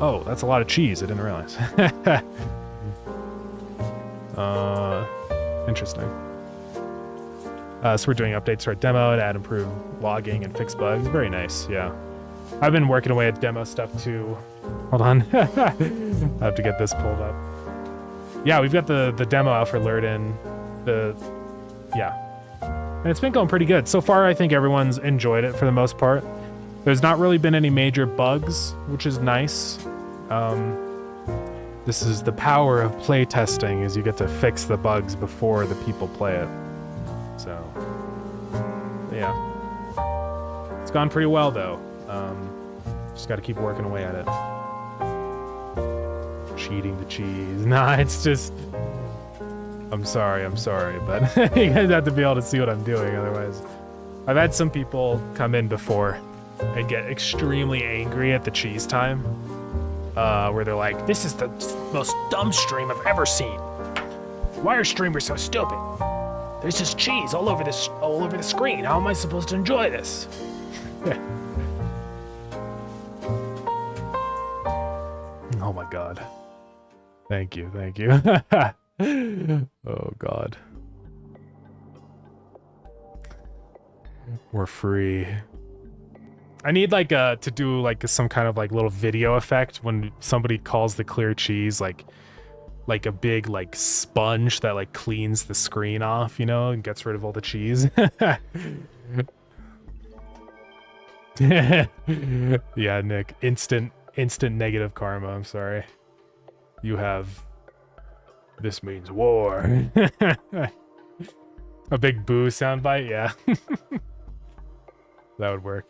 Oh, that's a lot of cheese, I didn't realize. Interesting. So we're doing updates to our demo to add improved logging and fix bugs. Very nice, yeah. I've been working away at demo stuff too. Hold on. I have to get this pulled up. Yeah, we've got the demo out for Lurden. Yeah. And it's been going pretty good. So far, I think everyone's enjoyed it for the most part. There's not really been any major bugs, which is nice. This is the power of play testing, is you get to fix the bugs before the people play it. So, yeah. It's gone pretty well, though. Just got to keep working away at it. Cheating the cheese. Nah, it's just... I'm sorry, but you guys have to be able to see what I'm doing, otherwise. I've had some people come in before and get extremely angry at the cheese time. Where they're like, this is the most dumb stream I've ever seen. Why are streamers so stupid? There's just cheese all over the screen. How am I supposed to enjoy this? Oh my god. Thank you. Oh god. We're free. I need like to do like some kind of like little video effect when somebody calls the clear cheese like a big like sponge that like cleans the screen off, you know, and gets rid of all the cheese. Yeah, Nick, instant negative karma. I'm sorry. You have... This means war. A big boo soundbite, yeah. That would work.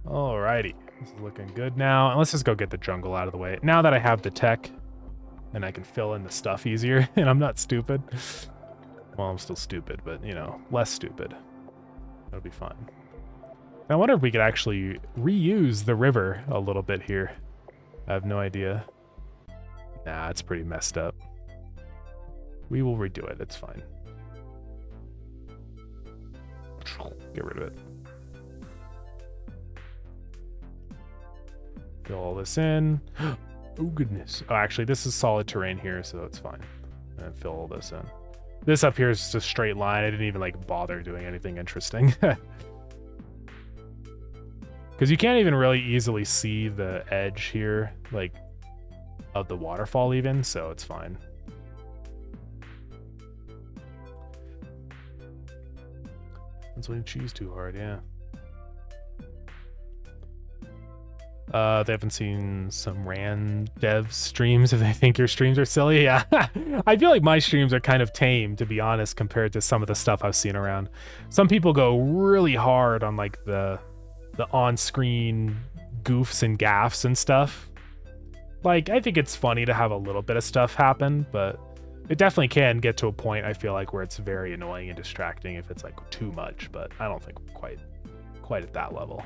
Alrighty, this is looking good now. And let's just go get the jungle out of the way. Now that I have the tech, and I can fill in the stuff easier, and I'm not stupid. Well, I'm still stupid, but, you know, less stupid. That'll be fine. I wonder if we could actually reuse the river a little bit here. I have no idea. Nah, it's pretty messed up. We will redo it, it's fine. Get rid of it. Fill all this in. Oh goodness. Oh, actually, this is solid terrain here, so it's fine. And fill all this in. This up here is just a straight line. I didn't even like bother doing anything interesting. Because you can't even really easily see the edge here, like, of the waterfall even, so it's fine. That's when you cheese too hard, yeah. They haven't seen some Rand dev streams if they think your streams are silly. Yeah, I feel like my streams are kind of tame, to be honest, compared to some of the stuff I've seen around. Some people go really hard on like the on-screen goofs and gaffs and stuff. Like, I think it's funny to have a little bit of stuff happen, but it definitely can get to a point, I feel like, where it's very annoying and distracting if it's like too much, but I don't think quite at that level.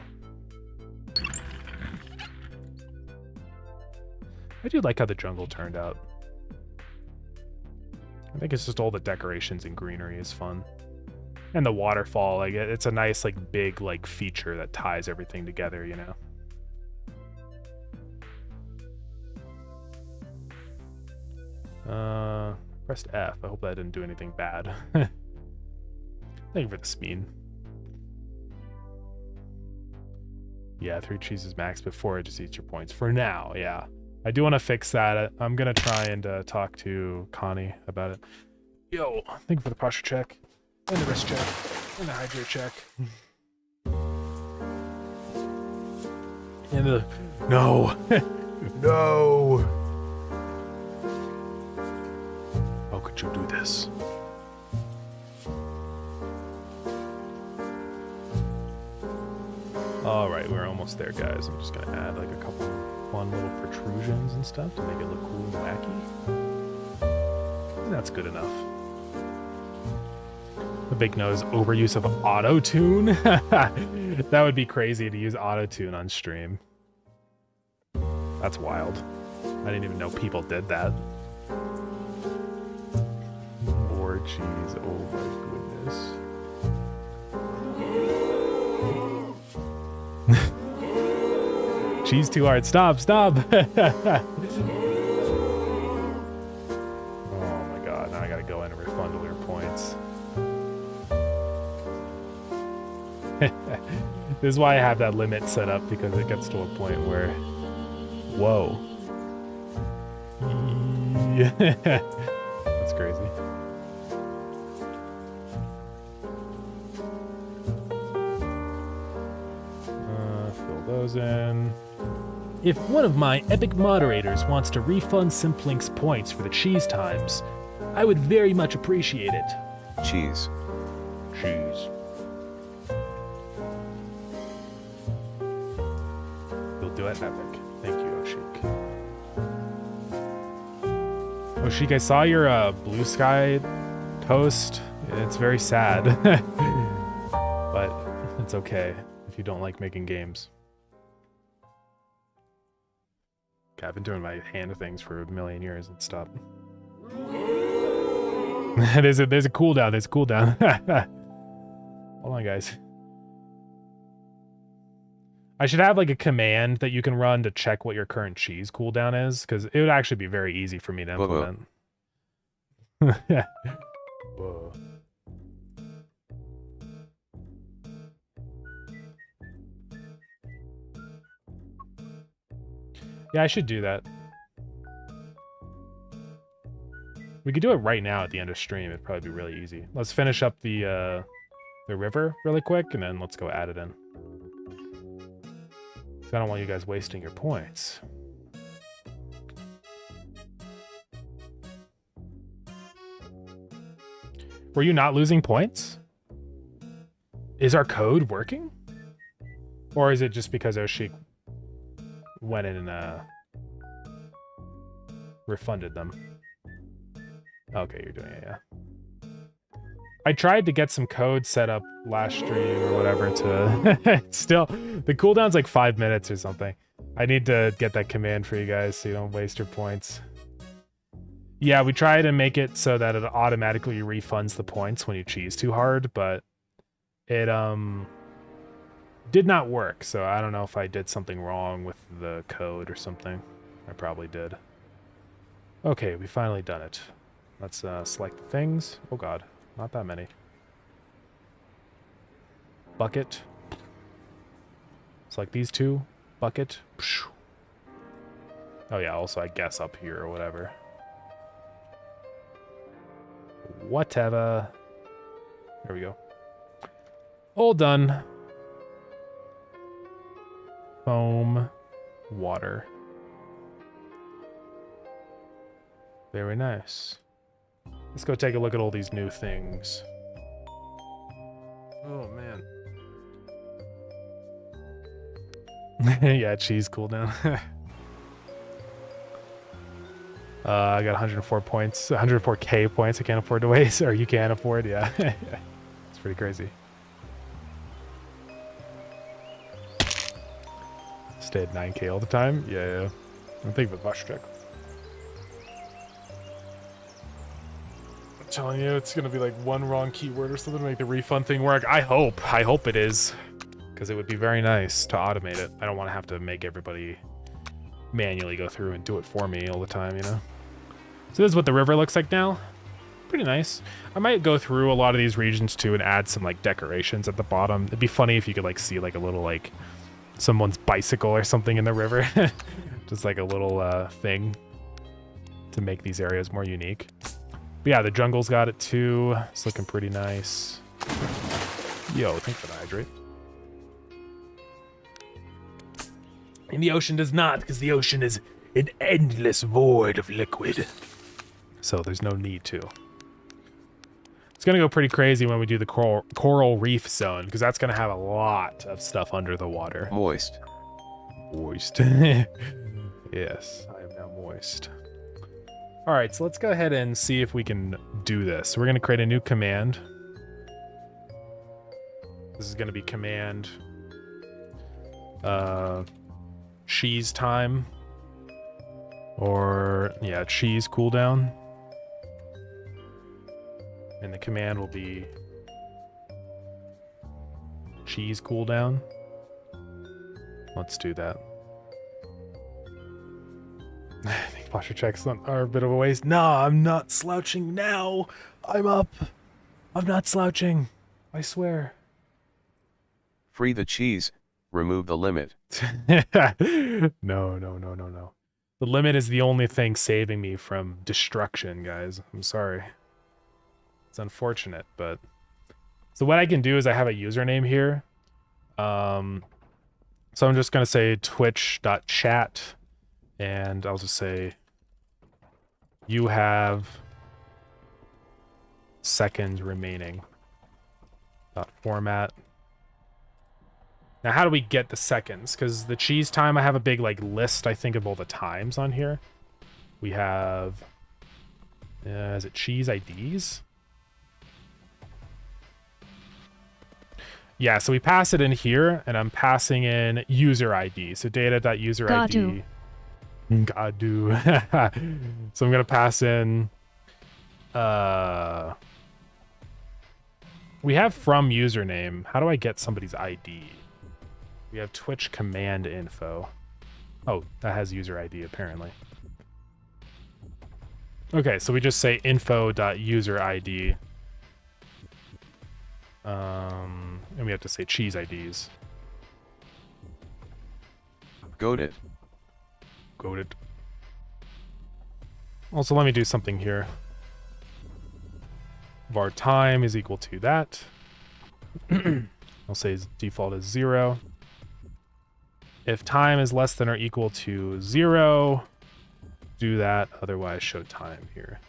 I do like how the jungle turned out. I think it's just all the decorations and greenery is fun. And the waterfall, like it's a nice like big like feature that ties everything together, you know. Pressed F. I hope that didn't do anything bad. Thank you for the spin. Yeah, 3 cheeses max before it just eats your points. For now, yeah. I do want to fix that. I'm going to try and talk to Connie about it. Yo, thank you for the posture check. And the wrist check. And the hydrate check. And the... No! No! How could you do this? Alright, we're almost there, guys. I'm just gonna add like a couple fun little protrusions and stuff to make it look cool and wacky. And that's good enough. The big nose overuse of auto-tune? That would be crazy to use auto-tune on stream. That's wild. I didn't even know people did that. More cheese, oh my goodness. Cheese too hard. Stop, stop. Oh my god, now I gotta go in and refund all your points. This is why I have that limit set up, because it gets to a point where... Whoa. That's crazy. Fill those in. If one of my epic moderators wants to refund Simplink's points for the cheese times, I would very much appreciate it. Cheese. Cheese. You'll do it, Epic. Thank you, Oshik. Oshik, I saw your Blue Sky post. It's very sad. But it's okay if you don't like making games. Okay, I've been doing my hand things for a million years and stop. there's a cooldown. There's a cooldown. Hold on, guys. I should have like a command that you can run to check what your current cheese cooldown is, because it would actually be very easy for me to implement. Yeah. Whoa. Yeah, I should do that. We could do it right now at the end of stream. It'd probably be really easy. Let's finish up the river really quick, and then let's go add it in. I don't want you guys wasting your points. Were you not losing points? Is our code working? Or is it just because Oshik went in and refunded them? Okay, you're doing it, yeah. I tried to get some code set up last stream or whatever to... Still, the cooldown's like 5 minutes or something. I need to get that command for you guys so you don't waste your points. Yeah, we try to make it so that it automatically refunds the points when you cheese too hard, but it did not work, so I don't know if I did something wrong with the code or something. I probably did. Okay, we finally done it. Let's select the things. Oh god. Not that many. Bucket. It's like these two. Bucket. Oh yeah, also I guess up here or whatever. Whatever. There we go. All done. Foam. water. Very nice. Let's go take a look at all these new things. Oh, man. Yeah, cheese cooldown. I got 104 points, 104k points I can't afford to waste, or you can't afford, yeah. It's pretty crazy. Stay at 9k all the time? Yeah. I'm thinking of bush check. I'm telling you, it's gonna be like one wrong keyword or something to make the refund thing work. I hope it is. Because it would be very nice to automate it. I don't want to have to make everybody manually go through and do it for me all the time, you know? So this is what the river looks like now. Pretty nice. I might go through a lot of these regions too and add some like decorations at the bottom. It'd be funny if you could like see like a little like someone's bicycle or something in the river. Just like a little thing to make these areas more unique. But yeah, the jungle's got it too. It's looking pretty nice. Yo, thanks for the hydrate. And the ocean does not, because the ocean is an endless void of liquid. So there's no need to. It's going to go pretty crazy when we do the coral reef zone, because that's going to have a lot of stuff under the water. Moist. Moist. Yes, I am now moist. All right, so let's go ahead and see if we can do this. So we're going to create a new command. This is going to be command... cheese time, or yeah, cheese cooldown, and the command will be cheese cooldown. Let's do that. I think posture checks are a bit of a waste. Nah, I'm not slouching now. I'm up. I'm not slouching. I swear. Free the cheese. Remove the limit. No. The limit is the only thing saving me from destruction, guys. I'm sorry. It's unfortunate, but... So what I can do is I have a username here. So I'm just going to say twitch.chat, and I'll just say, you have seconds remaining. .format. Now, how do we get the seconds? Because the cheese time, I have a big like list, I think, of all the times on here. We have, is it cheese IDs? Yeah, so we pass it in here, and I'm passing in user ID. So data.user ID. Godot. So I'm gonna pass in. We have from username. How do I get somebody's ID? We have Twitch command info. Oh, that has user ID apparently. Okay, so we just say info.user ID. And we have to say cheese IDs. Godot. Godot. Also, let me do something here. Var time is equal to that. I'll say default is 0. If time is less than or equal to 0, do that. Otherwise, show time here.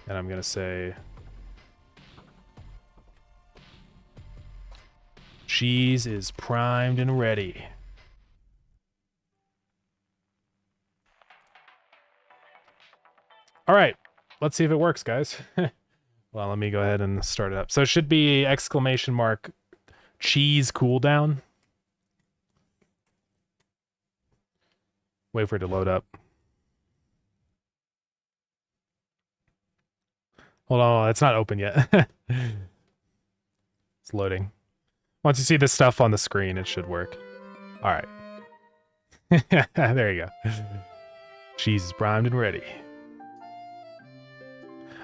And I'm going to say cheese is primed and ready. All right, let's see if it works, guys. Well, let me go ahead and start it up. So it should be exclamation mark cheese cooldown. Wait for it to load up. Hold on, it's not open yet. It's loading. Once you see this stuff on the screen, it should work. All right. There you go. Cheese is primed and ready.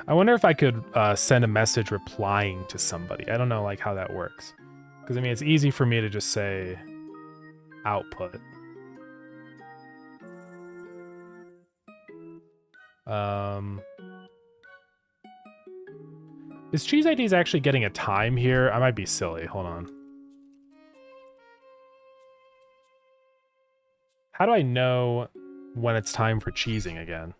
I wonder if I could send a message replying to somebody. I don't know like how that works. Because I mean, it's easy for me to just say output. Is cheese IDs actually getting a time here? I might be silly. Hold on. How do I know when it's time for cheesing again?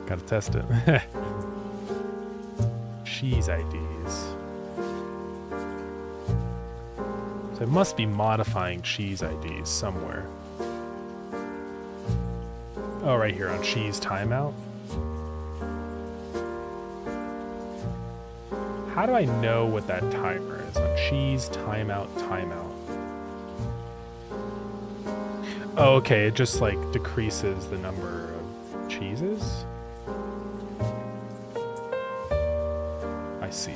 Gotta test it. Cheese IDs. So I must be modifying cheese IDs somewhere. Oh, right here on cheese timeout. How do I know what that timer is on cheese timeout timeout? Oh, okay, it just like decreases the number of cheeses. I see.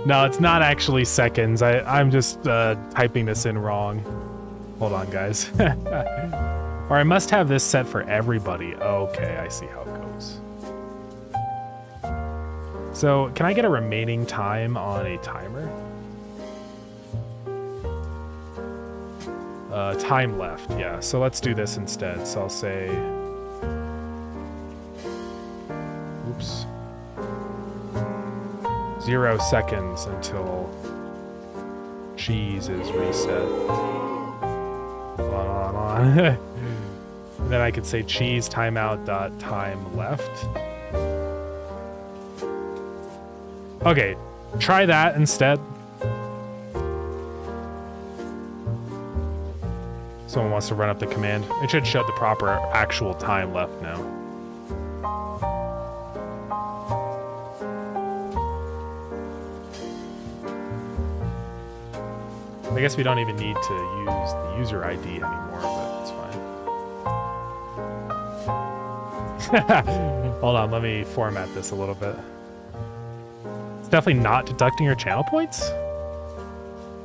No, it's not actually seconds. I'm just typing this in wrong. Hold on, guys. Or I must have this set for everybody. Okay, I see how it goes. So, can I get a remaining time on a timer? Time left, yeah. So let's do this instead. So I'll say... Oops. 0 seconds until cheese is reset. Hold on. Then I could say cheese timeout dot time left. Okay, try that instead. Someone wants to run up the command. It should show the proper actual time left now. I guess we don't even need to use the user ID anymore, but it's fine. Hold on, let me format this a little bit. It's definitely not deducting your channel points?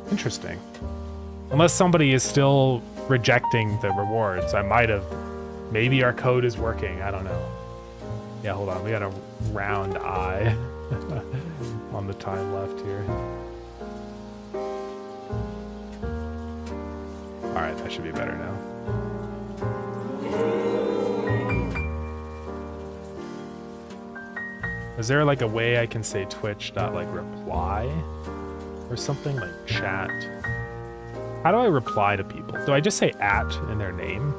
Interesting. Unless somebody is still rejecting the rewards, I might have... Maybe our code is working, I don't know. Yeah, hold on, we got a round eye on the time left here. Alright, that should be better now. Is there like a way I can say Twitch.like reply or something like chat? How do I reply to people? Do I just say at in their name?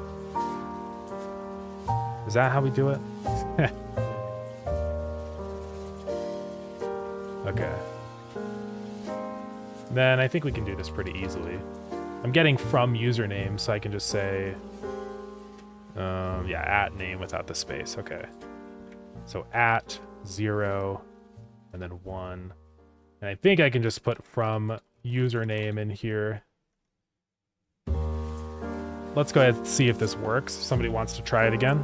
Is that how we do it? Okay. Then I think we can do this pretty easily. I'm getting from username, so I can just say, yeah, at name without the space. Okay. So at 0 and then 1. And I think I can just put from username in here. Let's go ahead and see if this works. If somebody wants to try it again.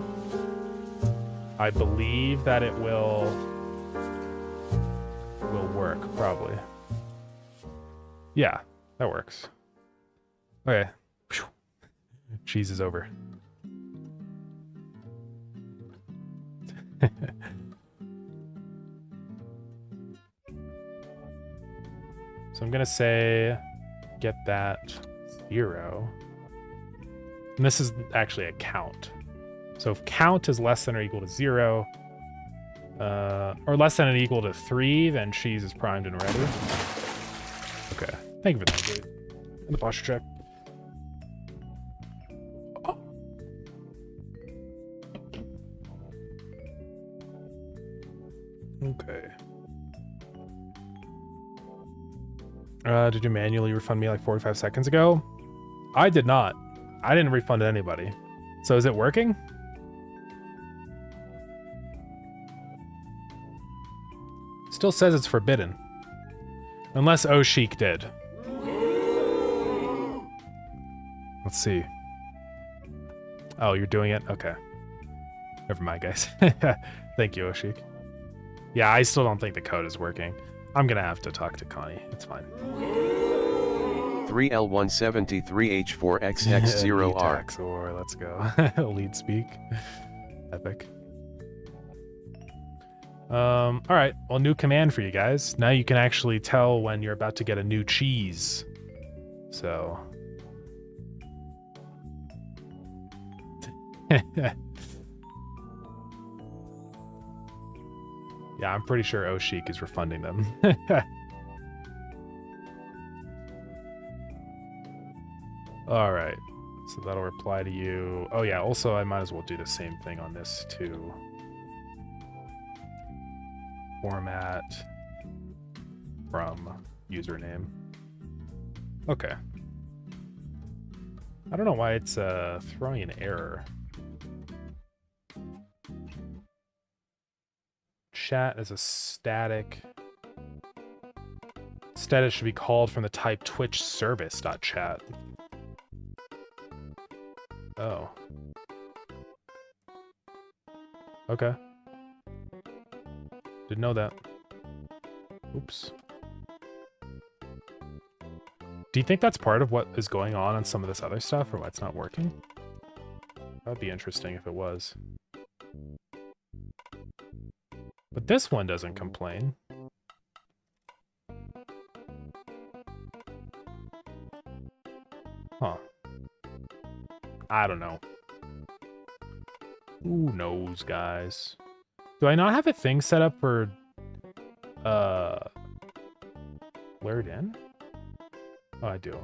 I believe that it will work, probably. Yeah, that works. Okay. Cheese is over. So I'm gonna say get that 0. And this is actually a count. So if count is less than or equal to 0, or less than or equal to 3, then cheese is primed and ready. Okay. Thank you for that, Gabe. And the posture check. Oh. Okay. Did you manually refund me like 45 seconds ago? I did not. I didn't refund anybody. So is it working? Still says it's forbidden. Unless Oshik did. Let's see. Oh, you're doing it? Okay. Never mind, guys. Thank you, Oshik. Yeah, I still don't think the code is working. I'm gonna have to talk to Connie. It's fine. 3L173H4XX0R. Or let's go. Lead speak. Epic. All right. Well, new command for you guys. Now you can actually tell when you're about to get a new cheese. So. Yeah, I'm pretty sure Oshik is refunding them. All right, so that'll reply to you. Oh yeah, also I might as well do the same thing on this too. Format from username. Okay. I don't know why it's throwing an error. Chat is a static. Status should be called from the type Twitch service.chat. Oh. Okay. Didn't know that. Oops. Do you think that's part of what is going on some of this other stuff, or why it's not working? That'd be interesting if it was. But this one doesn't complain. Huh. I don't know. Who knows, guys? Do I not have a thing set up for blurred in? Oh, I do.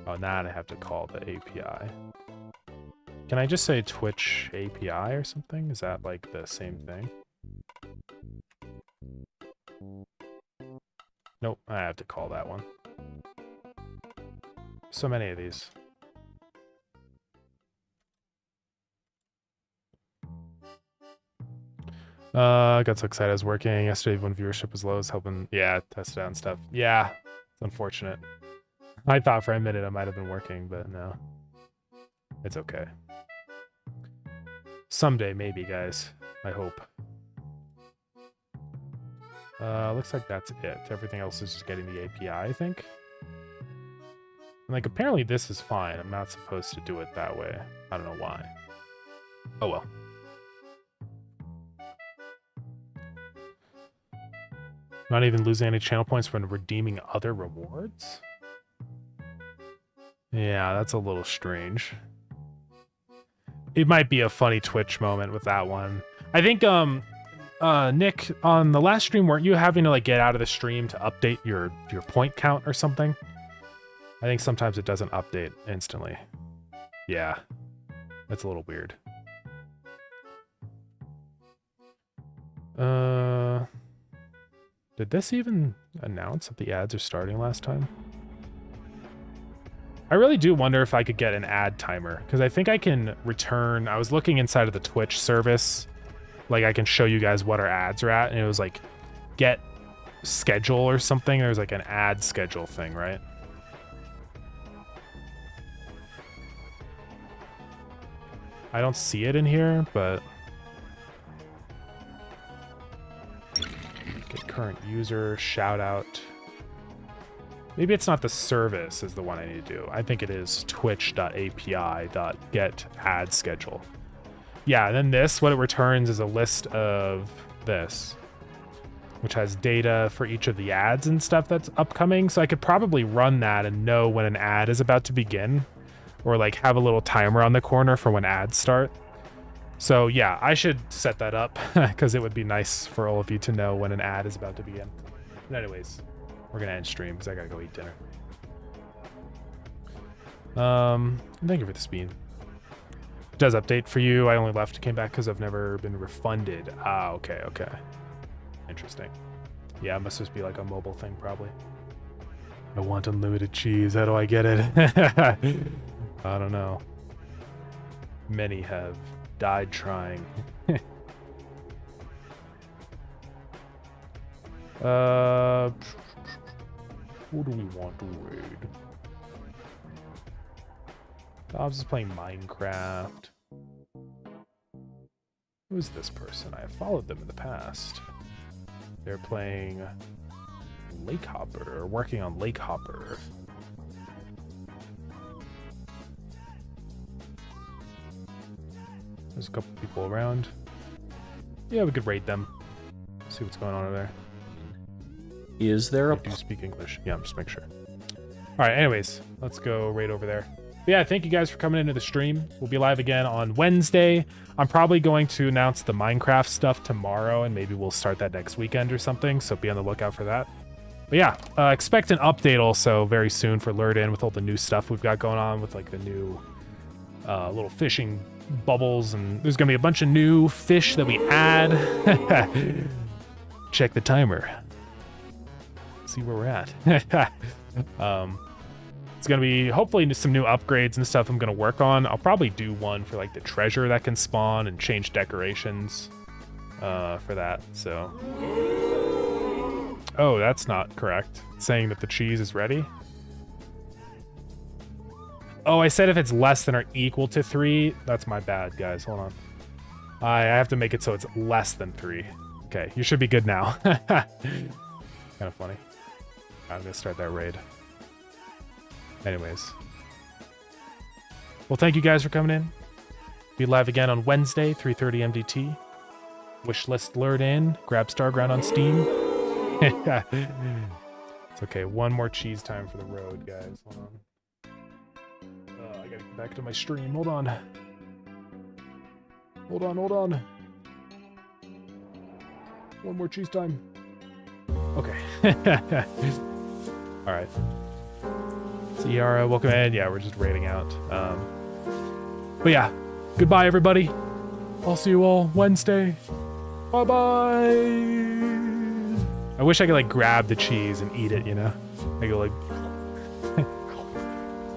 Oh, now I have to call the API. Can I just say Twitch API or something? Is that like the same thing? Nope, I have to call that one. So many of these. I got so excited I was working yesterday when viewership was low. I was helping, yeah, test it out and stuff. Yeah, it's unfortunate. I thought for a minute I might have been working, but no. It's okay. Someday, maybe, guys. I hope. Looks like that's it. Everything else is just getting the API, I think. And, like, apparently this is fine. I'm not supposed to do it that way. I don't know why. Oh, well. Not even losing any channel points when redeeming other rewards? Yeah, that's a little strange. It might be a funny Twitch moment with that one. I think, Nick, on the last stream, weren't you having to, like, get out of the stream to update your point count or something? I think sometimes it doesn't update instantly. Yeah, that's a little weird. Did this even announce that the ads are starting last time? I really do wonder if I could get an ad timer, because I think I can return. I was looking inside of the Twitch service, like I can show you guys what our ads are at, and it was like get schedule or something. There's like an ad schedule thing, right? I don't see it in here, but get current user, shout out. Maybe it's not the service is the one I need to do. I think it is twitch.api.get ad schedule. Yeah, and then this, what it returns is a list of this, which has data for each of the ads and stuff that's upcoming. So I could probably run that and know when an ad is about to begin, or like have a little timer on the corner for when ads start. So yeah, I should set that up because it would be nice for all of you to know when an ad is about to begin. But anyways, we're gonna end stream because I gotta go eat dinner. Thank you for the speed. It does update for you. I only left, came back because I've never been refunded. Ah, okay. Interesting. Yeah, it must just be like a mobile thing probably. I want unlimited cheese. How do I get it? I don't know. Many have died trying. Who do we want to raid? Dobbs is playing Minecraft. Who is this person? I have followed them in the past. They're playing Lake Hopper, or working on Lake Hopper. There's a couple people around. Yeah, we could raid them. See what's going on over there. Is there a... I do speak English. Yeah, I'm just making sure. Alright, anyways, let's go raid over there. But yeah, thank you guys for coming into the stream. We'll be live again on Wednesday. I'm probably going to announce the Minecraft stuff tomorrow, and maybe we'll start that next weekend or something, so be on the lookout for that. But yeah, expect an update also very soon for Lured In with all the new stuff we've got going on with like the new little fishing bubbles, and there's gonna be a bunch of new fish that we add. Check the timer. See where we're at. It's gonna be hopefully some new upgrades and stuff I'm gonna work on. I'll probably do one for like the treasure that can spawn and change decorations for that. So, oh, that's not correct. It's saying that the cheese is ready. Oh, I said if it's less than or equal to 3. That's my bad, guys. Hold on. I have to make it so it's less than 3. Okay, you should be good now. Kind of funny. I'm gonna start that raid. Anyways. Well, thank you guys for coming in. Be live again on Wednesday, 3:30 MDT. Wishlist Lured In. Grab Starground on Steam. It's okay. One more cheese time for the road, guys. Hold on. I gotta get back to my stream. Hold on. Hold on. One more cheese time. Okay. All right. So Yara, welcome in. Yeah, we're just raiding out. But yeah, goodbye everybody. I'll see you all Wednesday. Bye bye. I wish I could like grab the cheese and eat it, you know? I go like,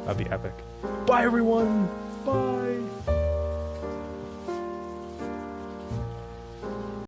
that'd be epic. Bye everyone. Bye.